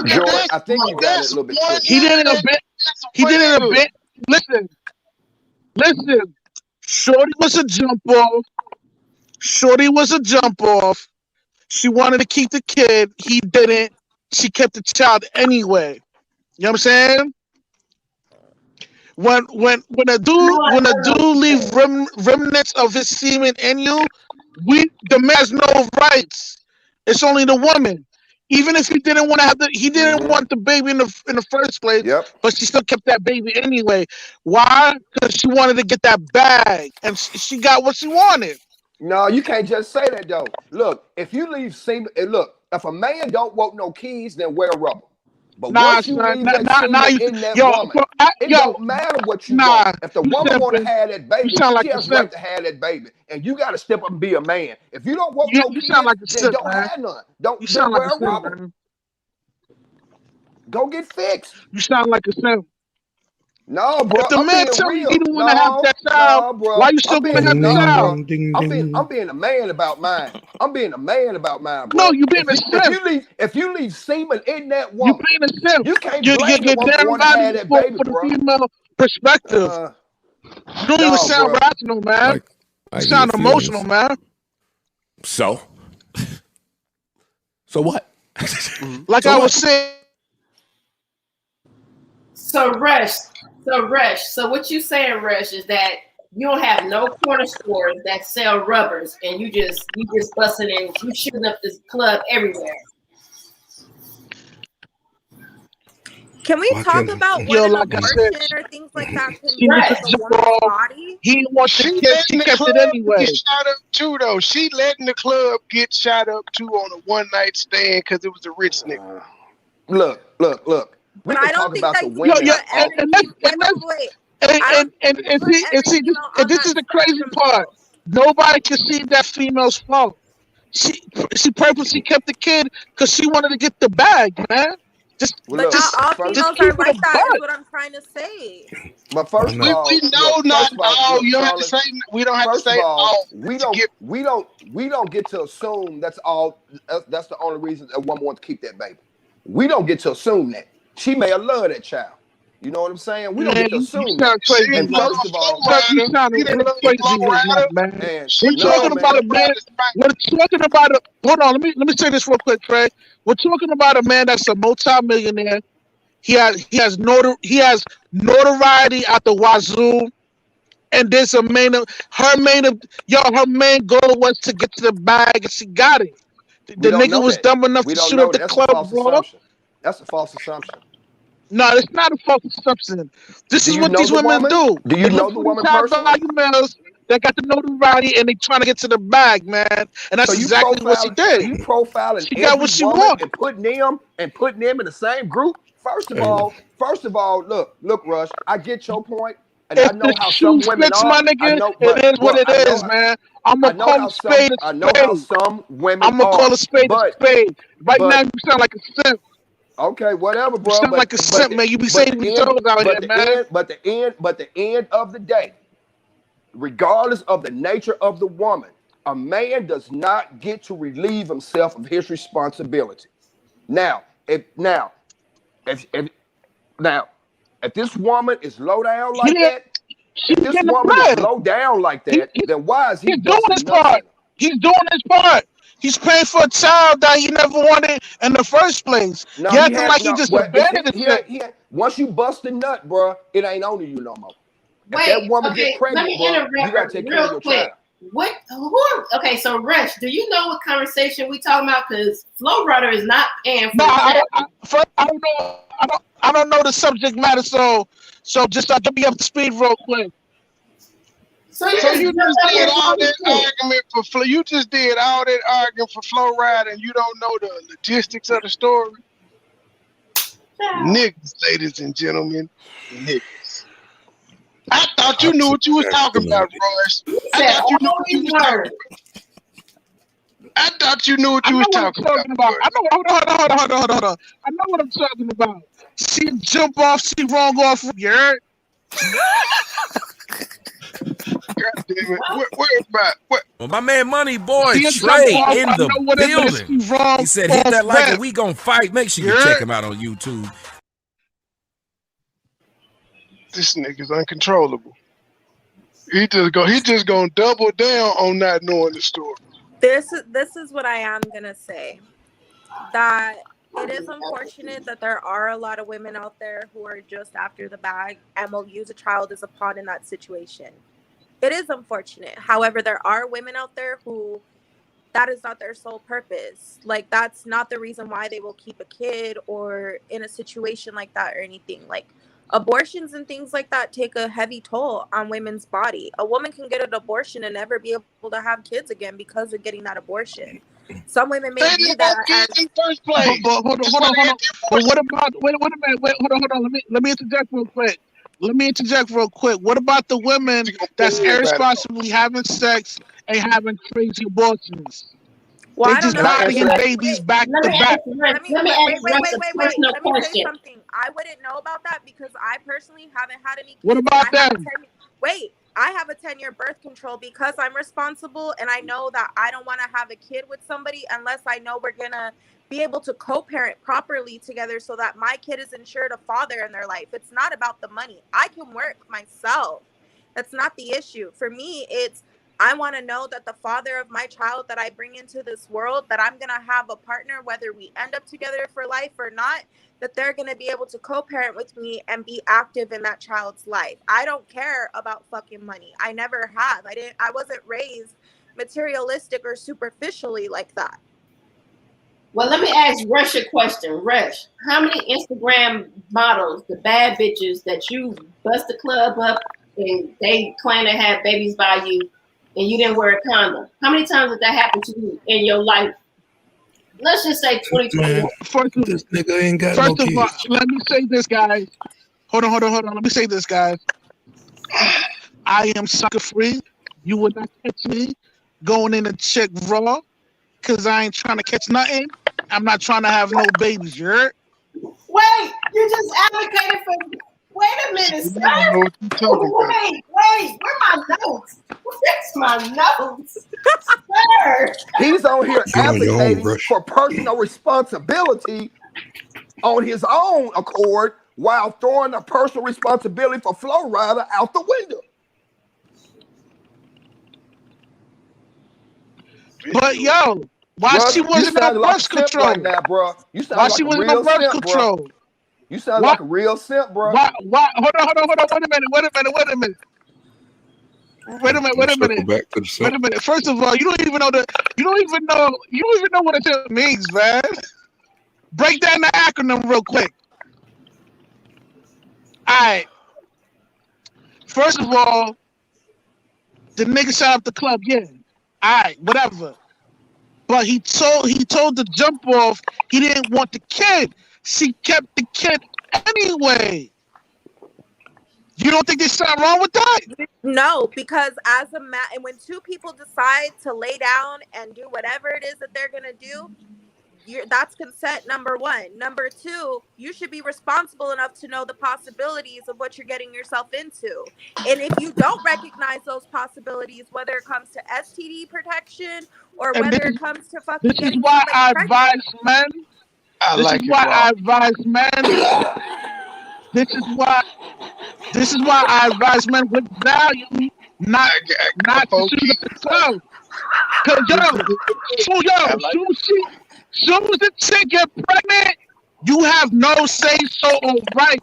Joy, I think you got it a little bit twisted. He did it a bit. He did it a bit. Listen. Shorty was a jump off. She wanted to keep the kid. He didn't. She kept the child anyway. You know what I'm saying? when a dude leave remnants of his semen in you, the man has no rights. It's only the woman. Even if he didn't want to have he didn't want the baby in the first place, but she still kept that baby anyway. Why? Because she wanted to get that bag, and she got what she wanted. No, you can't just say that though. Look, if you leave semen, look, if a man don't want no keys, then wear rubber. But once you leave that semen in that woman, it don't matter what you want. If the woman want to have that baby, she has right to have that baby, and you got to step up and be a man. If you don't want no kids, then don't have none. Don't wear rubber. Go get fixed. You sound like a simp. No, bro. If the man tell you he don't want to have that child, why you still gonna have the child? I'm being a man about mine. I'm being a man about mine, bro. No, you being a simp. If you leave semen in that woman, you being a simp. You can't blame the woman for wanting to have that baby, for the female perspective. You don't even sound rational, man. You sound emotional, man. So what? Like I was saying. So Rush, so what you saying, Rush, is that you don't have no corner stores that sell rubbers, and you just busting in, you shooting up this club everywhere. Can we talk about what an abortion or things like that can do to a woman's body? He wants to get, she kept it anyway. Get shot up too, though. She letting the club get shot up too on a one night stand because it was a rich nigga. Look. We can talk about the women. And this is the crazy part. Nobody can see that female's fault. She purposely kept the kid because she wanted to get the bag, man. Not all females are like that. Is what I'm trying to say. But first of all, we know not all. You don't have to say. We don't have to say all. We don't get to assume that's all. That's the only reason a woman wants to keep that baby. We don't get to assume that. She may have loved that child. You know what I'm saying? We don't get to assume that. And first of all, you sound crazy, man. We're talking about a man. We're talking about a. Hold on, let me say this real quick, Trey. We're talking about a man that's a multi-millionaire. He has notoriety at the wazoo, and there's a her main goal was to get to the bag, and she got it. The nigga was dumb enough to shoot up the club, bro. That's a false assumption. No, it's not a false assumption. This is what these women do. Do you know the woman personally? Males that got the notoriety and they trying to get to the bag, man. And that's exactly what she did. You profiling she got what she wanted and putting them in the same group. First of all, look, Rush. I get your point, and I know how some women are. My nigga, it is what it is, man. I'm gonna call a spade a spade. I know how some women are. I'm gonna call a spade a spade. Right now, you sound like a simp. Okay, whatever, bro. You sound like a simp, man. You be saying these toes out here, man. But the end of the day, regardless of the nature of the woman, a man does not get to relieve himself of his responsibility. Now, if this woman is low down like that, if this woman is low down like that, then why is he doing his part? He's doing his part. He's paying for a child that he never wanted in the first place. No, he acting like he just abandoned it. Once you bust a nut, bro, it ain't on you no more. If that woman get pregnant, bro, you gotta take care of your child. Okay, so Rush, do you know what conversation we talking about? Because Flow Rider is not paying for I don't know the subject matter, so just get me up to speed real quick. So you just did all that argument for Flow. You just did all that arguing for Flow Rider, and you don't know the logistics of the story. Niggas, ladies and gentlemen, niggas. I thought you knew what you was talking about, Royce. I thought you knew what you was talking about. I thought you knew what you was talking about. Hold on. I know what I'm talking about. She jump off, she wrong off. You heard? God damn it. Where's my Well, my man MoneyBoy Trey in the building. He said, hit that like and we gonna fight. Make sure you check him out on YouTube. This nigga's uncontrollable. He just gonna double down on not knowing the story. This is what I am gonna say. That it is unfortunate that there are a lot of women out there who are just after the bag and will use a child as a pawn in that situation. It is unfortunate. However, there are women out there who that is not their sole purpose. Like, that's not the reason why they will keep a kid or in a situation like that or anything. Like, abortions and things like that take a heavy toll on women's body. A woman can get an abortion and never be able to have kids again because of getting that abortion. Some women may do that as in first place. But hold on. But what about wait a minute, hold on. Let me interject real quick. What about the women that's irresponsibly having sex and having crazy abortions? Well, they just buying babies back to back. Let me say something. I wouldn't know about that because I personally haven't had any kids. What about them? I have a 10-year birth control because I'm responsible and I know that I don't want to have a kid with somebody unless I know we're going to be able to co-parent properly together so that my kid is ensured a father in their life. It's not about the money. I can work myself. That's not the issue. For me, it's I want to know that the father of my child that I bring into this world, that I'm going to have a partner, whether we end up together for life or not, that they're going to be able to co-parent with me and be active in that child's life. I don't care about fucking money. I never have. I wasn't raised materialistic or superficially like that. Well, let me ask Rush a question. Rush, how many Instagram models, the bad bitches that you bust the club up and they claim to have babies by you and you didn't wear a condom? How many times did that happen to you in your life? Let's just say 2021. This nigga ain't got no kids. First of all, let me say this, guys. Hold on. Let me say this, guys. I am sucker free. You would not catch me going in a chick raw because I ain't trying to catch nothing. I'm not trying to have no babies, you heard? Wait, you just advocated for... Wait a minute, sir. Wait, where my notes? Where's my notes? Sir. He's on here advocating for personal responsibility on his own accord while throwing the personal responsibility for Flo Rida out the window. But yo, why she wasn't on birth control? Right now, bro. You sound why like she a wasn't real on birth simp, control? Bro. You sound like a real simp, bro. Why? Hold on. Wait a minute. Wait a minute. First of all, you don't even know what it means, man. Break down the acronym real quick. All right. First of all, the nigga shot up the club. Yeah. All right. Whatever. But he told the jump off he didn't want the kid. She kept the kid anyway. You don't think there's something wrong with that? No, because as a man, and when two people decide to lay down and do whatever it is that they're gonna do, that's consent, number one. Number two, you should be responsible enough to know the possibilities of what you're getting yourself into. And if you don't recognize those possibilities, whether it comes to STD protection or whether it comes to fucking this is why I advise men. This is why I advise men with value not to shoot up the club. Cause soon as the chick get pregnant, you have no say so or right.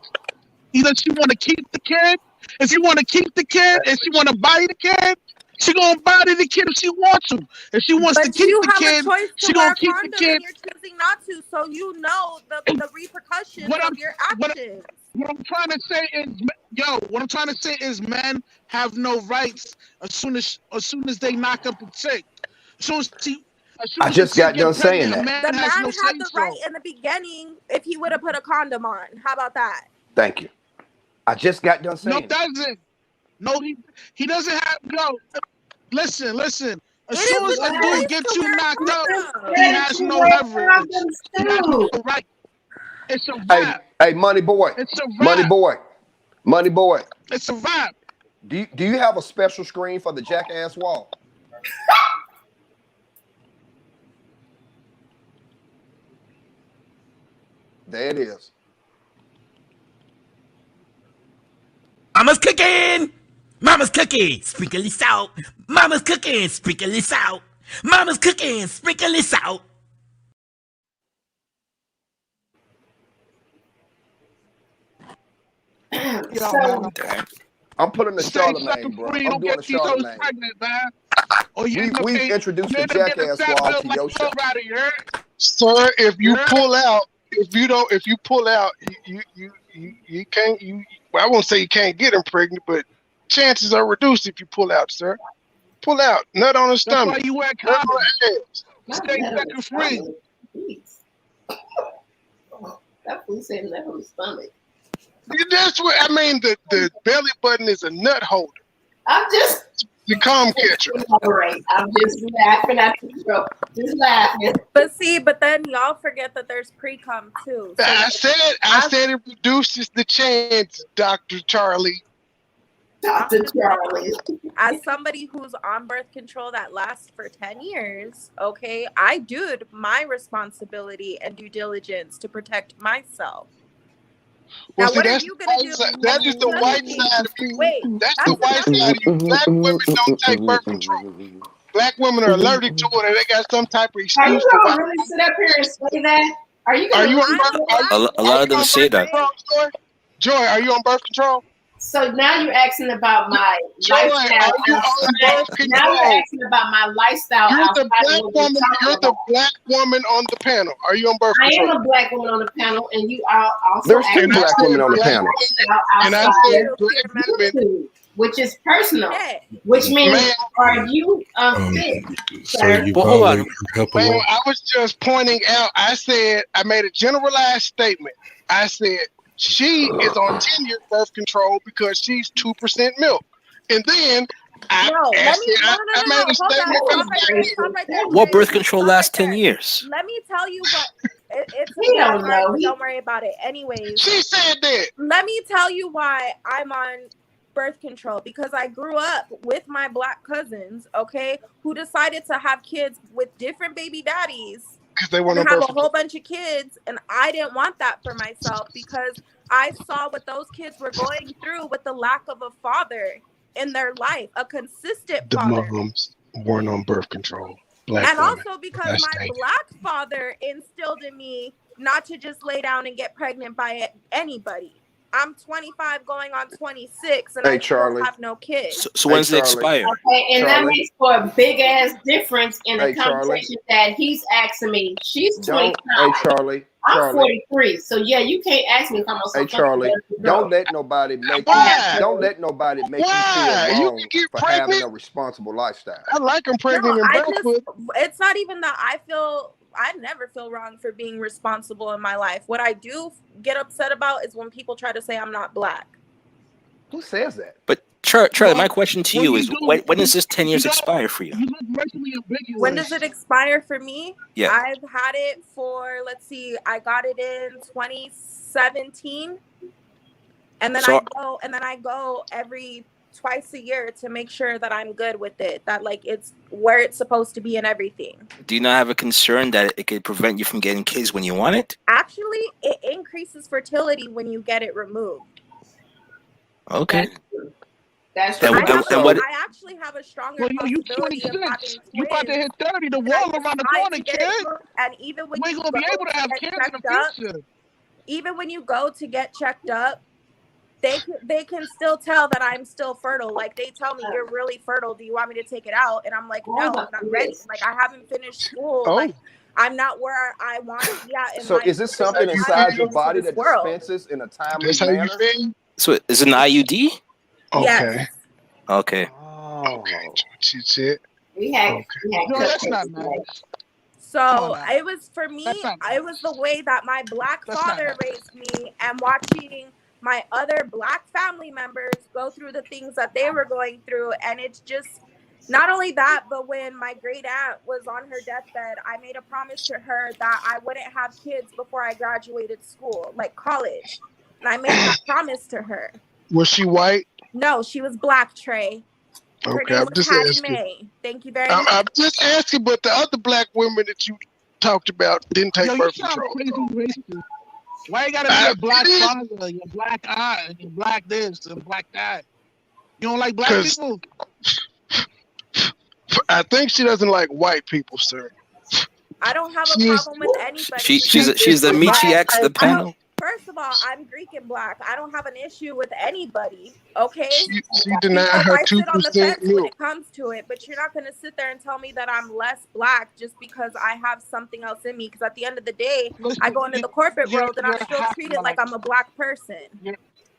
Either she want to keep the kid. If you want to keep the kid and she want to buy the kid, she gonna buy the kid if she wants to. If she wants to keep the kid, she gonna keep the kid. You're choosing not to, so you know the repercussions of your actions. What I'm trying to say is, men have no rights as soon as they knock up the chick. I just got done saying that. The man had the right in the beginning if he would have put a condom on. How about that? Thank you. I just got done saying. No, he doesn't have. No, listen. As soon as a dude gets you knocked up, he has no leverage. He has no right. It's a rap. Hey, Money Boy. It's a rap. Money Boy. It's a rap. Do you have a special screen for the jackass wall? There it is. Mama's cooking. Mama's cooking. Sprinkle this out. Mama's cooking. Sprinkle this out. Mama's cooking. Sprinkle this out. I'm putting the Stay Charlemagne, sucking bro. free. I'm Don't doing get the these hoes Charlemagne. pregnant, man. Or you end up We've getting, introduced you the end up getting a jackass fat squad bill to like your show. Lil Rider, you heard? Sir, if you pull out, if you pull out, you can't. Well, I won't say you can't get them pregnant, but chances are reduced if you pull out, sir. Pull out, nut on the stomach. That's why you wear nut on condoms. the ass. Stay sucking free. That fool said nut on the stomach. That's what I mean. The belly button is a nut holder. I'm just the calm catcher. I'm just laughing at the just laughing. But then y'all forget that there's pre-cum too. So I said it reduces the chance, Dr. Charlie. Dr. Charlie. As somebody who's on birth control that lasts for 10 years, okay, I do my responsibility and due diligence to protect myself. Well, now, see, what are you gonna do? That is the white side of you. Wait, that's the white side of you. Black women don't take birth control. Black women are allergic to it, and they got some type of excuse. Are you gonna really sit up here and say that? Are you on a lot of them say that. Joy, are you on birth control? So now you're asking about my lifestyle. Now you're asking about my lifestyle. You're the black woman. You're the black woman on the panel. Are you on birth control? I am a black woman on the panel, and you are also. There's two black women on the panel. And I said black women, which is personal. Which means, are you fit? So you well, hold on. Man, I was just pointing out. I made a generalized statement. I said she is on 10-year birth control because she's 2% milk, and then I made a statement. What birth control lasts 10 years? Let me tell you what. It's he don't know. Don't worry about it. Anyways, she said that. Let me tell you why I'm on birth control, because I grew up with my black cousins, okay, who decided to have kids with different baby daddies. They want to have a whole bunch of kids, and I didn't want that for myself because I saw what those kids were going through with the lack of a father in their life, a consistent father. The moms weren't on birth control. And also because my black father instilled in me not to just lay down and get pregnant by anybody. I'm 25 going on 26 and I still have no kids. So when's it expire? Okay, and that makes for a big ass difference in the conversation that he's asking me. She's 25. Hey, Charlie. I'm 43. So yeah, you can't ask me if I'm on something. Hey, Charlie, don't let nobody make you feel wrong for having a responsible lifestyle. I like them pregnant and barefoot. It's not even that I never feel wrong for being responsible in my life. What I do get upset about is when people try to say I'm not black. Who says that? But Charlie, my question to you is, when does this 10 years expire for you? When does it expire for me? Yeah. I've had it for, let's see, I got it in 2017. And then I go every twice a year to make sure that I'm good with it, that like it's where it's supposed to be and everything. Do you not have a concern that it could prevent you from getting kids when you want it? Actually, it increases fertility when you get it removed. Okay. That's then I actually have a stronger possibility of having twins. You about to hit 30, the wall around the corner, kid. And even when you gonna be able to have kids in the future. Even when you go to get checked up, they can still tell that I'm still fertile. Like they tell me, you're really fertile. Do you want me to take it out? And I'm like, no, I'm not ready. Like I haven't finished school. Like I'm not where I want to be at. So is this something inside your body that dispenses in a timely manner? So is it an IUD? Okay. Yes. Okay. Oh. Chit. We had no, that's not nice. So it was for me, it was the way that my black father raised me, and watching my other black family members go through the things that they were going through. And it's just not only that, but when my great aunt was on her deathbed, I made a promise to her that I wouldn't have kids before I graduated school, like college. And I made that promise to her. Was she white? No, she was black, Trey. Okay, I'm just asking. Thank you very much. I'm just asking, but the other black women that you talked about didn't take birth control. Why you gotta be a black father, your black eye, and your black this and black that? You don't like black people? I think she doesn't like white people, sir. I don't have a problem with anybody. She's the Michi X of the panel. First of all, I'm Greek and black. I don't have an issue with anybody. Okay. She denied her I sit on the 2% fence when milk. it comes to it, but you're not going to sit there and tell me that I'm less black just because I have something else in me. Because at the end of the day, I go into the corporate world and I'm still treated like I'm a black person.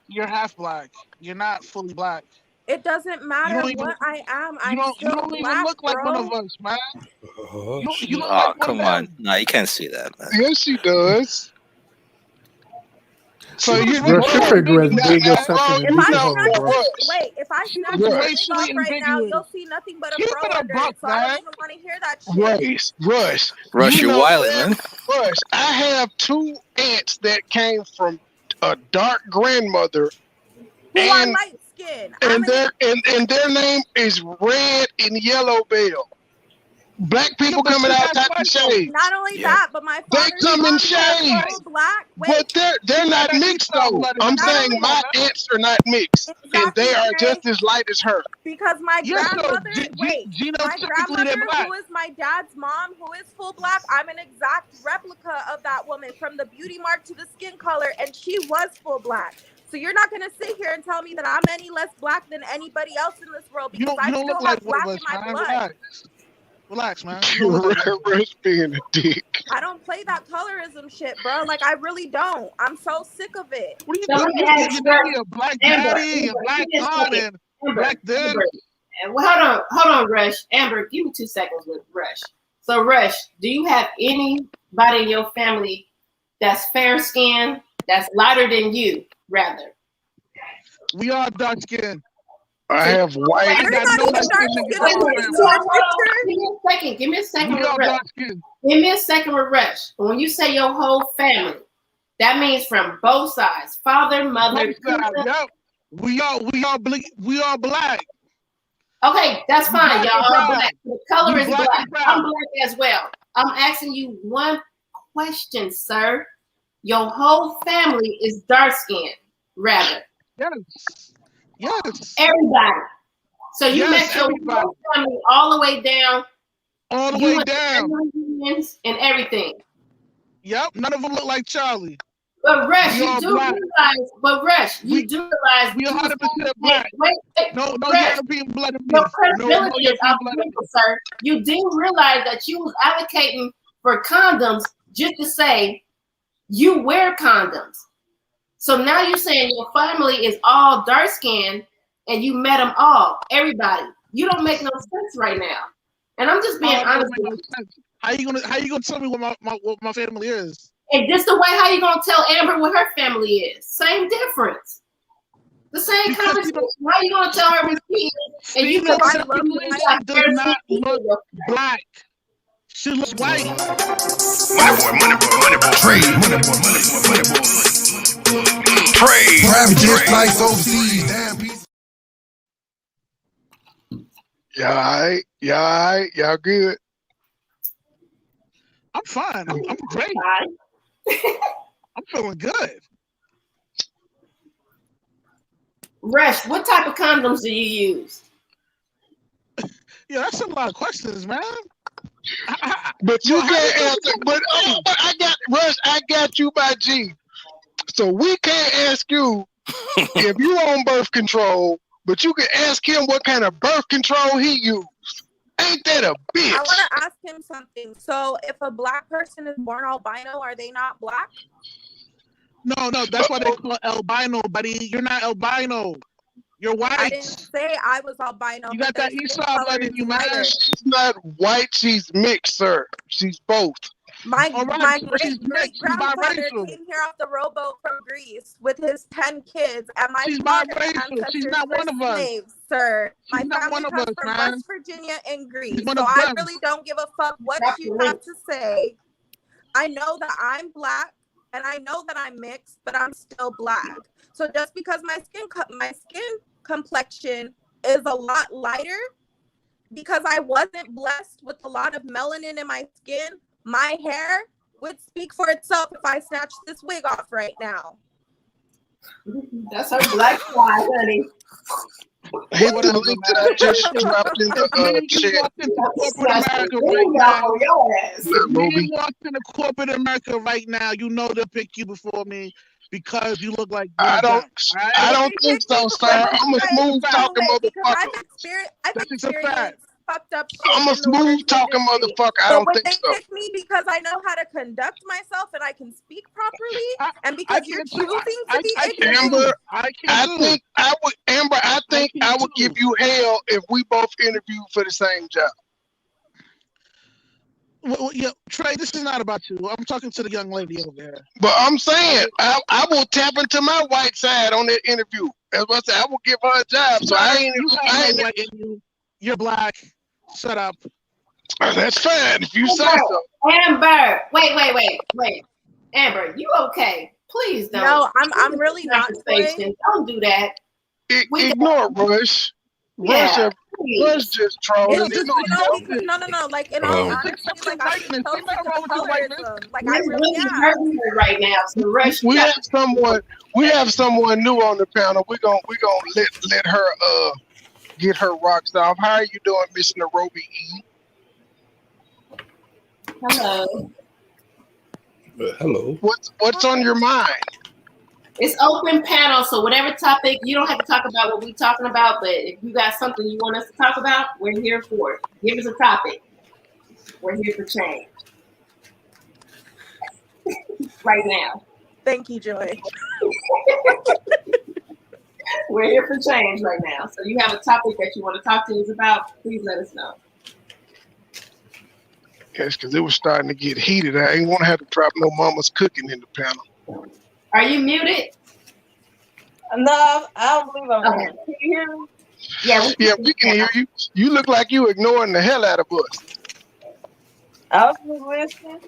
You're half black. You're not fully black. It doesn't matter what I am. I'm still you don't black, even look like bro. one of us, man. You look Oh, like one come of on. them. No, you can't see that, man. Yes, she does. So you Rush, your figure as big as second If I hole, snatch bro. if I snatch Rush. the wig Racially off right now, ambiguous. you'll see nothing but a Keep fro it a under buck, it. So I man. don't even want to hear that shit. Rush, you you're know wildin', that? man. Rush, I have 2 aunts that came from a dark grandmother, Who are and light skin. and their name is Red and Yellow Bell. Black people coming out type of shades. Not only that, but my They father's come in mom was shades. full black. But they're not mixed though. I'm saying my aunts are not mixed, and they are just as light as her. Because my grandmother, my genotypically they're grandmother, black. who is my dad's mom, who is full black, I'm an exact replica of that woman from the beauty mark to the skin color, and she was full black. So you're not gonna sit here and tell me that I'm any less black than anybody else in this world because I still have black in my blood. Relax, man. Rush being a dick. I don't play that colorism shit, bro. Like I really don't. I'm so sick of it. What do you So think? let me ask You need a black daddy, a Amber, black give me a mom, second. and black dad. Well, hold on, Rush. Amber, give me 2 seconds with Rush. So, Rush, do you have anybody in your family that's fair skinned, that's lighter than you, rather? We are dark skinned. I have white. Give me a second with Rush. Give me a second with Rush. When you say your whole family, that means from both sides, father, mother. Yep. We are black. Okay, that's fine. Y'all are brown. black. The color We is black black. and brown. I'm black as well. I'm asking you one question, sir. Your whole family is dark skinned, rather. Yes. Everybody. So you Yes, met your everybody. whole family all the way down. All the You way went to down. family reunions and everything. Yep. None of them look like Charlie. But Rush, We you all do black. realize. But Rush, you do realize. We 100% black. Wait. No Rush, European blood in me. your credibility is European out blood the in me. window, sir. You do realize that you was allocating for condoms just to say you wear condoms. So now you're saying your family is all dark skinned and you met them all, everybody. You don't make no sense right now. And I'm just being honest with you. How you gonna tell me what my family is? And just the way how you gonna tell Amber what her family is. Same difference. The same conversation. How you gonna tell her what she is? And you Female does not look black. She looks white. Money boy. Trade. Money boy. Trade. Private jet flights overseas. Damn piece. Y'all good? I'm fine. I'm great. I'm feeling good. Rush, what type of condoms do you use? Yeah, that's a lot of questions, man. But you can't answer. But I got you by G. So we can't ask you if you on birth control, but you can ask him what kind of birth control he used. Ain't that a bitch? I want to ask him something. So, if a black person is born albino, are they not black? No, that's why they call it albino, buddy. You're not albino. You're white. I didn't say I was albino. You got that Esau blood in you, man. She's not white. She's mixed, sir. She's both. My she's great grandfather came here off the rowboat from Greece with his 10 kids, and my father's ancestors She's not one of us. slaves, sir. My She's not family one of comes us, from man. West Virginia and Greece, She's one so of I them. really don't give a fuck what you have to say. I know that I'm black, and I know that I'm mixed, but I'm still black. So just because my skin complexion is a lot lighter, because I wasn't blessed with a lot of melanin in my skin, my hair would speak for itself if I snatched this wig off right now. That's her black fly, honey. Hit the link that I just dropped in the chat. Corporate America right now. Man walked into corporate America right now. You know they'll pick you before me because you look like I don't think so, sir. I'm a smooth talking motherfucker. I've experienced fucked up shit. I'm a smooth talking motherfucker. I don't think so. They pick me because I know how to conduct myself and I can speak properly, and because you're choosing to be ignorant. Amber, I think I would give you hell if we both interviewed for the same job. Well, yeah, Trey, this is not about you. I'm talking to the young lady over there. But I'm saying I will tap into my white side on that interview. As I said, I will give her a job. So I ain't white in you. You're black. Shut up. That's fine if you say so. Amber, wait. Amber, you okay? Please don't. No, I'm really not. Don't do that. Ignore Rush. Rush just trolling. No. Like in all honesty, like I feel colorism. Like I really am. Right now, so Rush. We have someone new on the panel. We're gonna let her get her rocks off. How are you doing, Miss Nairobi E? Hello. Hello. What's on your mind? It's open panel, so whatever topic, you don't have to talk about what we're talking about, but if you got something you want us to talk about, we're here for it. Give us a topic. We're here for change. Right now. Thank you, Joy. We're here for change right now. So you have a topic that you want to talk to us about, please let us know. Yes, because it was starting to get heated. I ain't want to have to drop no mama's cooking in the panel. Are you muted? No, I don't believe I'm okay. Can you hear me? Yeah, we can hear you. You look like you ignoring the hell out of us. I was just listening.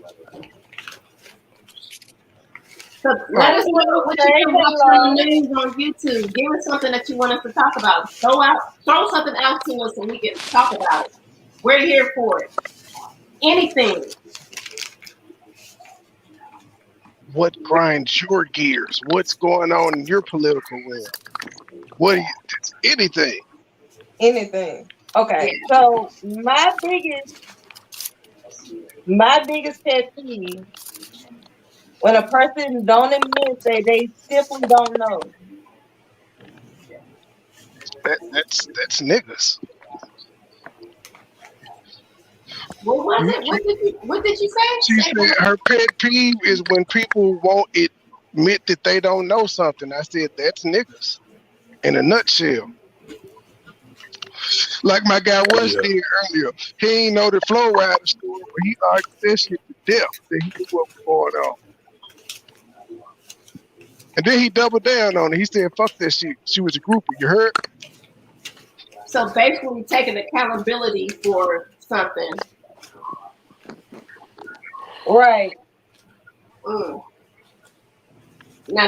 So let us know what you can watch on the news on YouTube. Give us something that you want us to talk about. Throw something out to us so we can talk about it. We're here for it. Anything. What grinds your gears? What's going on in your political world? Anything. Anything. Okay. So my biggest pet peeve when a person don't admit that they simply don't know. That's niggas. What was it? What did you say? She said her pet peeve is when people won't admit that they don't know something. I said that's niggas in a nutshell. Like my guy was did earlier. He ain't know the flow rider story, but he argued that shit to death that he knew what was going on. And then he doubled down on it. He said, fuck that shit. She was a groupie. You heard? So basically taking accountability for something. Right. Now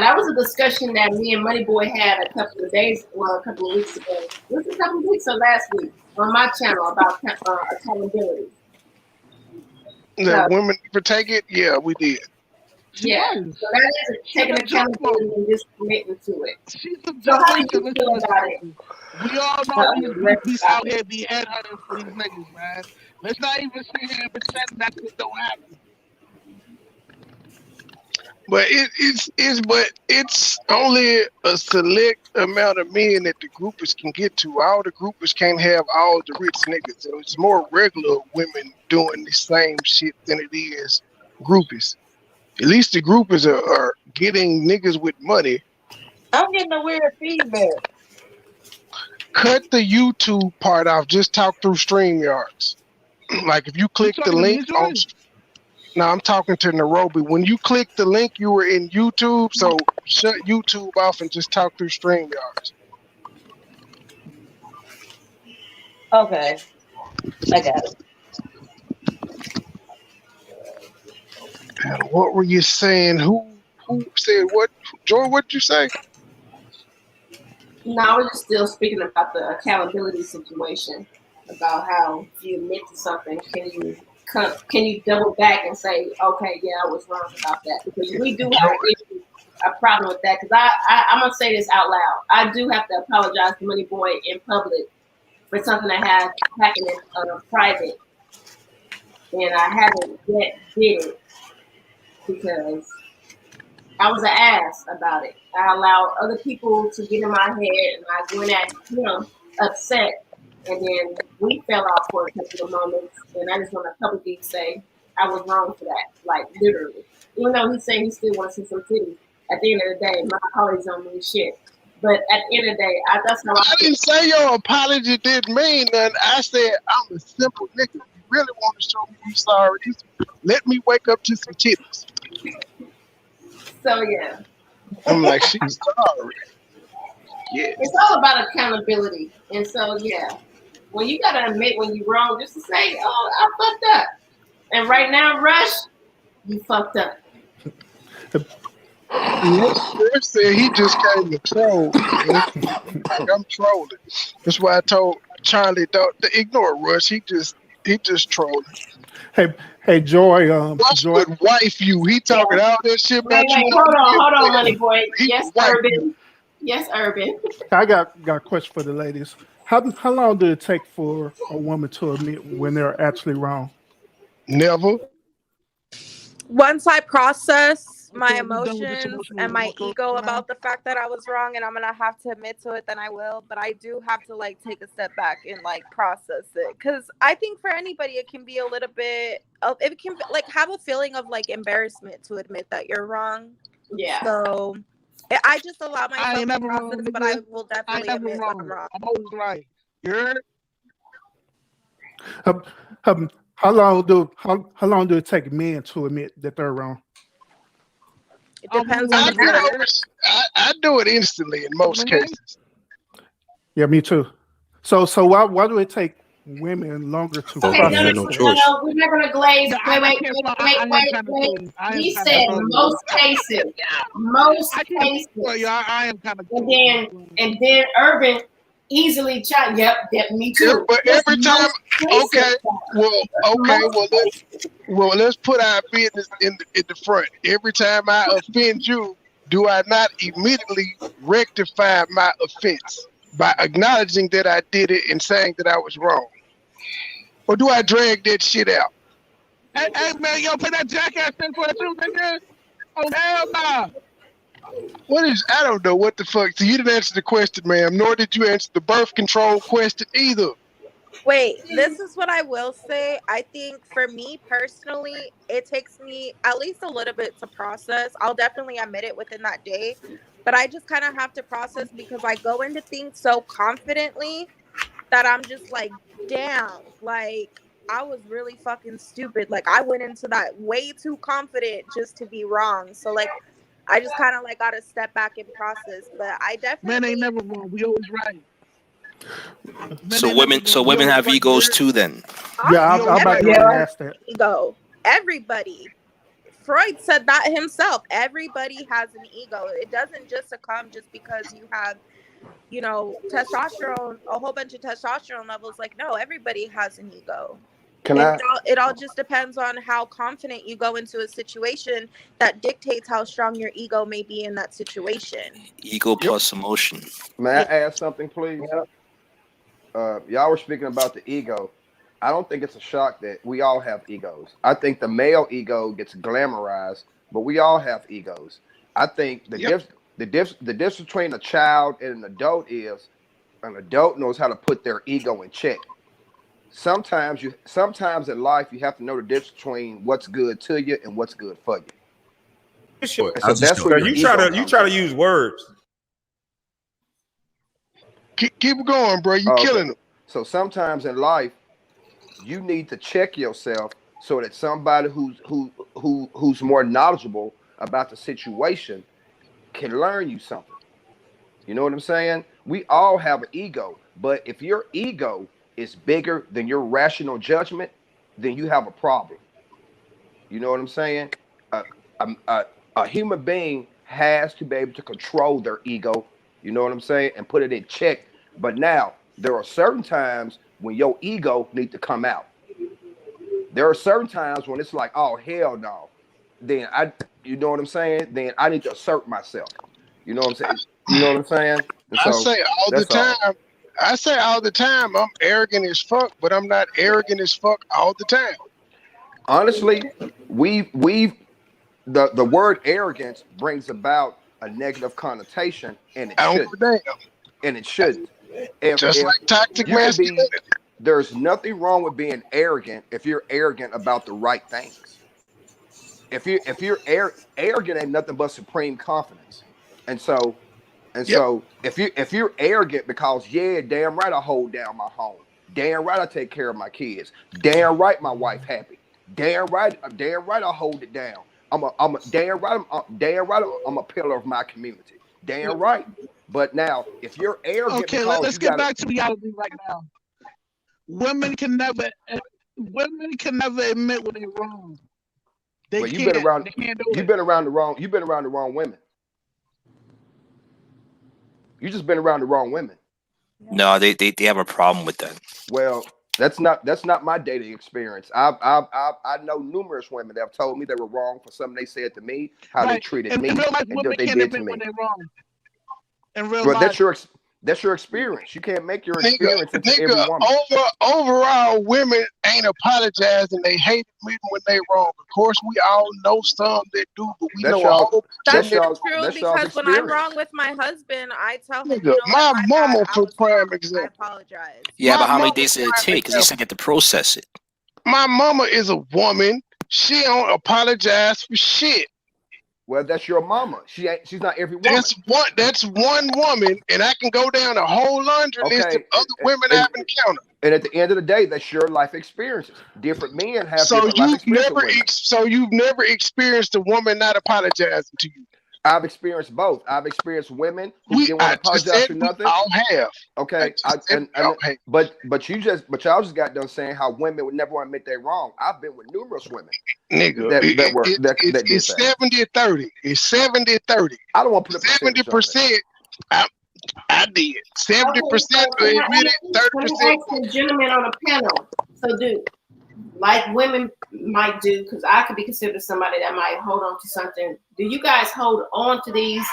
that was a discussion that me and MoneyBoy had a couple of weeks ago. Was it a couple of weeks or last week on my channel about accountability? That women never take it? Yeah, we did. Yeah. So that is taking accountability and just committing to it. So how do you feel about it? We all know these groupies out here be headhunters for these niggas, man. Let's not even sit here and pretend that this don't happen. But it's only a select amount of men that the groupers can get to. All the groupers can't have all the rich niggas. So it's more regular women doing the same shit than it is groupies. At least the groupers are getting niggas with money. I'm getting a weird feedback. Cut the YouTube part off. Just talk through StreamYards. Like if you click the link on. No, I'm talking to Nairobi. When you click the link, you were in YouTube, so shut YouTube off and just talk through StreamYards. Okay. I got it. And what were you saying? Who said what? Joy, what'd you say? No, I was just still speaking about the accountability situation, about how if you admit to something, can you double back and say, okay, yeah, I was wrong about that? Because we do have issues a problem with that because I'm gonna say this out loud. I do have to apologize to MoneyBoy in public for something that has happened in private, and I haven't yet did it because I was an ass about it. I allowed other people to get in my head, and I went at him upset, and then we fell off for a couple of moments. And I just want to publicly say I was wrong for that, like literally. Even though he's saying he still wants to see some titties, at the end of the day, my apologies don't mean shit. But at the end of the day, that's how I didn't say your apology didn't mean nothing. I said I'm a simple nigga. If you really want to show me you sorry, let me wake up to some titties. So yeah. I'm like, she's sorry. Yeah. It's all about accountability. And so yeah, when you gotta admit when you're wrong, just to say, oh, I fucked up. And right now, Rush, you fucked up. Chris said he just came to troll. I'm trolling. That's why I told Charlie don't ignore Rush. He just trolling. Hey, Joy. Joy would wife you. He talking all that shit about you. Hold on, MoneyBoy. Yes, Urban. Yes, Urban. I got a question for the ladies. How long did it take for a woman to admit when they're actually wrong? Never. Once I process my emotions and my ego about the fact that I was wrong and I'm gonna have to admit to it, then I will. But I do have to like take a step back and like process it, because I think for anybody it can be a little bit of, it can like have a feeling of like embarrassment to admit that you're wrong. Yeah. So I just allow myself to process, but I will definitely admit when I'm wrong. I'm always right. You heard? How long do it take men to admit that they're wrong? It depends on the I do it instantly in most cases. Yeah, me too. So why do it take women longer to process? No, we're not gonna glaze. Wait. He said most cases. Most cases. I am kind of. And then Urban easily chime. Yep, me too. Yeah, but every time, let's put our business in the front. Every time I offend you, do I not immediately rectify my offense by acknowledging that I did it and saying that I was wrong? Or do I drag that shit out? Hey man, yo, put that jackass in for it too, nigga. Oh hell nah. I don't know what the fuck. So you didn't answer the question, ma'am, nor did you answer the birth control question either. Wait, this is what I will say. I think for me personally, it takes me at least a little bit to process. I'll definitely admit it within that day, but I just kind of have to process because I go into things so confidently that I'm just like, damn, like I was really fucking stupid. Like I went into that way too confident just to be wrong. So like I just kind of like got to step back and process. But I definitely man ain't never wrong. We always right. So women have egos too, then. Yeah, I'm about to ask that. Ego. Everybody. Freud said that himself. Everybody has an ego. It doesn't just succumb just because you have, testosterone, a whole bunch of testosterone levels. Like, no, everybody has an ego. It all just depends on how confident you go into a situation that dictates how strong your ego may be in that situation. Ego plus emotion. May I ask something, please? Y'all were speaking about the ego. I don't think it's a shock that we all have egos. I think the male ego gets glamorized, but we all have egos. I think the difference between a child and an adult is an adult knows how to put their ego in check. Sometimes in life you have to know the difference between what's good to you and what's good for you. So that's where you try to use words. Keep going, bro. You killing them. So sometimes in life you need to check yourself so that somebody who's more knowledgeable about the situation can learn you something. You know what I'm saying? We all have an ego, but if your ego is bigger than your rational judgment, then you have a problem. You know what I'm saying? A human being has to be able to control their ego, you know what I'm saying, and put it in check. But now, there are certain times when your ego needs to come out. There are certain times when it's like, oh, hell no. then you know what I'm saying? Then I need to assert myself. You know what I'm saying? You know what I'm saying? And I so say all the time. I say all the time, I'm arrogant as fuck, but I'm not arrogant as fuck all the time. Honestly, the word arrogance brings about a negative connotation, and it shouldn't. And it shouldn't. Just like toxic masculinity. There's nothing wrong with being arrogant if you're arrogant about the right things. If you're arrogant, ain't nothing but supreme confidence. And so if you're arrogant because damn right I hold down my home, damn right I take care of my kids, damn right my wife happy, damn right I hold it down. I'm a damn right I'm a pillar of my community. Damn right. But now if you're arrogant, okay, let's get back to reality right now. Women can never admit when they're wrong. You've been around the wrong women. You just been around the wrong women. No, they have a problem with that. Well, that's not my dating experience. I know numerous women that have told me they were wrong for something they said to me, how they treated me, in real life, and what they did to me. Wrong. In real Well, life. that's your experience. You can't make your experience into every woman. Overall, women ain't apologizing. They hate men when they wrong. Of course, we all know some that do, but we know all. That's true because when I'm wrong with my husband, I tell him, my mama, for prime example. I apologize. Yeah, but how many days did it take? Because he said get to process it. My mama is a woman. She don't apologize for shit. Well, that's your mama. She's not every woman. That's one woman, and I can go down a whole laundry list of other women I've encountered. And at the end of the day, that's your life experiences. Different men have different life experiences. So you've never experienced a woman not apologizing to you? I've experienced both. I've experienced women who didn't want to apologize for nothing. I'll have. Okay. But y'all just got done saying how women would never want to admit they're wrong. I've been with numerous women. Nigga, that did it's 70-30. It's 70-30. I don't want to put 70%. I did 70% admitted, 30%. Gentlemen on a panel. So, like women might do, because I could be considered somebody that might hold on to something. Do you guys hold on to these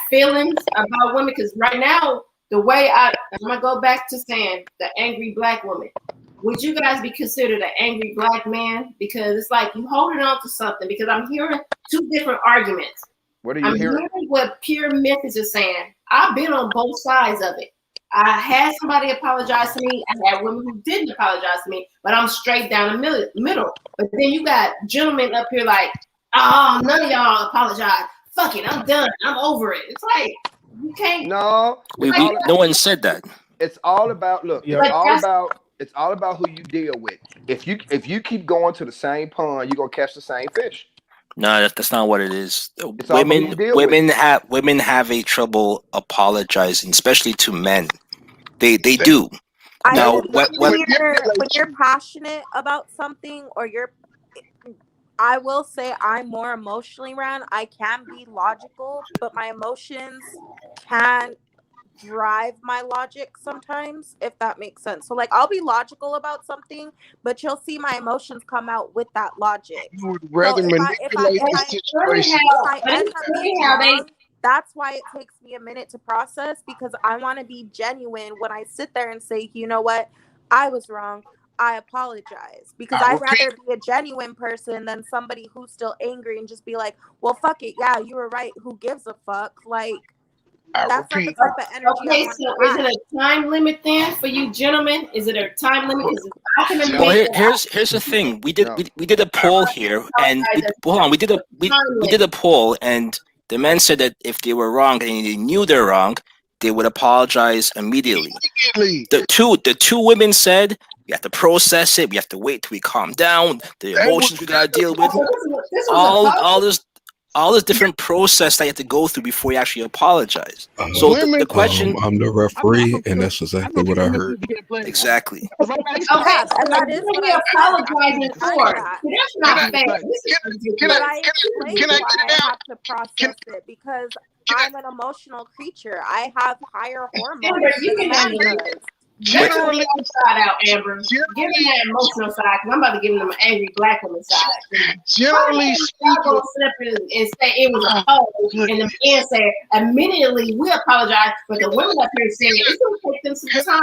feelings about women? Because right now, the way I'm gonna go back to saying the angry black woman. Would you guys be considered an angry black man? Because it's like you holding on to something. Because I'm hearing two different arguments. What are you hearing? I'm hearing what Pure Memphis is saying. I've been on both sides of it. I had somebody apologize to me. I had women who didn't apologize to me, but I'm straight down the middle. But then you got gentlemen up here like, oh, none of y'all apologize. Fuck it, I'm done. I'm over it. It's like you can't. No, no one said that. It's all about It's all about who you deal with. If you keep going to the same pond, you're gonna catch the same fish. No, that's not what it is. Women have a trouble apologizing, especially to men. They do. Now, when you're passionate about something, or I will say I'm more emotionally ran. I can be logical, but my emotions can drive my logic sometimes, if that makes sense. So like I'll be logical about something, but you'll see my emotions come out with that logic. You would rather manipulate the situation. If I end up being wrong, that's why it takes me a minute to process, because I want to be genuine when I sit there and say, you know what, I was wrong, I apologize. Because I'd rather be a genuine person than somebody who's still angry and just be like, well, fuck it, yeah, you were right, who gives a fuck? Like, that's not the type of energy. Okay, so is it a time limit then for you gentlemen? Is it a time limit? Well, here's the thing. We did a poll here, and we did a poll, and the men said that if they were wrong and they knew they're wrong, they would apologize immediately. The two women said we have to process it. We have to wait till we calm down. The emotions we gotta deal with. All this different process that you have to go through before you actually apologize. So the question, I'm the referee, and that's exactly what I heard. Exactly. Okay, so that is what you're apologizing for. That's not fair. Can I get it out? To process it, because I'm an emotional creature. I have higher hormones. Generally, side out, Amber. Give them that emotional side, because I'm about to give them an angry black woman side. Generally speaking, y'all gonna slip and say it was a hoe, and the man said immediately we apologize, but the women up here saying it's gonna take them some time.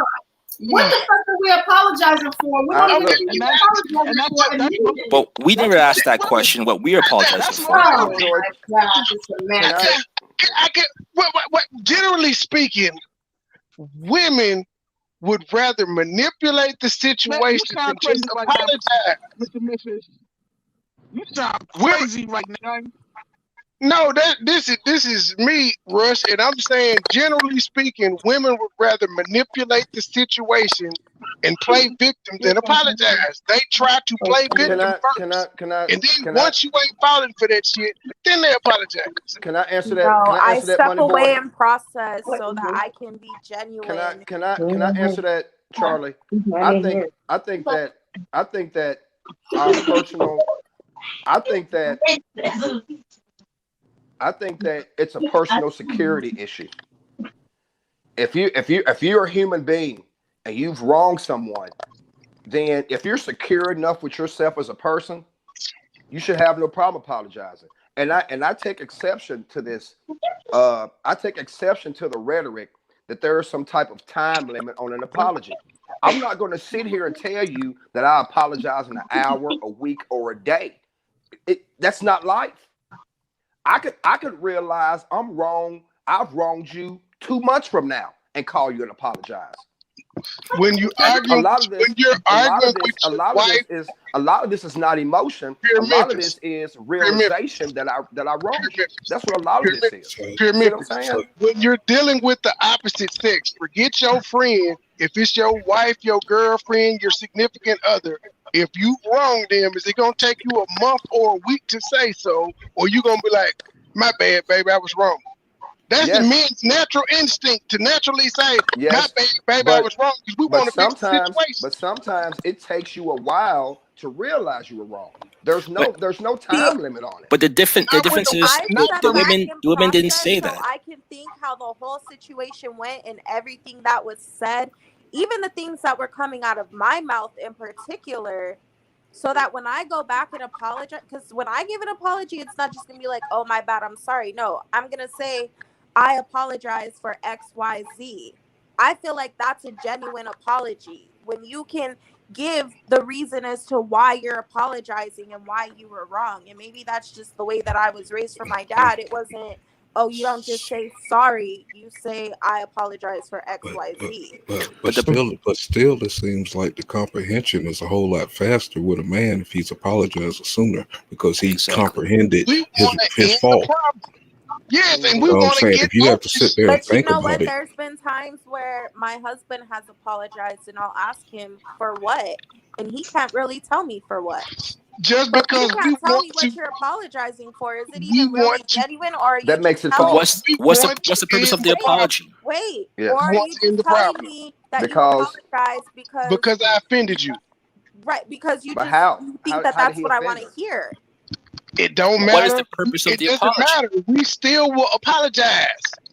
What the fuck are we apologizing for? We don't even apologizing for. But we never asked that question. What we're apologizing for? Oh my God, it's a mess. Generally speaking, women would rather manipulate the situation than just apologize. Mr. Memphis, you sound crazy right now. No, this is me, Russ, and I'm saying, generally speaking, women would rather manipulate the situation and play victim than apologize. They try to play victim first, and then once you ain't falling for that shit, then they apologize. Can I answer that? No, Can I I answer that, step Money away Boy? and process so that I can be genuine. Can I answer that, Charlie? I think that our personal. I think that it's a personal security issue. If you're a human being and you've wronged someone, then if you're secure enough with yourself as a person, you should have no problem apologizing. And I take exception to this. I take exception to the rhetoric that there is some type of time limit on an apology. I'm not going to sit here and tell you that I apologize in an hour, a week, or a day. That's not life. I could realize I'm wrong. I've wronged you 2 months from now and call you and apologize. When you argue, a lot of this is not emotion. A lot of this is realization that I wronged you. That's what a lot of this is. When you're dealing with the opposite sex, forget your friend. If it's your wife, your girlfriend, your significant other, if you wrong them, is it gonna take you a month or a week to say so, or you gonna be like, "My bad, baby, I was wrong"? That's the men's natural instinct to naturally say, "My bad, baby, I was wrong," because we want to fix the situation. But sometimes it takes you a while to realize you were wrong. There's no time limit on it. But the difference is the women didn't say that. I can think how the whole situation went and everything that was said, even the things that were coming out of my mouth in particular, so that when I go back and apologize, because when I give an apology, it's not just gonna be like, "Oh, my bad, I'm sorry." No, I'm gonna say, "I apologize for XYZ." I feel like that's a genuine apology when you can give the reason as to why you're apologizing and why you were wrong. And maybe that's just the way that I was raised from my dad. It wasn't, "Oh, you don't just say sorry, you say I apologize for XYZ." But still, it seems like the comprehension is a whole lot faster with a man if he's apologized sooner because he's comprehended his fault. Yes, and we want to get. If you have to sit there and think about it. There's been times where my husband has apologized, and I'll ask him for what, and he can't really tell me for what. Just because you can't tell me what you're apologizing for, is it even really genuine, or are you that makes it false? What's the purpose of the apology? Wait, or are you just telling me that you apologize because I offended you? Right, because you but just you think that's what I want to hear. It don't matter. What is the purpose of the apology? It doesn't matter. We still will apologize.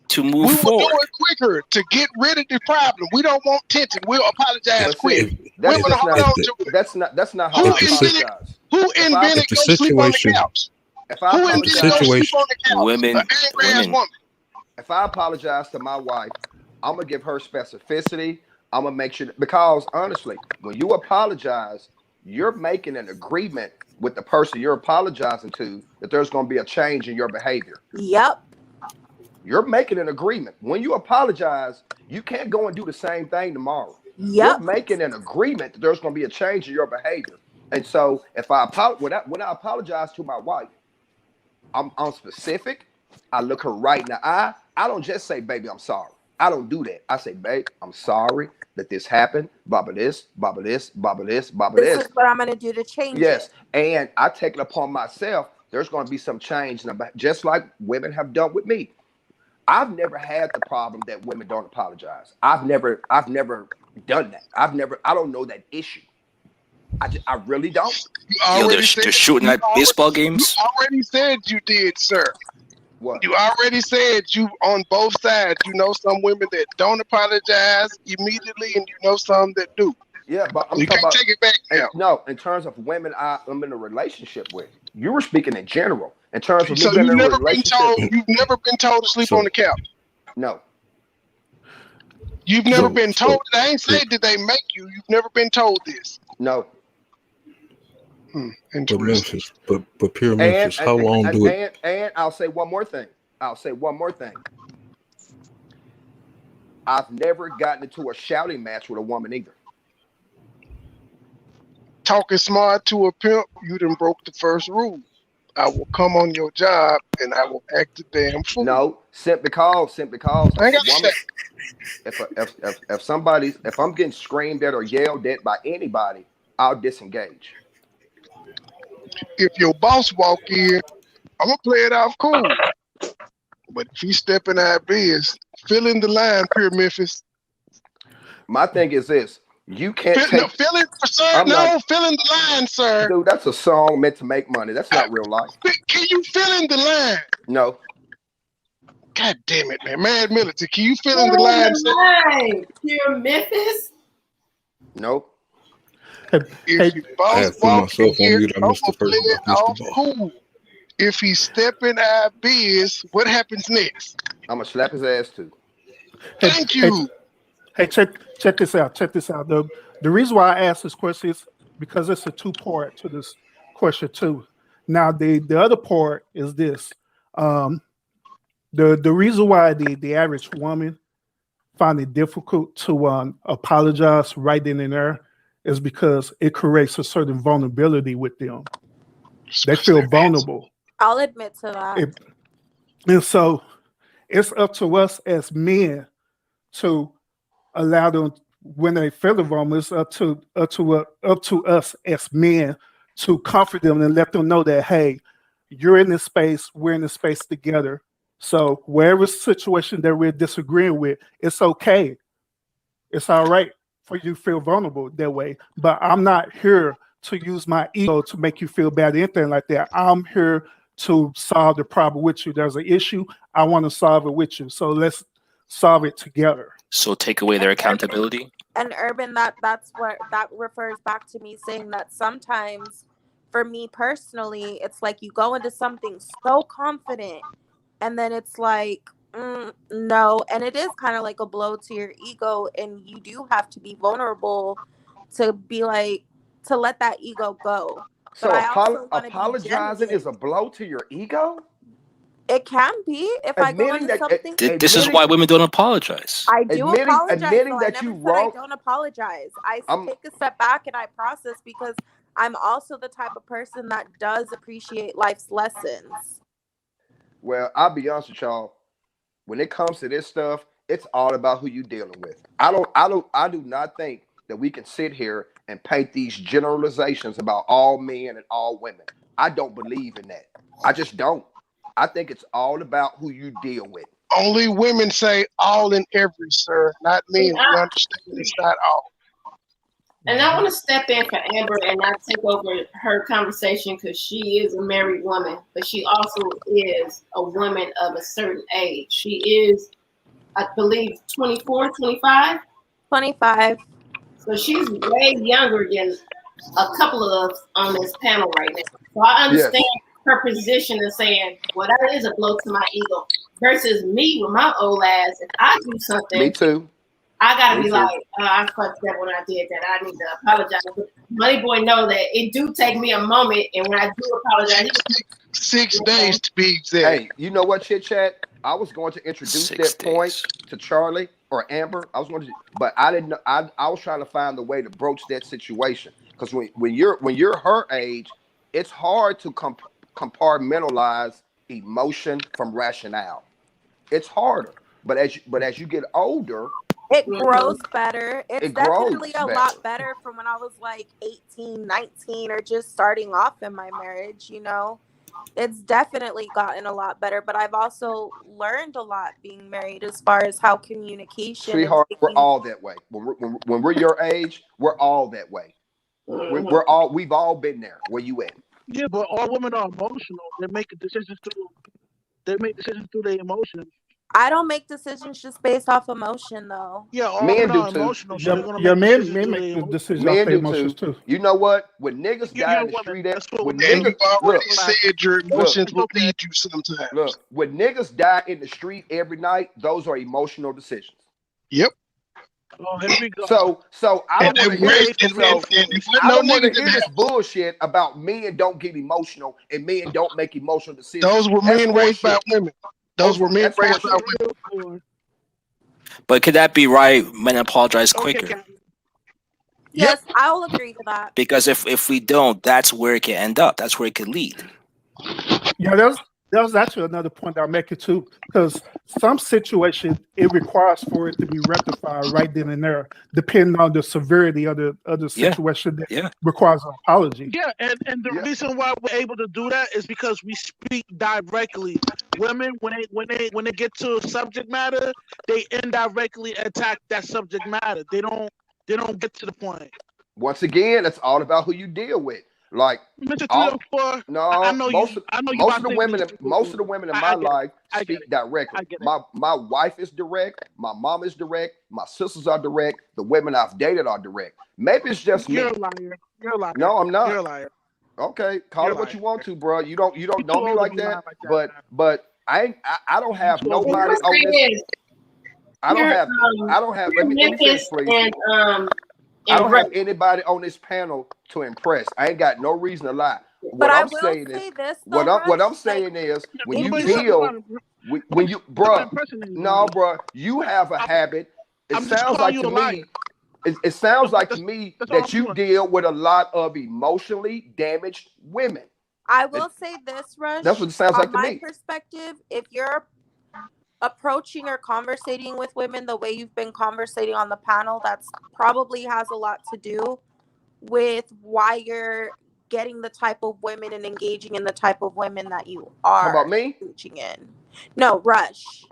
To move forward. We will do it quicker to get rid of the problem. We don't want tension. We'll apologize quick. That's not how I apologize. Who invented go sleep on the couch? Who invented go sleep on the couch? Women. If I apologize to my wife, I'm gonna give her specificity. I'm gonna make sure because honestly, when you apologize, you're making an agreement with the person you're apologizing to that there's going to be a change in your behavior. Yep. You're making an agreement. When you apologize, you can't go and do the same thing tomorrow. Yep. You're making an agreement that there's going to be a change in your behavior. And so if when I apologize to my wife, I'm specific. I look her right in the eye. I don't just say, "Baby, I'm sorry." I don't do that. I say, "Babe, I'm sorry that this happened. Baba this, Baba this, Baba this, Baba this. This is what I'm going to do to change it. And I take it upon myself. There's going to be some change, just like women have done with me. I've never had the problem that women don't apologize. I've never done that. I don't know that issue. I really don't. They're shooting at baseball games. You already said you did, sir. What? You already said you on both sides. You know some women that don't apologize immediately, and you know some that do. Yeah, but I'm you talking can't about take it back now. No, in terms of women I'm in a relationship with. You were speaking in general. In terms of me So being you've in a never relationship. you've never been told to sleep on the couch. No. You've never been told. I ain't said did they make you. You've never been told this. No. But Memphis, but pure Memphis, how long do it? And I'll say one more thing. I've never gotten into a shouting match with a woman either. Talking smart to a pimp, you done broke the first rule. I will come on your job and I will act a damn fool. No, simply because if I'm getting screamed at or yelled at by anybody, I'll disengage. If your boss walk in, I'm gonna play it off cool. But if he step in our biz, fill in the line, pure Memphis. My thing is this. You can't fill in, sir. Fill in the line, sir. Dude, that's a song meant to make money. That's not real life. Can you fill in the line? No. God damn it, man. Mad Military. Can you fill in the line, sir? Pure Memphis? Nope. If your boss walk in here, I'm gonna play it off cool. If he step in our biz, what happens next? I'm gonna slap his ass too. Thank you. Hey, check this out. Check this out. The reason why I asked this question is because it's a two-part to this question too. Now, the other part is this. The reason why the average woman find it difficult to apologize right then and there is because it creates a certain vulnerability with them. They feel vulnerable. I'll admit to that. And so it's up to us as men to allow them, when they feel vulnerable, it's up to us as men to comfort them and let them know that, hey, you're in this space, we're in this space together. So wherever situation that we're disagreeing with, it's okay. It's all right for you to feel vulnerable that way. But I'm not here to use my ego to make you feel bad or anything like that. I'm here to solve the problem with you. There's an issue, I want to solve it with you. So let's solve it together. So take away their accountability. And Urban, that's what that refers back to me saying that sometimes for me personally, it's like you go into something so confident and then it's like, no. And it is kind of like a blow to your ego. And you do have to be vulnerable to be like, to let that ego go. So apologizing is a blow to your ego? It can be if I go into something. This is why women don't apologize. I do apologize. Admitting though. that I you never said wrong. I don't apologize. I take a step back and I process because I'm also the type of person that does appreciate life's lessons. Well, I'll be honest with y'all. When it comes to this stuff, it's all about who you're dealing with. I do not think that we can sit here and paint these generalizations about all men and all women. I don't believe in that. I just don't. I think it's all about who you deal with. Only women say all and every, sir, not men. We understand it's not all. And I want to step in for Amber and not take over her conversation because she is a married woman, but she also is a woman of a certain age. She is, I believe, 24, 25? 25. So she's way younger than a couple of us on this panel right now. So I understand her position of saying, well, that is a blow to my ego versus me with my old ass. If I do something, me too. I gotta be like, I fucked up when I did that. I need to apologize. But MoneyBoy know that it do take me a moment, and when I do apologize, 6 days to be exact. Hey, you know what, Chit Chat? I was going to introduce point to Charlie or Amber. I was going to, but I didn't know. I was trying to find the way to broach that situation because when you're her age, it's hard to compartmentalize emotion from rationale. It's harder, but as you get older, it grows better. It's definitely a better. lot better from when I was like 18, 19, or just starting off in my marriage, you know. It's definitely gotten a lot better, but I've also learned a lot being married as far as how communication. Sweetheart, we're all that way. When we're your age, we're all that way. We've all been there. Where you at? Yeah, but all women are emotional. They're making decisions They make decisions through their emotions. I don't make decisions just based off emotion, though. Yeah, all Men men do are too. emotional, so they're gonna Yeah, make men decisions through make their the emotions. decisions off Men their do emotions too. too. You know what? When niggas die You're in a the woman. street, That's what when women And niggas you've already look, said your emotions It's will okay. lead you sometimes. look, when niggas die in the street every night, those are emotional decisions. Yep. Oh, here we go. So I And don't want to hear this. and So if I no don't want to nigga hear didn't this have bullshit about men don't get emotional and men don't make emotional decisions. those were That's men raised by horseshit. women. Those were men That's raised by horseshit. women. But could that be right? Men apologize Okay, quicker. Yes, I'll agree to that. Because if we don't, that's where it can end up. That's where it could lead. Yeah, that was actually another point that I'm making too, because some situation it requires for it to be rectified right then and there, depending on the severity of the situation that requires an apology. Yeah, and the reason why we're able to do that is because we speak directly. Women, when they get to a subject matter, they indirectly attack that subject matter. They don't get to the point. Once again, it's all about who you deal with. Like Mr. all, 304, no, I know most you. most of the women, most of the women in my life speak directly. My wife is direct. My mom is direct. My sisters are direct. The women I've dated are direct. Maybe it's just You're me. a liar. You're a liar. No, I'm not. You're a liar. Okay, call You're it what lying. you want to, bro. You don't You're know too me old like to be lying that. like that, But I don't have too old to be nobody lying. on this. I don't have. Let me finish, please. I don't have anybody on this panel to impress. I ain't got no reason to lie. But I will say this, though, what I'm Rush, saying is when you Nobody's deal, when you, bruh, impressing anybody. no, bruh, you have a habit. It I'm just sounds calling like you to a me. liar. It sounds like to me that's all that I'm you doing. deal with a lot of emotionally damaged women. I will say this, Rush. That's what it sounds like to From my me. perspective, if you're approaching or conversating with women the way you've been conversating on the panel, that's probably has a lot to do with why you're getting the type of women and engaging in the type of women that you are. How about me? Engaging in. No, Rush.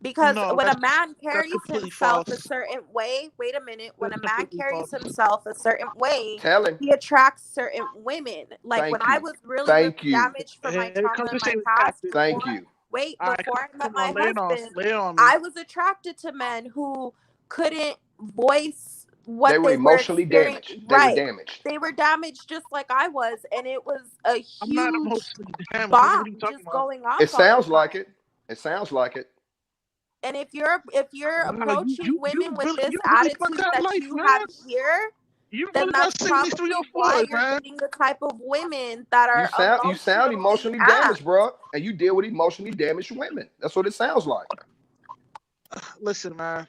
Because No, when a man carries completely himself false. a certain way, wait a minute, when That's a man completely carries false. himself a certain way, Tell him. he attracts certain women. Like Thank when you. I was really, Thank really you. damaged from my Here trauma comes in the my same past, tactic. Thank you. wait, All right, before I met come my on, lay it on husband, me. I was attracted to men who couldn't voice what They were emotionally damaged. They were damaged. They were damaged just like I was, and it was a I'm not huge emotionally damaged. bomb What are you talking just about? going off. It sounds all the like time. it. It sounds like it. And if you're Wow, approaching women with this you really fucked attitude up that life, you man. have here, You then really that's got sing these probably 304s, why you're man. getting the type of women that are You sound emotionally damaged, bro, and you deal with emotionally damaged women. That's what it sounds like. Listen, man.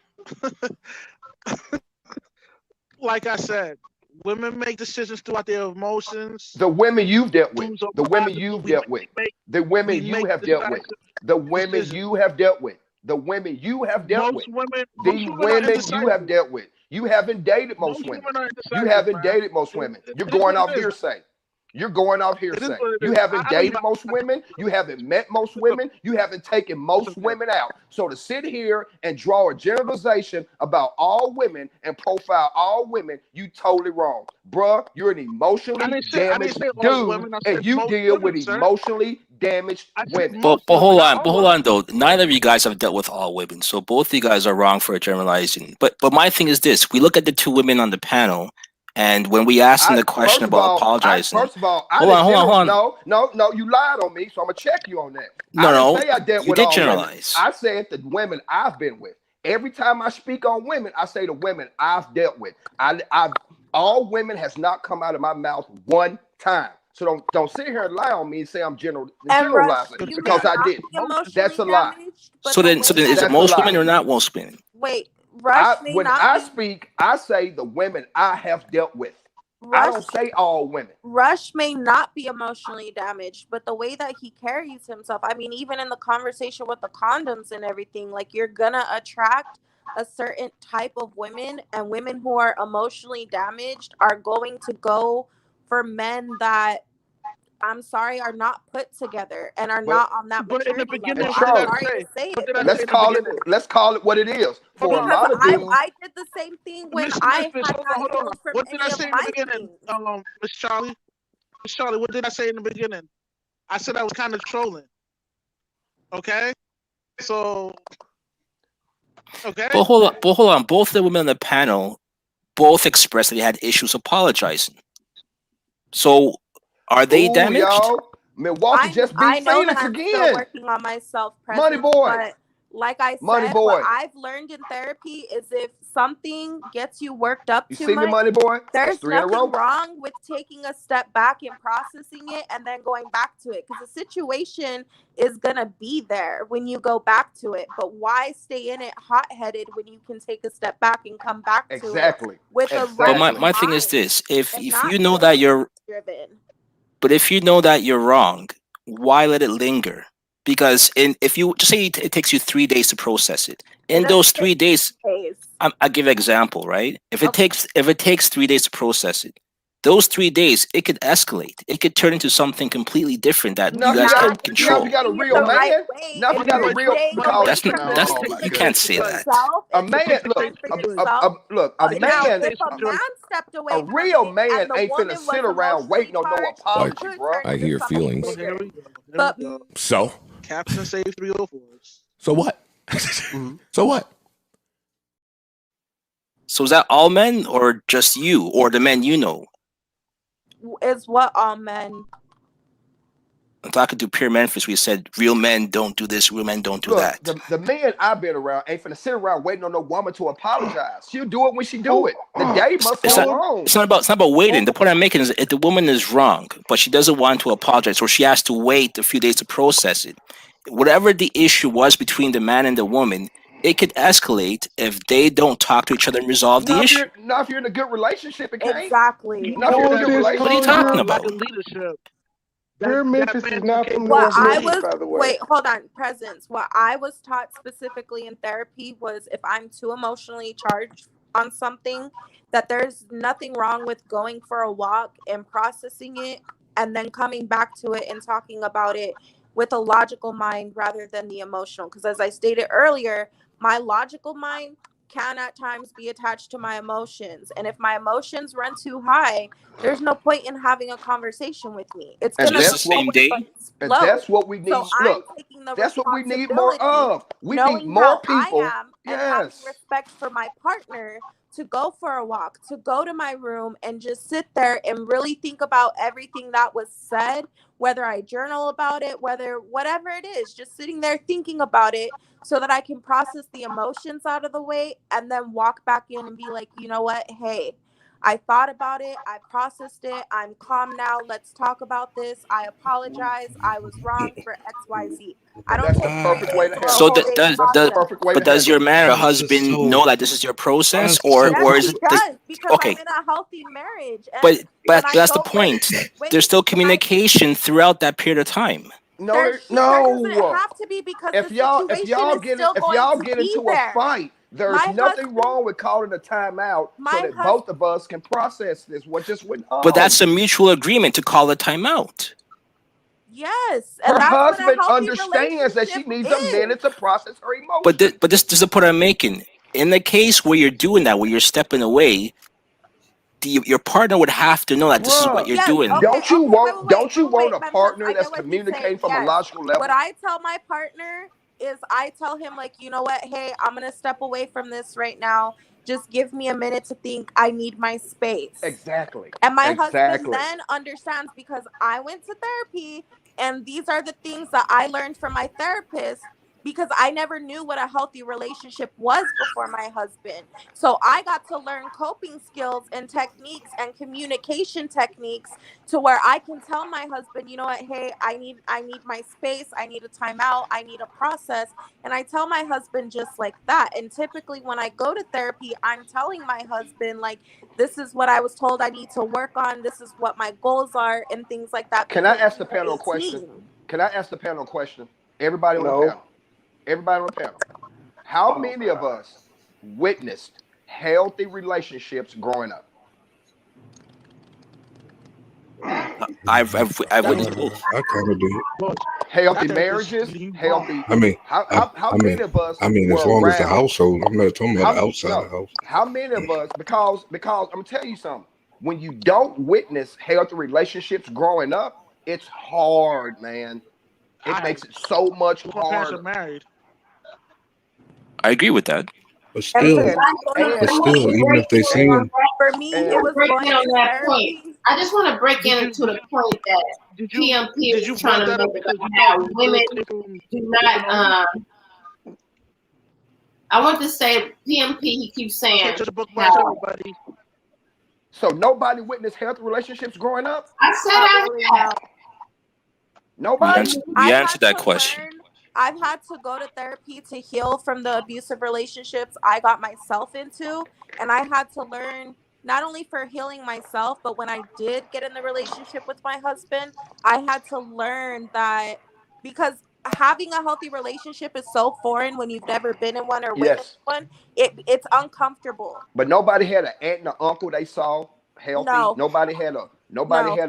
Like I said, women make decisions throughout their emotions. The women you've dealt with, the women you've dealt with, the women you have dealt with, the women you have dealt with, the women you have dealt with, the women you have dealt with. You haven't dated most women. You haven't dated most women. You're going off hearsay. You're going off hearsay. You haven't dated most women. You haven't met most women. You haven't taken most women out. So to sit here and draw a generalization about all women and profile all women, you totally wrong. Bruh, you're an emotionally damaged dude, and you deal with emotionally damaged women. But hold on though. Neither of you guys have dealt with all women, so both of you guys are wrong for generalizing. But my thing is this: we look at the two women on the panel. And when we asked them the question about apologizing, first of all, hold on. No, you lied on me, so I'm gonna check you on that. No, I didn't say I dealt with all generalize. women. I said the women I've been with. Every time I speak on women, I say the women I've dealt with. All women has not come out of my mouth one time. So don't sit here and lie on me and say I'm generalizing because I didn't. That's a lie. So then is it most women or not most women? Wait. Rush when I speak, I say the women I have dealt with. I don't say all women. Rush may not be emotionally damaged, but the way that he carries himself, I mean, even in the conversation with the condoms and everything, like you're gonna attract a certain type of women, and women who are emotionally damaged are going to go for men that, I'm sorry, are not put together and are not on that maturity level. I'm sorry to say it. Let's call it what it is. For a lot of dudes, I did the same thing when I had not healed from what did I say in the beginning? Miss Charlie, what did I say in the beginning? I said I was kind of trolling. Okay, so okay. But hold on. Both the women on the panel both expressed that they had issues apologizing. So are they damaged? Y'all, Milwaukee just beat I know Phoenix that I'm again. still working on myself, Money presence, boy. but like I Money said, boy. what I've learned in therapy is if something gets you worked up You too see me, much, Money boy? That's there's 3 in a row. nothing wrong with taking a step back and processing it and then going back to it, because the situation is gonna be there when you go back to it. But why stay in it hot-headed when you can take a step back and come back to it with a right But my thing is this: if you know that you're, but if you know that you're wrong, why let it linger? Because if you just say it takes you 3 days to process it, in those 3 days, I'll give an example, right? If it takes 3 days to process it, those 3 days it could escalate. It could turn into something completely different that you guys can't control. Now if you got a real man, now if you got a real, That's you can't say that. A man, look, a man, if a man stepped away, a real from it man and the ain't finna woman sit was around waiting on no apology, bro. I hear feelings. But So? Captain Save 304s. So what? So what? So is that all men or just you or the men you know? is what all men. I'm talking to Pure Memphis. We said real men don't do this, real men don't do that. The men I've been around ain't finna sit around waiting on no woman to apologize. She'll do it when she do it. The day must go on. It's not about waiting. The point I'm making is if the woman is wrong, but she doesn't want to apologize, or she has to wait a few days to process it. Whatever the issue was between the man and the woman, it could escalate if they don't talk to each other and resolve the issue. Not if you're in a good relationship, it can't. Exactly. Not if you're in a good relationship. What are you talking about? Leadership. Pure Memphis is not from What North I Memphis, was by the way. wait, hold on, presence. What I was taught specifically in therapy was if I'm too emotionally charged on something, that there's nothing wrong with going for a walk and processing it and then coming back to it and talking about it with a logical mind rather than the emotional. Because as I stated earlier, my logical mind can at times be attached to my emotions, and if my emotions run too high, there's no point in having a conversation with me. It's And gonna that's what we need. So I'm taking the that's what we need more of. We need knowing more how people. I am and having respect for my partner to go for a walk, to go to my room and just sit there and really think about everything that was said, whether I journal about it, whatever it is, just sitting there thinking about it so that I can process the emotions out of the way and then walk back in and be like, you know what? Hey, I thought about it. I processed it. I'm calm now. Let's talk about this. I apologize. I was wrong for XYZ. I don't take the perfect way to handle So does your man or husband know that this is your process, or is it? Because I'm in a healthy marriage. But that's the point. There's still communication throughout that period of time. No. Have to be because if y'all get into a fight, there's nothing wrong with calling a timeout so that both of us can process this. What just went on? But that's a mutual agreement to call a timeout. Yes, her husband understands that she needs a minute to process her emotions. But this is the point I'm making. In the case where you're doing that, where you're stepping away, your partner would have to know that this is what you're doing. Don't you want a partner that's communicating from a logical level? What I tell my partner is I tell him, like, you know what? Hey, I'm going to step away from this right now. Just give me a minute to think. I need my space. Exactly. And my husband then understands because I went to therapy and these are the things that I learned from my therapist, because I never knew what a healthy relationship was before my husband. So I got to learn coping skills and techniques and communication techniques to where I can tell my husband, you know what, hey, I need my space. I need a timeout. I need a process. And I tell my husband just like that. And typically when I go to therapy, I'm telling my husband, like, this is what I was told I need to work on. This is what my goals are and things like that. Can I ask the panel a question? Everybody on the panel. Everybody on the panel. How many of us witnessed healthy relationships growing up? I've witnessed both. I kind of did. Healthy marriages, healthy. I mean, how many of us? I mean, as long as the household. I'm not talking about outside the house. How many of us? Because I'm gonna tell you something. When you don't witness healthy relationships growing up, it's hard, man. it makes it so much harder. Married. I agree with that. But still, even if they seen for me, it was going on to that therapy. point. I just want to break into the point that PMP is trying to make about how women do not. I want to say PMP. He keeps saying. So nobody witnessed healthy relationships growing up. I said I have. Nobody. You answered that question. I've had to go to therapy to heal from the abusive relationships I got myself into. And I had to learn not only for healing myself, but when I did get in the relationship with my husband, I had to learn that because having a healthy relationship is so foreign when you've never been in one or witnessed one, it's uncomfortable. But nobody had an aunt and an uncle they saw healthy. No. Nobody had a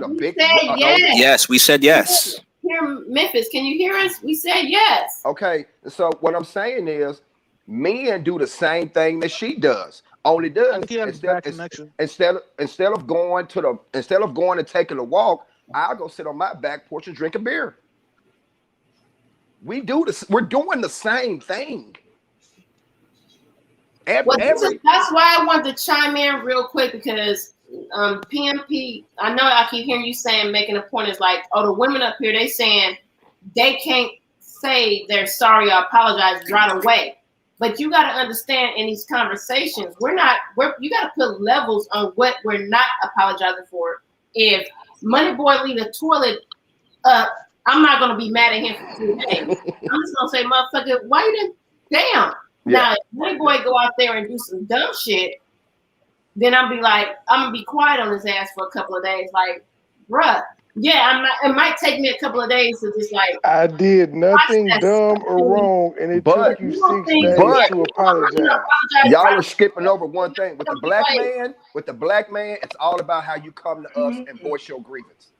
big. Yes, we said yes. Here, Memphis, can you hear us? We said yes. Okay, so what I'm saying is, men do the same thing that she does. Only does instead of going and taking a walk, I'll go sit on my back porch and drink a beer. We do this. We're doing the same thing. That's why I wanted to chime in real quick because. PMP, I know I keep hearing you making a point is like, oh, the women up here, they saying they can't say they're sorry or apologize right away. But you got to understand in these conversations, you got to put levels on what we're not apologizing for. If MoneyBoy leave the toilet up, I'm not going to be mad at him for 2 days. I'm just going to say, motherfucker, why you didn't? Damn. Yeah. Now, if MoneyBoy go out there and do some dumb shit, then I'm gonna be quiet on his ass for a couple of days. Like, bruh, yeah, it might take me a couple of days to just like. I did nothing dumb or wrong, and it took you 6 days to apologize. Y'all are skipping over one thing with the black man. With the black man, it's all about how you come to us and voice your grievance.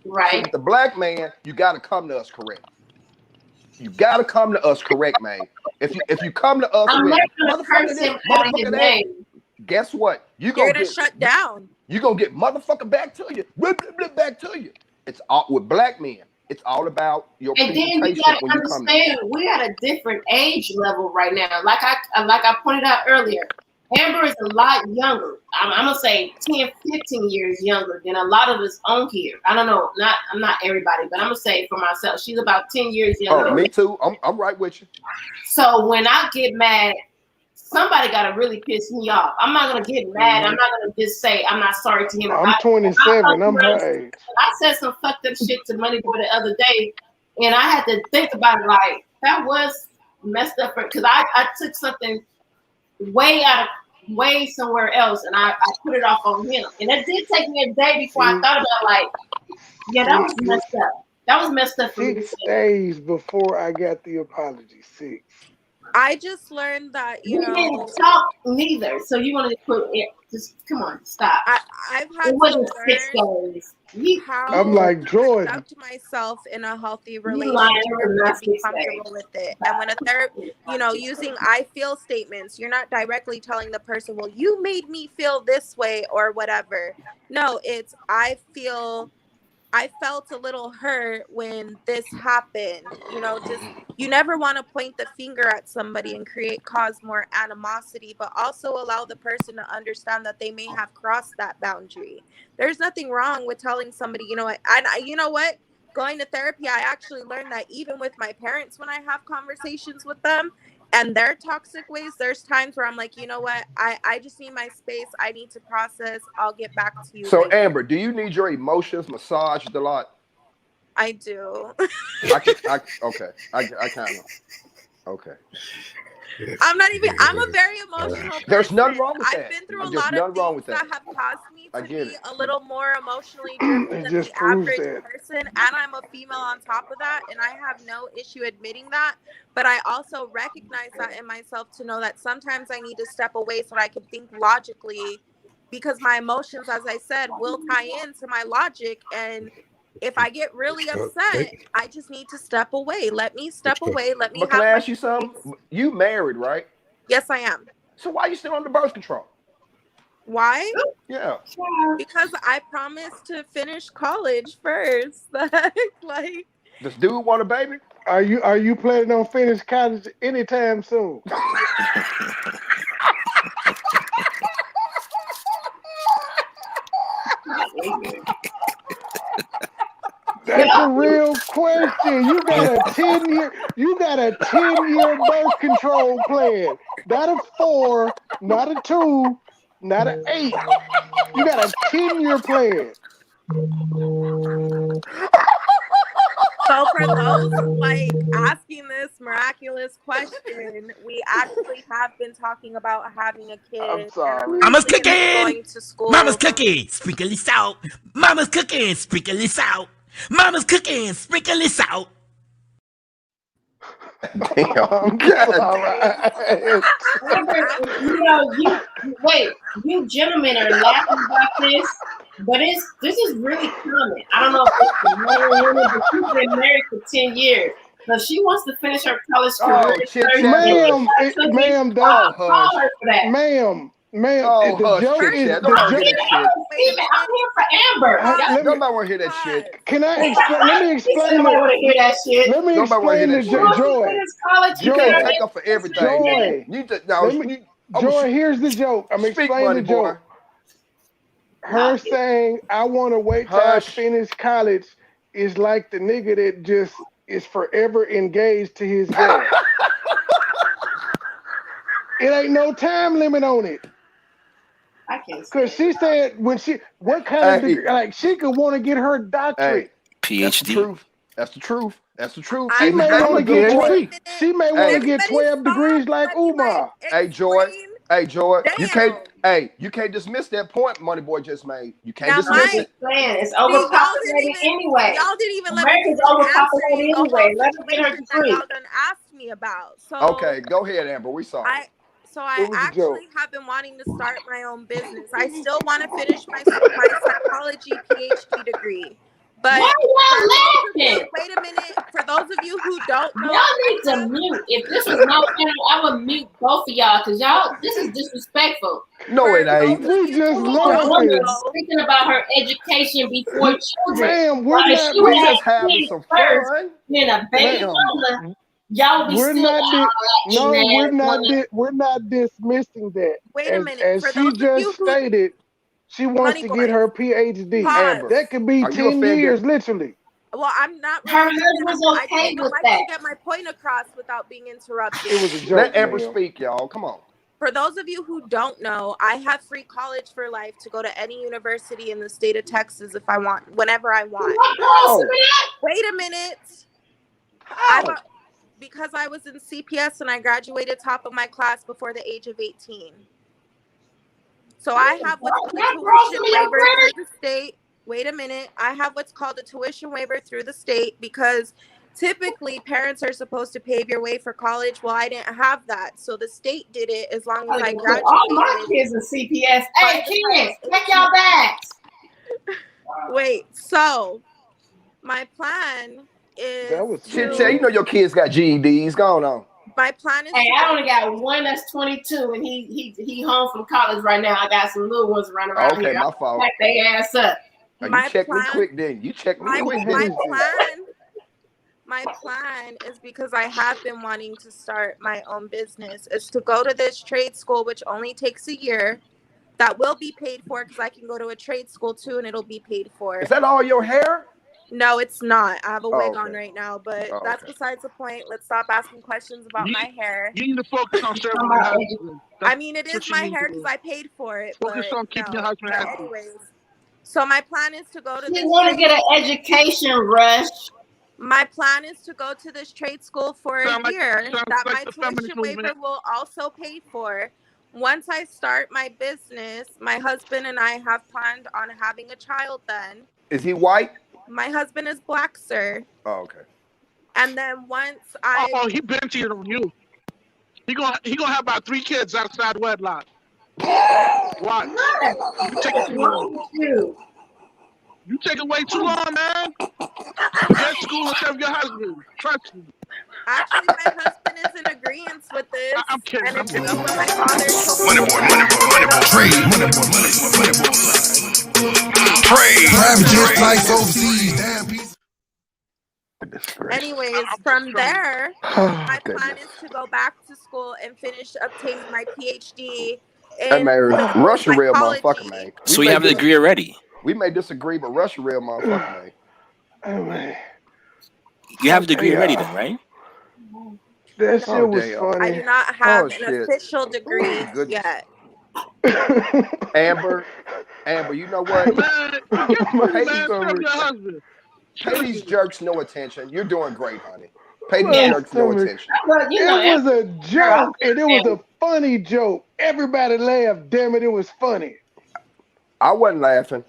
Right. So with the black man, you got to come to us correct. You got to come to us correct, man. If you come to us, motherfucker, guess what? You're gonna get shut down. You're gonna get motherfucker back to you. Back to you. It's all with black men. It's all about your presentation. And then you gotta understand we're at a different age level right now. Like I pointed out earlier, Amber is a lot younger. I'm gonna say 10, 15 years younger than a lot of us on here. I don't know, I'm not everybody, but I'm gonna say for myself, she's about 10 years younger. Oh, me too. I'm right with you. So when I get mad, somebody gotta really piss me off. I'm not gonna get mad. I'm not gonna just say I'm not sorry to him. I'm 27. I'm her age. I said some fucked up shit to MoneyBoy the other day, and I had to think about it. Like that was messed up because I took something way somewhere else, and I put it off on him. And it did take me a day before I thought about like, yeah, that was messed up. That was messed up for me. 6 days before I got the apology. 6. I just learned that you didn't talk neither, so you wanted to put it. Just come on, stop. I've had it wasn't to 6 days. I'm like Jordan. Up to myself in a healthy relationship and be comfortable with it. And when a third, using I feel statements, you're not directly telling the person, well, you made me feel this way or whatever. No, it's I felt a little hurt when this happened. Just you never want to point the finger at somebody and cause more animosity, but also allow the person to understand that they may have crossed that boundary. There's nothing wrong with telling somebody, you know what, and you know what? Going to therapy, I actually learned that even with my parents, when I have conversations with them and their toxic ways, there's times where I'm like, you know what? I just need my space. I need to process. I'll get back to you. So Amber, do you need your emotions massaged a lot? I do. Okay. I kind of. Okay. I'm a very emotional person. There's nothing wrong with that. I've been through a lot of things that have caused me to be a little more emotionally driven than the average person. And I'm a female on top of that. And I have no issue admitting that. But I also recognize that in myself to know that sometimes I need to step away so that I can think logically, because my emotions, as I said, will tie into my logic. And if I get really upset, I just need to step away. Let me step away. Let me. But can I ask you something? You married, right? Yes, I am. So why are you still on the birth control? Why? Yeah. Because I promised to finish college first. Does dude want a baby? Are you planning on finishing college anytime soon? That's a real question. You got a 10-year birth control plan. Not a 4, not a 2, not an 8. You got a 10-year plan. So for those like asking this miraculous question, we actually have been talking about having a kid. I'm sorry. Mama's cooking. Going to school. Mama's cooking. Sprinkly salt. Mama's cooking. Sprinkly salt. Mama's cooking. Sprinkly salt. Damn. You gentlemen are laughing about this, but this is really common. I don't know if it's the men or women, but she's been married for 10 years. So she wants to finish her college career. Ma'am, the joke is I'm here for Amber. Nobody want to hear that shit. Can I explain? Let me explain. Want to hear that shit. Let me explain the Joy. You can't take up for everything. Joy, here's the joke. I'm explaining the joke. Her saying, "I want to wait till I finish college," is like the nigga that just is forever engaged to his girl. It ain't no time limit on it. I can't. Because she said what kind of degree, like she could want to get her doctorate. PhD. That's the truth. She may want to get 12 degrees like Umar. Hey Joy, you can't dismiss that point MoneyBoy just made. You can't dismiss it. It's overpopulated anyway. Y'all didn't even let America's overpopulated anyway. Let her get her degree. Y'all done asked me about. So okay, go ahead, Amber. We sorry. I actually have been wanting to start my own business. I still want to finish my psychology PhD degree. But wait a minute. For those of you who don't know, y'all need to mute. If this was no channel, I would mute both of y'all because this is disrespectful. No, it ain't. We just speaking about her education before children. Ma'am, we're just having some fun. Then a baby mama. Y'all be we're not dismissing that. Wait a minute. As she just stated, she wants to get her PhD. That could be 10 years, literally. Well, I'm not. Her husband's okay with that. I can get my point across without being interrupted. It was a joke. Let Amber speak, y'all. Come on. For those of you who don't know, I have free college for life to go to any university in the state of Texas if I want, whenever I want. Wait a minute. Because I was in CPS and I graduated top of my class before the age of 18. So I have what's called a tuition waiver through the state. Wait a minute. I have what's called a tuition waiver through the state because typically parents are supposed to pave your way for college. Well, I didn't have that. So the state did it as long as I graduated. All my kids are CPS. Hey, kids, check y'all backs. Wait, so my plan is Chit, you know your kids got GEDs. Go on. My plan is. Hey, I only got one that's 22, and he home from college right now. I got some little ones running around here. My fault. Pack their ass up. You checked me quick, then. You checked me quick, then. My plan is because I have been wanting to start my own business is to go to this trade school, which only takes a year. That will be paid for because I can go to a trade school too, and it'll be paid for. Is that all your hair? No, it's not. I have a wig on right now, but that's besides the point. Let's stop asking questions about my hair. You need to focus on serving your husband. I mean, it is my hair because I paid for it. Focus on keeping your husband happy. Anyways, so my plan is to go to. You want to get an education, Rush? My plan is to go to this trade school for a year. That my tuition waiver will also pay for. Once I start my business, my husband and I have planned on having a child. Then. Is he white? My husband is black, sir. Oh, okay. And then once he been cheated on you. He gonna have about 3 kids outside wedlock. What? You taking too long. You taking way too long, man. Get school and serve your husband. Trust me. Actually, my husband is in agreement with this. I'm kidding. And it's just what my father told me. MoneyBoy, trade. MoneyBoy. Trade. Private jet flights overseas. Damn piece. Anyways, from there, my plan is to go back to school and finish obtaining my PhD in Rush a real psychology. motherfucker, man. So you have the degree already. We may disagree, but Rush a real motherfucker, man. You have a degree already, then, right? That shit was funny. I do not have an official degree yet. Amber, you know what? Pay these jerks no attention. You're doing great, honey. Pay these jerks no attention. It was a joke, and it was a funny joke. Everybody laughed. Damn it, it was funny. I wasn't laughing.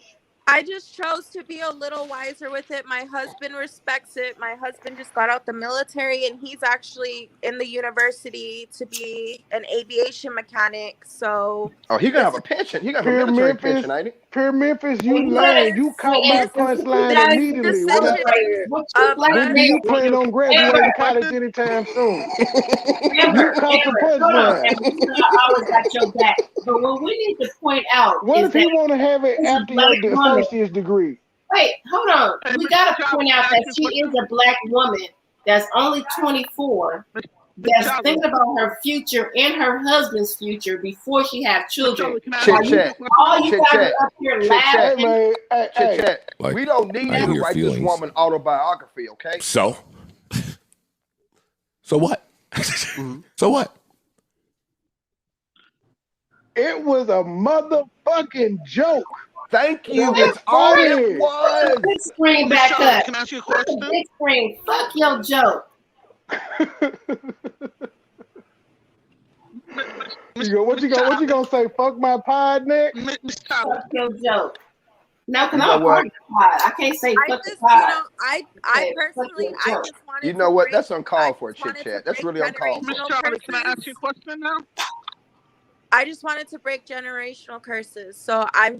I just chose to be a little wiser with it. My husband respects it. My husband just got out the military, and he's actually in the university to be an aviation mechanic. So, he gonna have a pension. He gonna have a military pension, ain't he? Pure Memphis, you lying. You caught my punchline immediately. When do you plan on graduating college anytime soon? You caught the punchline. I always got your back. But what we need to point out what if he want to have it after your associate's degree? Wait, hold on. We got to point out that she is a black woman that's only 24, that's thinking about her future and her husband's future before she have children. Chit. All you guys are up here laughing. Chit. We don't need you to write this woman autobiography, okay? So what? So what? It was a motherfucking joke. Thank you. That's all it was. Big screen back up. Can I ask you a question? Big screen. Fuck your joke. What you gonna say? Fuck my pod neck? Fuck your joke. No, because I'm part of the pod. I can't say fuck the pod. I personally, I just wanted. You know what? That's uncalled for, Chit Chat. That's really uncalled for. Miss Charlie, can I ask you a question now? I just wanted to break generational curses. So I'm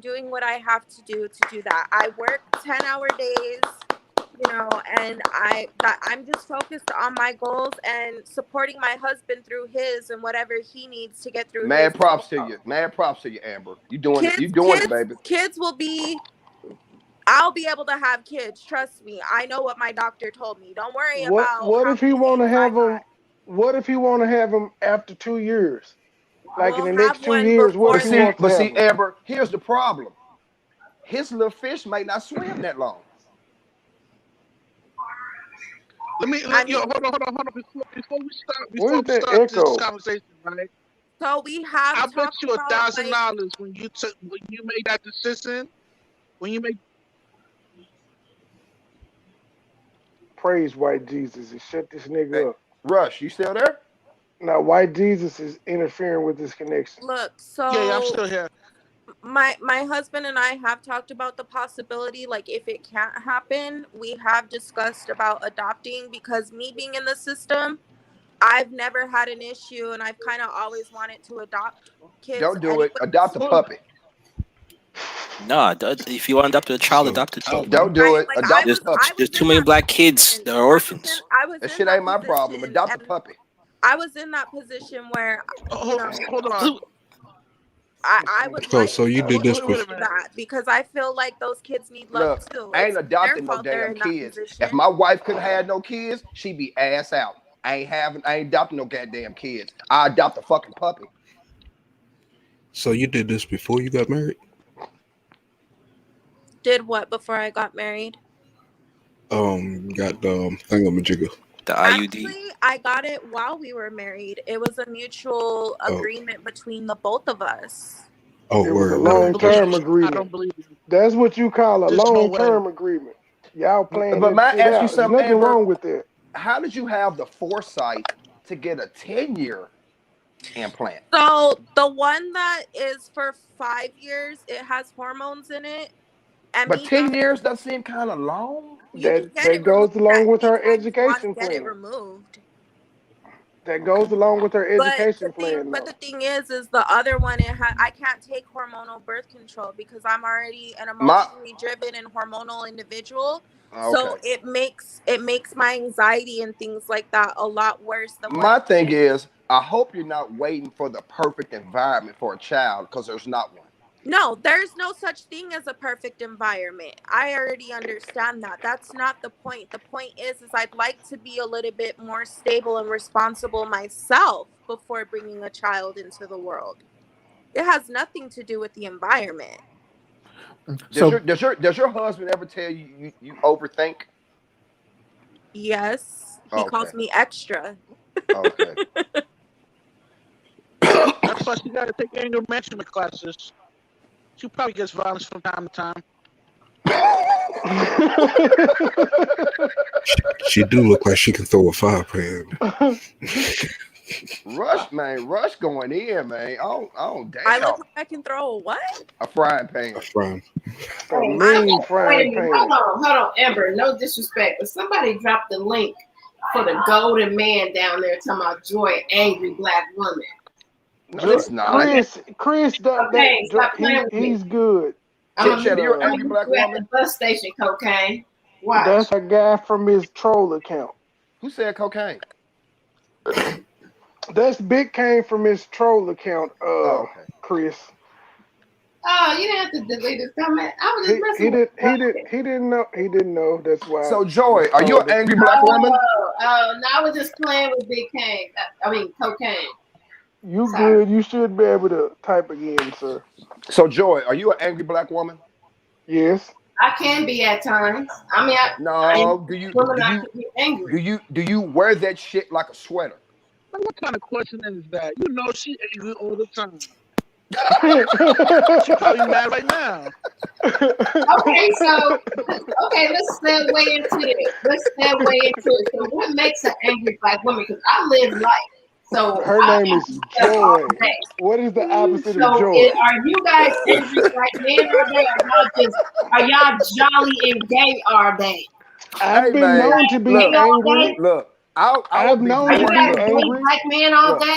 doing what I have to do that. I work 10-hour days, and I'm just focused on my goals and supporting my husband through his and whatever he needs to get through. Mad props to you. Mad props to you, Amber. You doing it, baby. Kids I'll be able to have kids. Trust me. I know what my doctor told me. Don't worry about what if he want to have them. What if he want to have them after 2 years? Like in the next 2 years, what if he wants to have them? Amber, here's the problem. His little fish might not swim that long. Hold on. Before we start this conversation, right? So we have. I bet you $1,000 when you made that decision. Praise white Jesus and shut this nigga up. Rush, you still there? Now, white Jesus is interfering with this connection. Look, so yeah, I'm still here. My husband and I have talked about the possibility, like if it can't happen, we have discussed about adopting, because me being in the system, I've never had an issue, and I've kind of always wanted to adopt kids. Don't do it. Adopt a puppy. No, if you want to adopt a child, adopt a child. Don't do it. Adopt a puppy. There's too many black kids that are orphans. That shit ain't my problem. Adopt a puppy. I was in that position where hold on. I was so you did this with that because I feel like those kids need love too. I ain't adopting no damn kids. If my wife couldn't have no kids, she'd be ass out. I ain't adopting no goddamn kids. I adopt a fucking puppy. So you did this before you got married? Did what before I got married? Got the thingamajigger. The IUD. Actually, I got it while we were married. It was a mutual agreement between the both of us. Oh, it was a long-term agreement. I don't believe it. That's what you call a long-term agreement. Y'all playing. But might I ask you something? There's nothing wrong with that. How did you have the foresight to get a 10-year implant? So the one that is for 5 years, it has hormones in it. And but 10 years does seem kind of long. That goes along with her education plan. Get it removed. That goes along with her education plan. But the thing is the other one, I can't take hormonal birth control because I'm already an emotionally driven and hormonal individual. Okay. So it makes my anxiety and things like that a lot worse than my thing is. I hope you're not waiting for the perfect environment for a child, because there's not one. No, there's no such thing as a perfect environment. I already understand that. That's not the point. The point is I'd like to be a little bit more stable and responsible myself before bringing a child into the world. It has nothing to do with the environment. Does your husband ever tell you you overthink? Yes, he calls me extra. Okay. That's why she got to take anger management classes. She probably gets violence from time to time. She do look like she can throw a fire pan. Rush going in, man. Oh, damn. I look like I can throw a what? A frying pan. A frying. Wait a minute. Hold on, Amber. No disrespect, but somebody dropped the link for the golden man down there talking about Joy, angry black woman. No, it's not. Chris, he's good. You're an angry black woman. At the bus station, cocaine. Watch. That's a guy from his troll account. Who said cocaine? That's Big came from his troll account, Chris. Oh, you didn't have to delete his comment. I was just messing He didn't know. That's why. So, Joy, are you an angry black woman? No, I was just playing with Big Kane. Cocaine. You good? You should be able to type again, sir. So, Joy, are you an angry black woman? Yes. I can be at times. I mean, do you wear that shit like a sweater? What kind of question is that? You know she angry all the time. She's probably mad right now. Okay, let's segue into it. So what makes an angry black woman? Because I live life. So her name is Joy. What is the opposite of joy? Are you guys angry black men all day? Are y'all jolly and gay all day? I've been known to be angry. Look, I've known to be angry. Black men all day?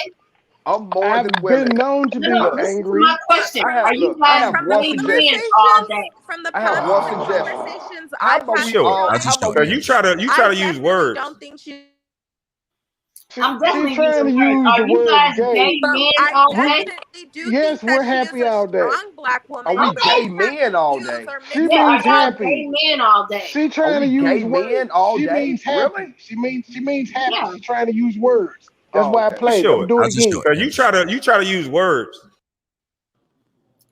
I'm more I've than been known to be angry. My question: are you guys gay men all day? From the conversations I've had, you try to use words. Don't think she. I'm definitely trying to use Are the you word guys gay. gay men all day? Yes, we're happy all day. Black woman. Are we gay men all day? She means happy. Gay men all day. She trying to use gay words. men all She day? means happy. Really? She means happy. Yeah. She's trying to use words. That's why I played. Sure. I'm doing it again. You try to use words.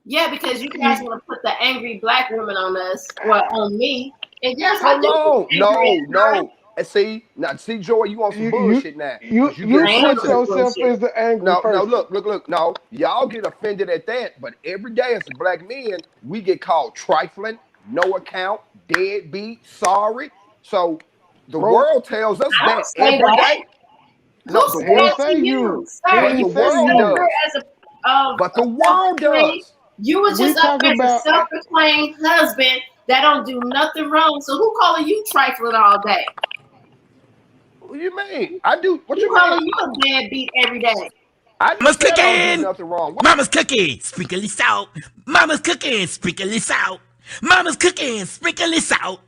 Yeah, because you guys want to put the angry black woman on us, on me. And yes, No. And see, Joy, you want some bullshit now. You put yourself as the angry person. No, look. No, y'all get offended at that, but every day as black men, we get called trifling, no account, deadbeat, sorry. So the world tells us that every day. No, he didn't say you. The world does. But the world does. You were just up as a self-proclaimed husband that don't do nothing wrong. So who calling you trifling all day? What do you mean? I do. What you you calling mean? you a deadbeat every day? Mama's cooking. I don't do nothing wrong. Mama's cooking. Sprinkly salt. Mama's cooking. Sprinkly salt. Mama's cooking. Sprinkly salt.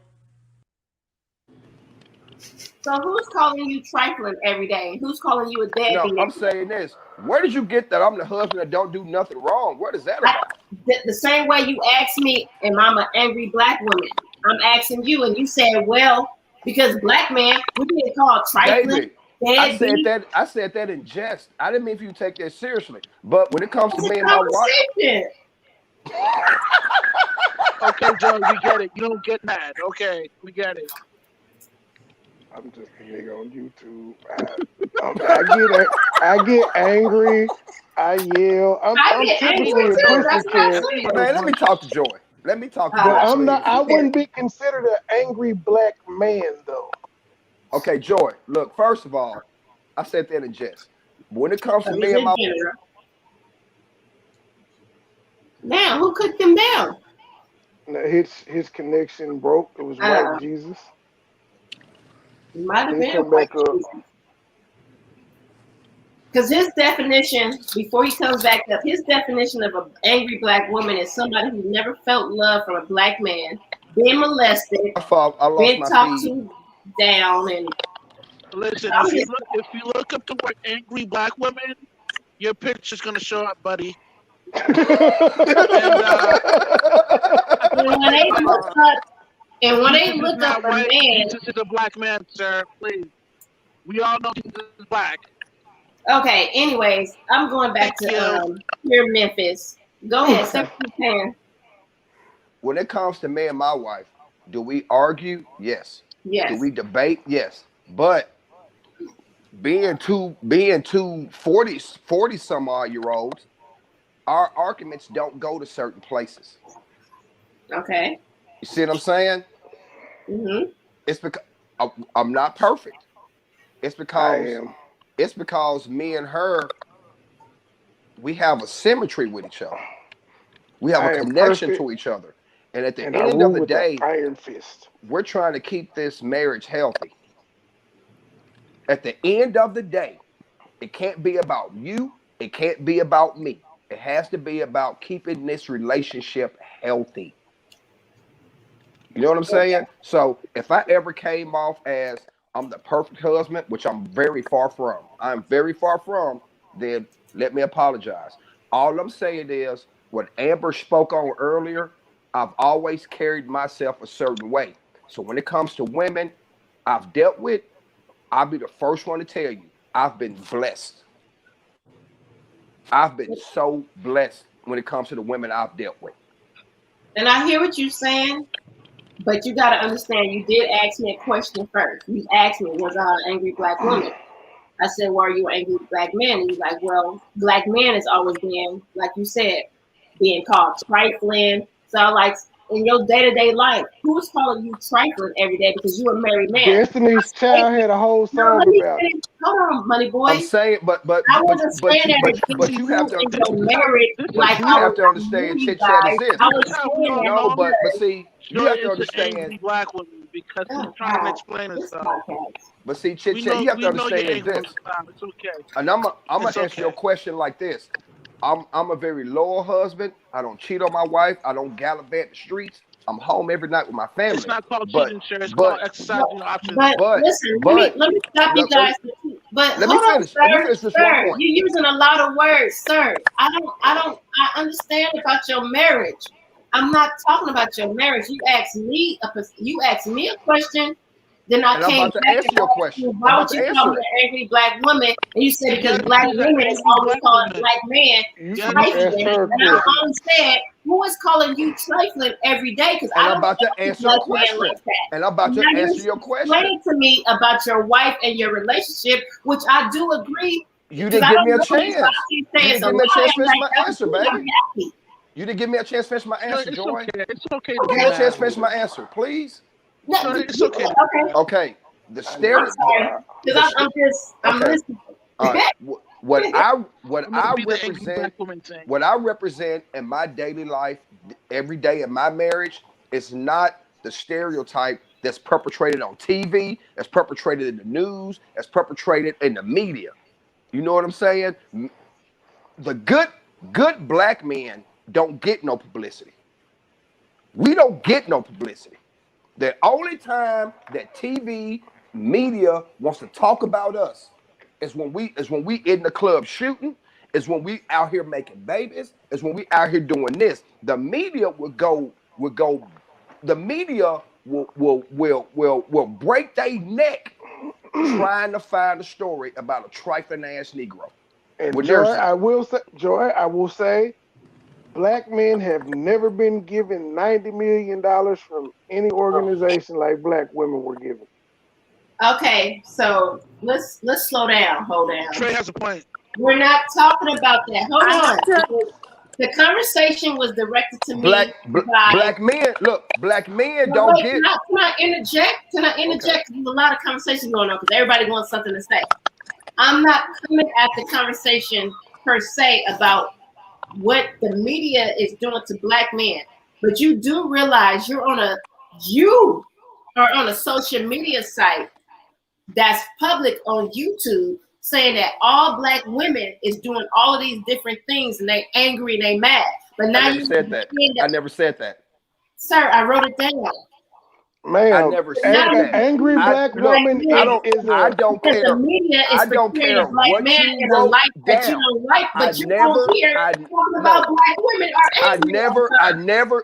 So who's calling you trifling every day? Who's calling you a deadbeat? No, I'm saying this. Where did you get that I'm the husband that don't do nothing wrong? What is that about? The same way you asked me, am I an angry black woman? I'm asking you, and you said, well, because black man, we get called trifling. Baby, I said that in jest. I didn't mean for you to take that seriously. But when it comes to me and my wife. Okay, Joe, we get it. You don't get mad. Okay, we get it. I'm just a nigga on YouTube. I get angry. I yell. I'm typically a pussycat. Man, let me talk to Joy. But I'm not. I wouldn't be considered an angry black man though. Okay, Joy. Look, first of all, I said that in jest. When it comes to me and my wife. Now, who cooked him down? His connection broke. It was white Jesus. Might have been white Jesus. Because his definition, before he comes back up, his definition of an angry black woman is somebody who never felt love from a black man, been molested, been talked to down, and listen. If you look up the word angry black woman, your picture's gonna show up, buddy. And when they look up a man, Jesus is a black man, sir. Please, we all know Jesus is black. Okay. Anyways, I'm going back to here, Memphis. Go ahead, step your pan. When it comes to me and my wife, do we argue? Yes. Yes. Do we debate? Yes. But being two 40 some odd year olds, our arguments don't go to certain places. Okay. You see what I'm saying? Mm-hmm. It's because I'm not perfect. It's because me and her, we have a symmetry with each other. We have a connection to each other. And at the end of the day, iron fist. We're trying to keep this marriage healthy. At the end of the day, it can't be about you. It can't be about me. It has to be about keeping this relationship healthy. You know what I'm saying? So if I ever came off as I'm the perfect husband, which I'm very far from, then let me apologize. All I'm saying is what Amber spoke on earlier, I've always carried myself a certain way. So when it comes to women I've dealt with, I'll be the first one to tell you, I've been blessed. I've been so blessed when it comes to the women I've dealt with. And I hear what you're saying, but you got to understand, you did ask me a question first. You asked me, was I an angry black woman? I said, well, are you an angry black man? And you're like, well, black man has always been, like you said, being called trifling. So like in your day-to-day life, who's calling you trifling every day because you're a married man? Destiny's Child had a whole song about it. Hold on, money boy. I'm saying, but I wasn't saying that you have to in your marriage, like you have to understand Chit Chat is this. I was saying No, but see, you have to understand black woman because he's trying to explain himself. But see, Chit Chat, you have to understand this. It's okay. And I'm gonna answer your question like this. I'm a very loyal husband. I don't cheat on my wife. I don't gallivant the streets. I'm home every night with my family. It's not called cheating, sir. It's called exercising options. But listen, let me stop you guys. But hold on, sir. You're using a lot of words, sir. I understand about your marriage. I'm not talking about your marriage. You asked me a question. Then I came back and asked you, why would you call me an angry black woman? And you said because black women is always called black man trifling. And I always said, who is calling you trifling every day? Because I'm about to answer your question. Like and I'm about to answer your question. Explain to me about your wife and your relationship, which I do agree. You didn't give me a chance. You didn't give me a chance to finish my answer, baby. You didn't give me a chance to finish my answer, Joy. It's okay. Give me a chance to finish my answer, please. No, it's okay. Okay. The stereotype. I'm listening. What I represent in my daily life, every day in my marriage, is not the stereotype that's perpetrated on TV, that's perpetrated in the news, that's perpetrated in the media. You know what I'm saying? The good black men don't get no publicity. We don't get no publicity. The only time that TV media wants to talk about us is when we in the club shooting, is when we out here making babies, is when we out here doing this. The media will break their neck trying to find a story about a trifling ass Negro. And Joy, I will say, black men have never been given $90 million from any organization like black women were given. Okay, so let's slow down. Hold down. Trey has a point. We're not talking about that. Hold on. The conversation was directed to me. Black men, look, black men don't get. Can I interject? Can I interject? Okay. There's a lot of conversation going on because everybody wants something to say. I'm not coming at the conversation per se about what the media is doing to black men, but you do realize you are on a social media site that's public on YouTube saying that all black women is doing all of these different things and they angry and they mad. But now I never said that. Sir, I wrote it down. I never said that. Angry black woman I don't care. The media is I don't portraying care a black what man you in a wrote light that you down. don't like, but I you never- don't hear talking about black women are angry.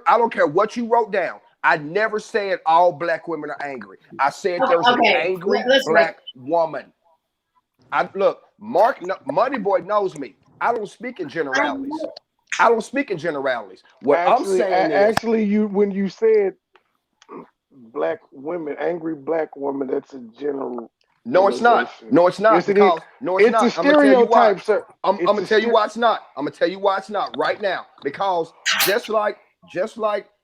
I don't care what you wrote down. I never said all black women are angry. I said there's an angry black woman. Look, MoneyBoy knows me. I don't speak in generalities. What I'm saying is, when you said black women, angry black woman, that's a general. No, it's not. No, it's not. Yes, it because is. no, it's not. A stereotype, sir. I'm gonna tell you why it's not. I'm gonna tell you why it's not right now. Because just like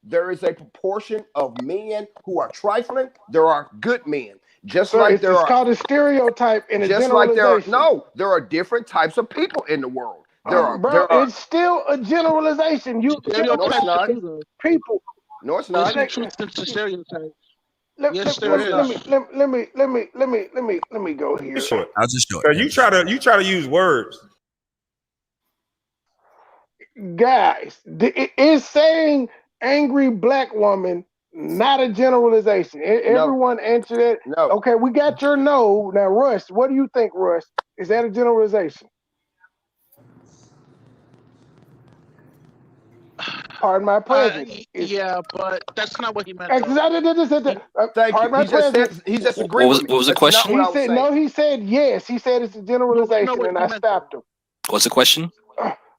there is a proportion of men who are trifling, there are good men. It's called a stereotype and a generalization. There are different types of people in the world. It's still a generalization. No, it's not. People. No, it's not. There's some truth to stereotypes. Let me go here. I'll just show it. You try to use words. Guys, is saying angry black woman not a generalization? Everyone answer that. No. Okay, we got your no. Now, Russ, what do you think, Russ? Is that a generalization? Pardon my presence. Yeah, but that's not what he meant. Thank you. He just agreed with me. What was the question? He said yes. He said it's a generalization, and I stopped him. What's the question?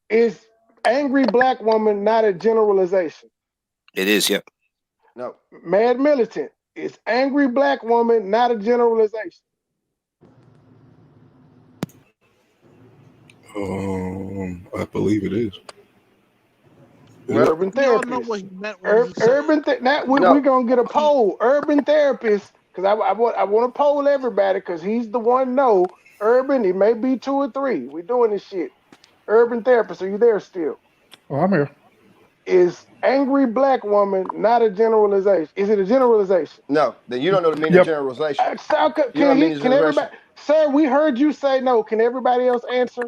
Is angry black woman not a generalization? It is, yeah. No. Mad Militant, is angry black woman not a generalization? I believe it is. Urban therapist. We're gonna get a poll. Urban therapist, because I want to poll everybody, because he's the one. No, Urban. It may be 2 or 3. We're doing this shit. Urban therapist, are you there still? Oh, I'm here. Is angry black woman not a generalization? Is it a generalization? No, then you don't know the meaning of generalization. Can everybody? Sir, we heard you say no. Can everybody else answer?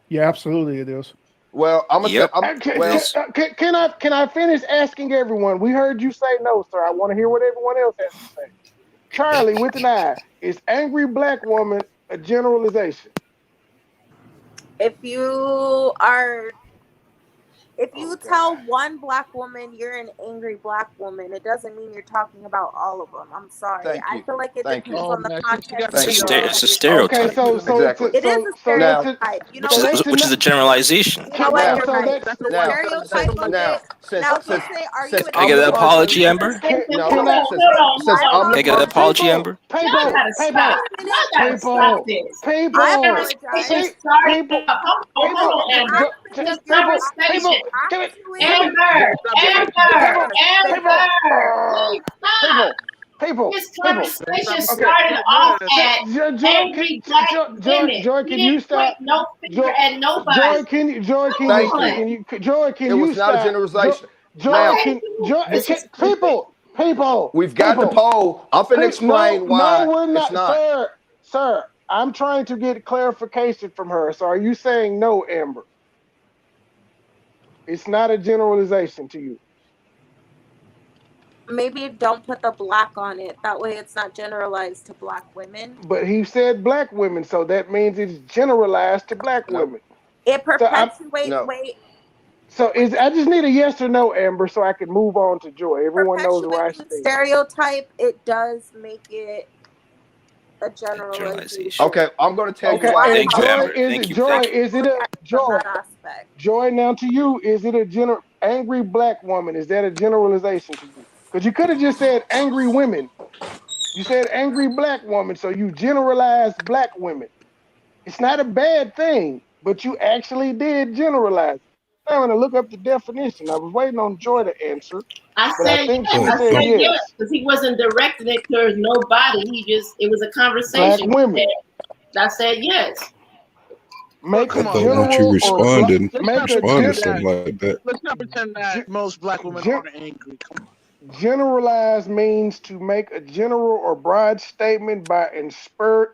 Yeah, absolutely, it is. Well, can I finish asking everyone? We heard you say no, sir. I want to hear what everyone else has to say. Charlie with an eye, is angry black woman a generalization? If you tell one black woman you're an angry black woman, it doesn't mean you're talking about all of them. I'm sorry. I feel like it depends on the context. It's a stereotype. It is a stereotype. You know what? Which is a generalization. You know what? You're right. The stereotype of it. Now, Can I get an apology, Amber? Can I get an apology, Amber? This conversation started off at angry black women. Joy, can you stop? No finger at nobody. Can you stop? It was not a generalization. People. We've got the poll. I'm finna explain why. No, we're not, it's not. Sir. I'm trying to get clarification from her. So are you saying no, Amber? It's not a generalization to you. Maybe don't put the black on it. That way it's not generalized to black women. But he said black women, so that means it's generalized to black women. It perpetuates So I just need a yes or no, Amber, so I can move on to Joy. Everyone knows where I stand. Stereotype, it does make it a generalization. Okay, I'm going to tell you why. Thank you, Amber. Joy, now to you, is it a angry black woman? Is that a generalization to you? Because you could have just said angry women. You said angry black woman, so you generalized black women. It's not a bad thing, but you actually did generalize. I'm going to look up the definition. I was waiting on Joy to answer. I said yes, because he wasn't directing it towards nobody. It was a conversation. Black women. I said yes. I thought once you responded something like that. Let's not pretend that most black women aren't angry. Come on. Generalize means to make a general or broad statement by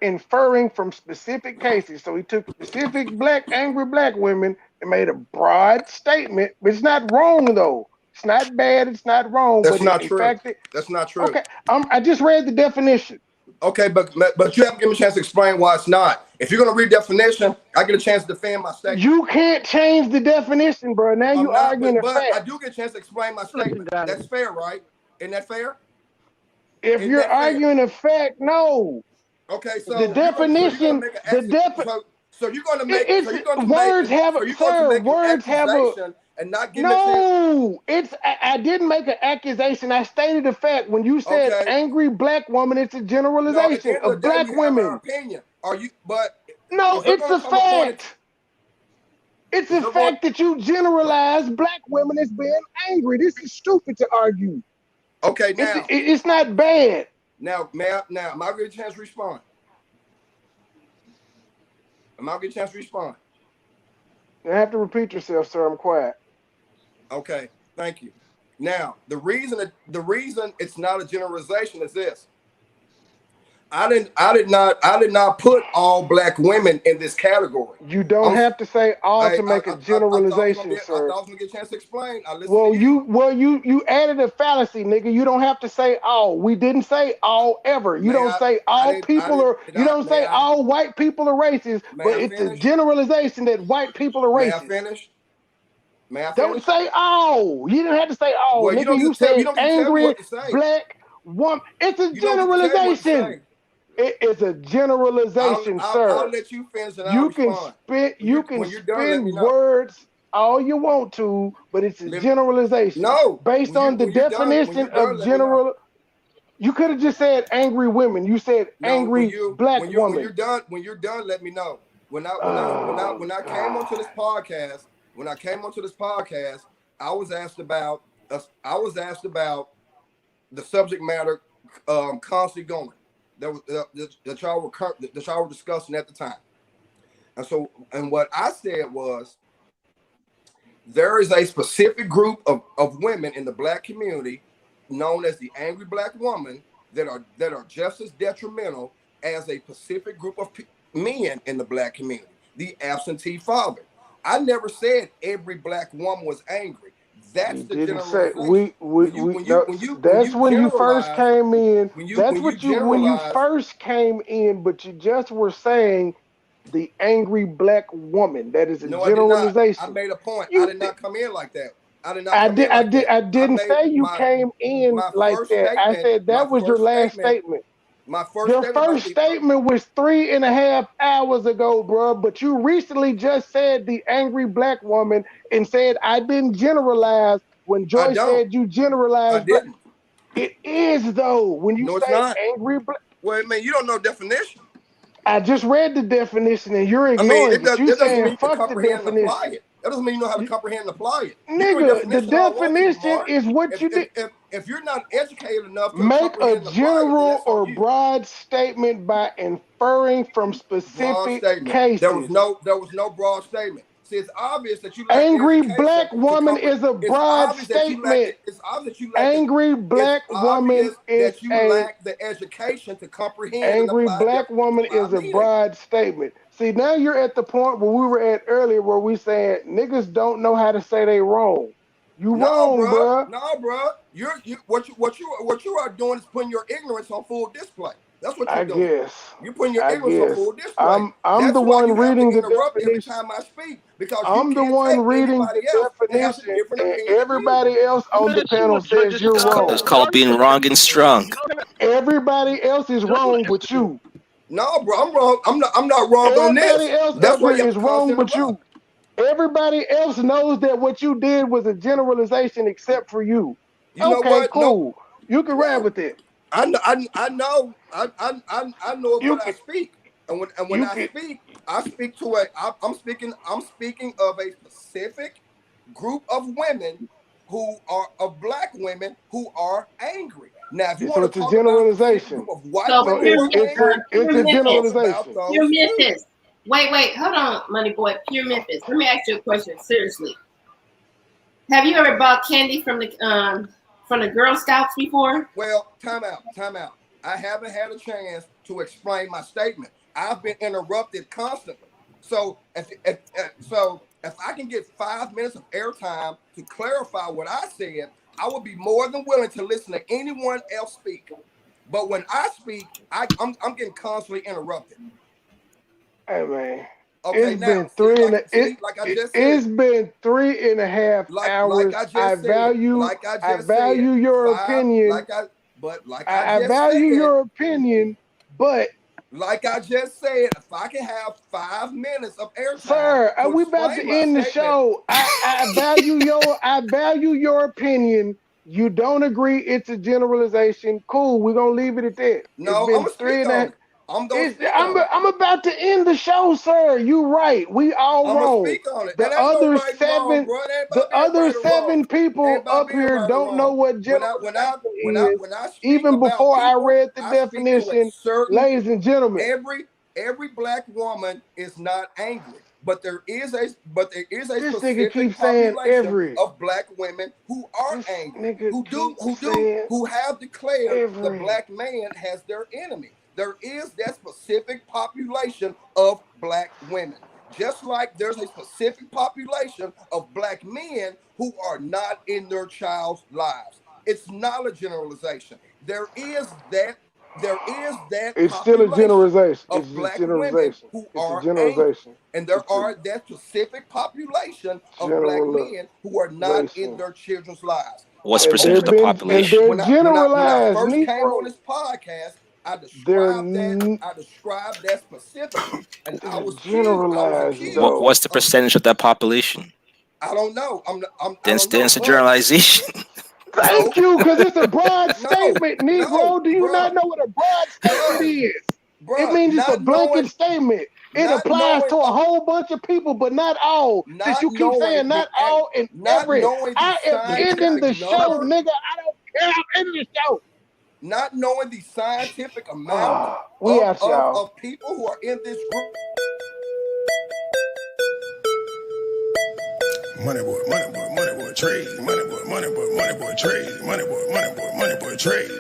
inferring from specific cases. So he took specific angry black women and made a broad statement, but it's not wrong though. It's not bad. It's not wrong. That's but not in true. fact, That's not true. Okay, I just read the definition. Okay, but you haven't given me a chance to explain why it's not. If you're gonna read definition, I get a chance to defend my statement. You can't change the definition, bro. Now you arguing the fact. I do get a chance to explain my statement. That's fair, right? Isn't that fair? If you're arguing the fact, no. Okay, so the definition, so you're gonna make words have a and not give me a chance. No, I didn't make an accusation. I stated the fact. When you said angry black woman, it's a generalization of black women. Opinion. Are you? But no, it's a fact. It's a fact that you generalize black women as being angry. This is stupid to argue. Okay, now it's not bad. Now, am I gonna get a chance to respond? Am I gonna get a chance to respond? You have to repeat yourself, sir. I'm quiet. Okay, thank you. Now, the reason it's not a generalization is this. I did not put all black women in this category. You don't have to say all to make a generalization, sir. I was gonna get a chance to explain. You added a fallacy, nigga. You don't have to say all. We didn't say all ever. You don't say all people are. You don't say all white people are racist. But it's a generalization that white people are racist. May I finish? May I finish? Don't say all. You didn't have to say all, well, nigga. You said angry black woman. It's a generalization. It is a generalization, sir. I'll let you finish and I'll respond. You can spin words all you want to, but it's a generalization. No. Based on the definition of general. You could have just said angry women. You said angry black woman. When you're done, let me know. When I came onto this podcast, I was asked about the subject matter constantly going. That y'all were discussing at the time. And what I said was, there is a specific group of women in the black community known as the angry black woman that are just as detrimental as a specific group of men in the black community, the absentee father. I never said every black woman was angry. That's the generalization. That's when you first came in. When you first came in, but you just were saying the angry black woman. That is a generalization. I made a point. I did not come in like that. I didn't say you came in like that. I said that was your last statement. Your first statement was 3.5 hours ago, bro. But you recently just said the angry black woman and said I didn't generalize when Joyce said you generalized. I didn't. It is though. When you say angry black. Well, man, you don't know definition. I just read the definition and you're ignoring it. You saying fuck the definition. That doesn't mean you know how to comprehend and apply it. Nigga, the definition is what you did. If you're not educated enough to make a general or broad statement by inferring from specific cases. There was no broad statement. See, it's obvious that you angry black woman is a broad statement. It's obvious that you angry black woman is that you lack the education to comprehend. Angry black woman is a broad statement. See, now you're at the point where we were at earlier where we said niggas don't know how to say they wrong. You wrong, bro. No, bro. What you are doing is putting your ignorance on full display. That's what you're doing. Guess. You're putting your ignorance on full display. I'm the one reading the definition. Every time I speak, because I'm the one reading the definition, and everybody else on the panel says you're wrong. It's called being wrong and strong. Everybody else is wrong but you. No, bro, I'm wrong. I'm not wrong on this. Everybody else is wrong but you. Everybody else knows that what you did was a generalization except for you. Okay, cool. No. You can ride with it. I know. I know what I speak, and when I speak to I'm speaking of a specific group of women who are of black women who are angry. Now, if you want to talk generalization, about white it's a generalization. Pure Memphis. Wait, hold on, Money Boy. Pure Memphis. Let me ask you a question. Seriously, have you ever bought candy from the Girl Scouts before? Well, time out. I haven't had a chance to explain my statement. I've been interrupted constantly. So if I can get 5 minutes of airtime to clarify what I said, I would be more than willing to listen to anyone else speak. But when I speak, I'm getting constantly interrupted. Hey man, okay, it's now, been it's been 3.5 hours. I value your opinion. I value your opinion, but like I just said, if I can have 5 minutes of airtime, sir, we about to end the show. I value your opinion. You don't agree, it's a generalization. Cool, we're gonna leave it at that. No, I'm gonna speak on it. I'm about to end the show, sir. You right. We all wrong. Speak on it. The other seven people up here don't know what generalization is. Even before I read the definition, ladies and gentlemen, every black woman is not angry, but there is a specific population of black women who are angry, who have declared the black man as their enemy. There is that specific population of black women. Just like there's a specific population of black men who are not in their child's lives. It's not a generalization. There is that it's still a generalization. Of it's black generalization. Women who it's are a generalization. Angry. And there are that specific population of black men who are not in their children's lives. What's the percentage of the population? When I first came on this podcast, I described that specifically, and I was generalized. What's the percentage of that population? I don't know. Then it's a generalization. Thank you, because it's a broad statement, Negro. Do you not know what a broad statement is? It means it's a blanket statement. It applies to a whole bunch of people, but not all. Since you keep saying not all and every, I am ending the show, nigga. I don't care. I'm ending the show. Not knowing the scientific amount of people who are in this group. Money boy, trade. Money boy, trade. Money boy, trade.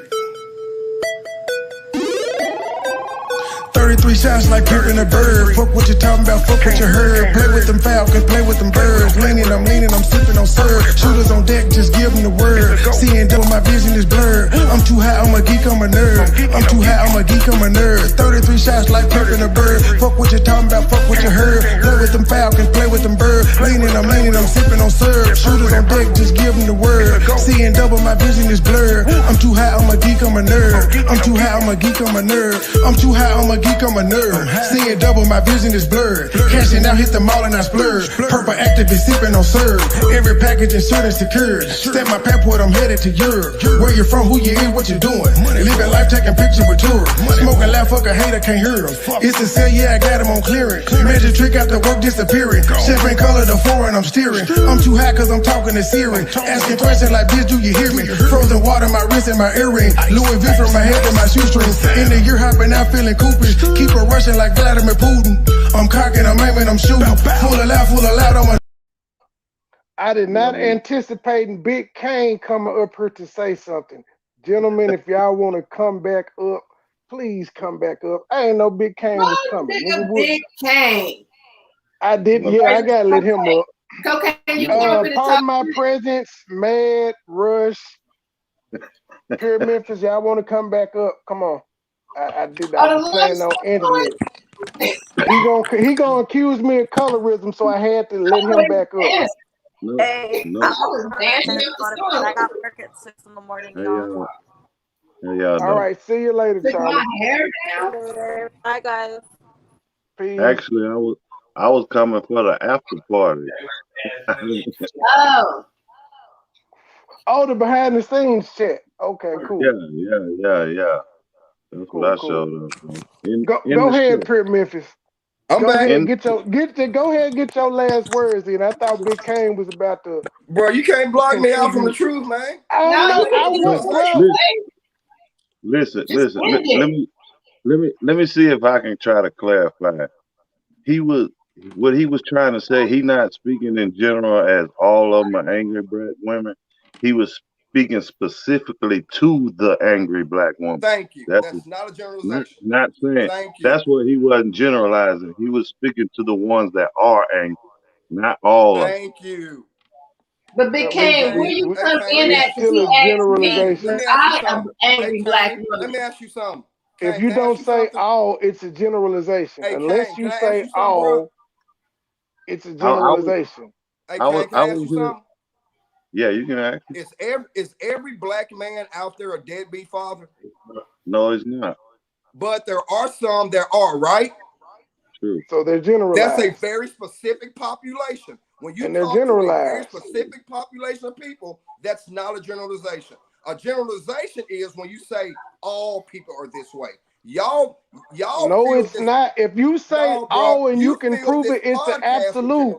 33 shots like Pimp and a bird. Fuck what you talking about, fuck what you heard. Play with them falcons, play with them birds. Leaning, I'm sipping on syrup. Shooters on deck, just give them the word. Seeing double, my vision is blurred. I'm too high, I'm a geek, I'm a nerd. I'm too high, I'm a geek, I'm a nerd. 33 shots like Pimp and a bird. Fuck what you talking about, fuck what you heard. Play with them falcons, play with them birds. Leaning, I'm sipping on syrup. Shooters on deck, just give them the word. Seeing double, my vision is blurred. I'm too high, I'm a geek, I'm a nerd. I'm too high, I'm a geek, I'm a nerd. I'm too high, I'm a geek, I'm a nerd. Seeing double, my vision is blurred. Cashing out, hit the mall and I splurge. Purple activist sipping on serve. Every package insured and secured. Step my passport, I'm headed to Europe. Where you from, who you is, what you doing? Living life, taking pictures with tourists. Smoking loud, fuck a hater, can't hear him. It's a sale, yeah, I got him on clearing. Magic trick out the work disappearing. Champagne color, the foreign, I'm steering. I'm too high cause I'm talking to Siri. Asking questions like, bitch, do you hear me? Frozen water, my wrist and my earring. Louis V from my head to my shoestrings. In the year hopping out feeling coopy. Keep her rushing like Vladimir Putin. I'm cocking, I'm aiming, I'm shooting. Full of loud, I'm a... I did not anticipating Big Kane coming up here to say something. Gentlemen, if y'all want to come back up, please come back up. I ain't know Big Kane was coming. Big Kane. I didn't. Yeah, I gotta let him up. Okay, you can pardon my presence, Mad Rush, Pure Memphis. Y'all want to come back up? Come on. I did not plan on ending it. He gonna accuse me of colorism, so I had to let him back up. I got work at 6 in the morning. All right, see you later, Charlie. My hair down. Bye, guys. Peace. Actually, I was coming for the after party. Oh, the behind the scenes shit. Okay, cool. Yeah. That's what I showed up. Go ahead, Pure Memphis. Go ahead and get your last words in. I thought Big Kane was about to. Bro, you can't block me out from the truth, man. Listen. Let me see if I can try to clarify. What he was trying to say. He not speaking in general as all of them are angry black women. He was speaking specifically to the angry black woman. Thank you. That's not a generalization. Not saying. That's what he wasn't generalizing. He was speaking to the ones that are angry. Not all of them. Thank you. But Big Kane, where you come in at? Because he asked me, was I an angry black woman? Let me ask you something. If you don't say all, it's a generalization. Unless you say all, it's a generalization. Hey, Kane, can I ask you something? Yeah, you can ask. Is every black man out there a deadbeat father? No, it's not. But there are some that are, right? True. So they're generalized. That's a very specific population. When you they're talk to a very generalized. specific population of people, that's not a generalization. A generalization is when you say all people are this way. Y'all. No, it's not. If you say all and you can prove it, it's an absolute.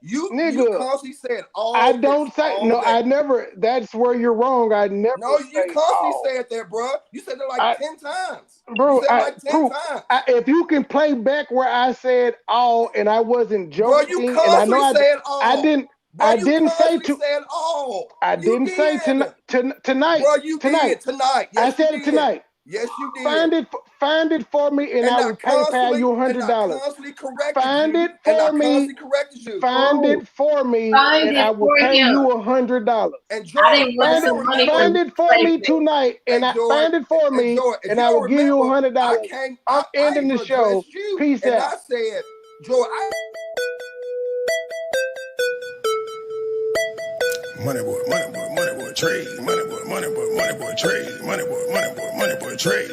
You constantly said all. I don't say no. I never. That's where you're wrong. I never. No, you constantly said that, bro. You said it like 10 times. Bro, you said it like 10 times. If you can play back where I said all and I wasn't joking, bro, you constantly and I know said all. I didn't. Bro, I didn't say to. Said all. I didn't say tonight. Bro, you did tonight. Yes, I said it tonight. Yes, you did. Find it for me, and I will PayPal you $100. Find it for me. Find it for me, and I will pay you $100. Find it for me tonight, and find it for me, and I will give you $100. I'm ending the show. Peace out. I said, Joy, Money boy, trade. Money boy, trade. Money boy, trade.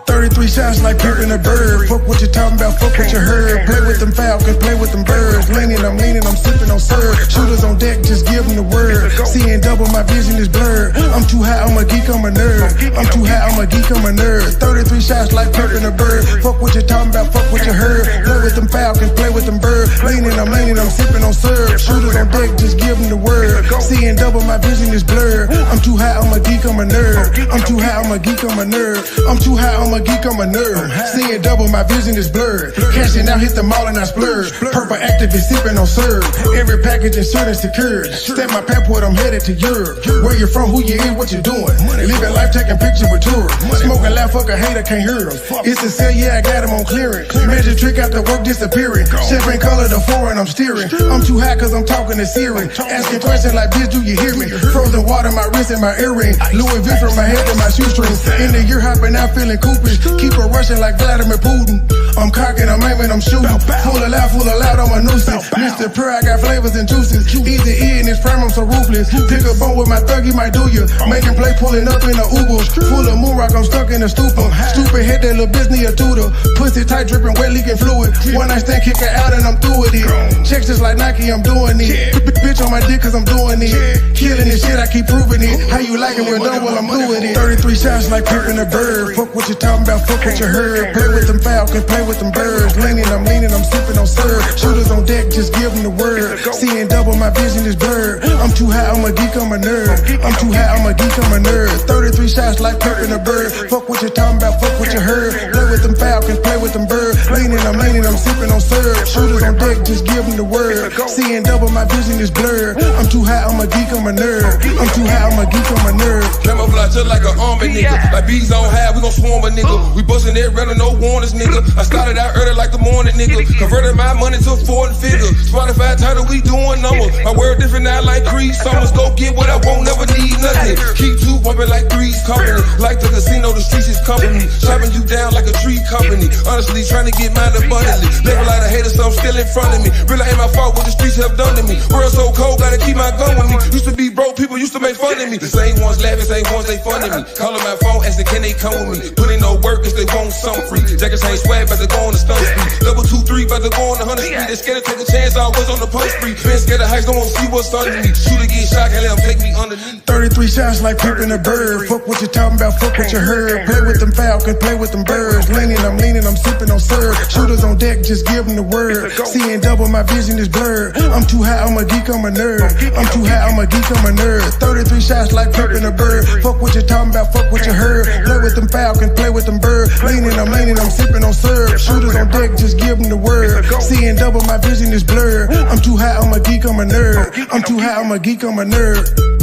33 shots like picking a bird. Fuck what you talking about, fuck what you heard. Play with them falcons, play with them birds. Leaning, I'm sipping on syrup. Shooters on deck, just give them the word. Seeing double, my vision is blurred. I'm too high, I'm a geek, I'm a nerd. I'm too high, I'm a geek, I'm a nerd. 33 shots like picking a bird. Fuck what you talking about, fuck what you heard. Play with them falcons, play with them birds. Leaning, I'm sipping on syrup. Shooters on deck, just give them the word. Seeing double, my vision is blurred. I'm too high, I'm a geek, I'm a nerd. I'm too high, I'm a geek, I'm a nerd. I'm too high, I'm a geek, I'm a nerd. Seeing double, my vision is blurred. Cashing out, hit the mall and I splurge. Purple activist sipping on syrup. Every package insured and secured. Stamp my passport, I'm headed to Europe. Where you from, who you is, what you doing? Living life, taking pictures with tourists. Smoking loud, fuck a hater, can't hear him. It's a sale, yeah, I got him on clearance. Magic trick after work disappearing. Champagne color, the foreign, I'm steering. I'm too high cause I'm talking to Siri. Asking questions like, bitch, do you hear me? Frozen water, my wrist and my earring. Louis V from my head to my shoestrings. In the year hopping out feeling coopage. Keep her rushing like Vladimir Putin. I'm cocking, I'm aiming, I'm shooting. Full of loud on my nuisance. Mr. Pure, I got flavors and juices. Easy E in this prime, I'm so ruthless. Pick a bone with my thug, he might do you. Making play, pulling up in the Uber. Full of moon rock, I'm stuck in a stupor. Stupid head, that little bitch need a tutor. Pussy tight, dripping, wet, leaking fluid. One night stand, kick her out and I'm through with it. Checks just like Nike, I'm doing it. Bitch on my dick cause I'm doing it. Killing this shit, I keep proving it. How you like it, we're done while I'm doing it. 33 shots like picking a bird. Fuck what you talking about, fuck what you heard. Play with them falcons, play with them birds. Leaning, I'm sipping on syrup. Shooters on deck, just give them the word. Seeing double, my vision is blurred. I'm too high, I'm a geek, I'm a nerd. I'm too high, I'm a geek, I'm a nerd. 33 shots like picking a bird. Fuck what you talking about, fuck what you heard. Play with them falcons, play with them birds. Leaning, I'm sipping on syrup. Shooters on deck, just give them the word. Seeing double, my vision is blurred. I'm too high, I'm a geek, I'm a nerd. I'm too high, I'm a geek, I'm a nerd. Camouflage just like an army nigga. Like bees on high, we gon' swarm a nigga. We bustin' that running, no warnings, nigga. I started out early like the morning, nigga. Converted my money to foreign figure. Spotify title, we doing numbers. My world different now like Creed. Summers go get what I won't, never need nothing. Keep two pumping like Three's Company. Like the casino, the streets is company. Chopping you down like a tree company. Honestly, trying to get mine abundantly. Level like a hater, so I'm still in front of me. Really ain't my fault what the streets have done to me. World so cold, gotta keep my gun with me. Used to be broke, people used to make fun of me. The same ones laughing, same ones they funning me. Calling my phone, asking can they come with me. Put in no work cause they want some free. Jackets ain't swag, but they go on the stunt street. Double 2, 3, but they go on the 100 street. They scared to take a chance, I was on the punch street. Been scared of heights, don't wanna see what's under me. Shooter get shot, can't let them take me underneath. 33 shots like picking a bird. Fuck what you talking about, fuck what you heard. Play with them falcons, play with them birds. Leaning, I'm sipping on syrup. Shooters on deck, just give them the word. Seeing double, my vision is blurred. I'm too high, I'm a geek, I'm a nerd. I'm too high, I'm a geek, I'm a nerd. 33 shots like picking a bird. Fuck what you talking about, fuck what you heard. Play with them falcons, play with them birds. Leaning, I'm sipping on syrup. Shooters on deck, just give them the word. Seeing double, my vision is blurred. I'm too high, I'm a geek, I'm a nerd. I'm too high, I'm a geek, I'm a nerd.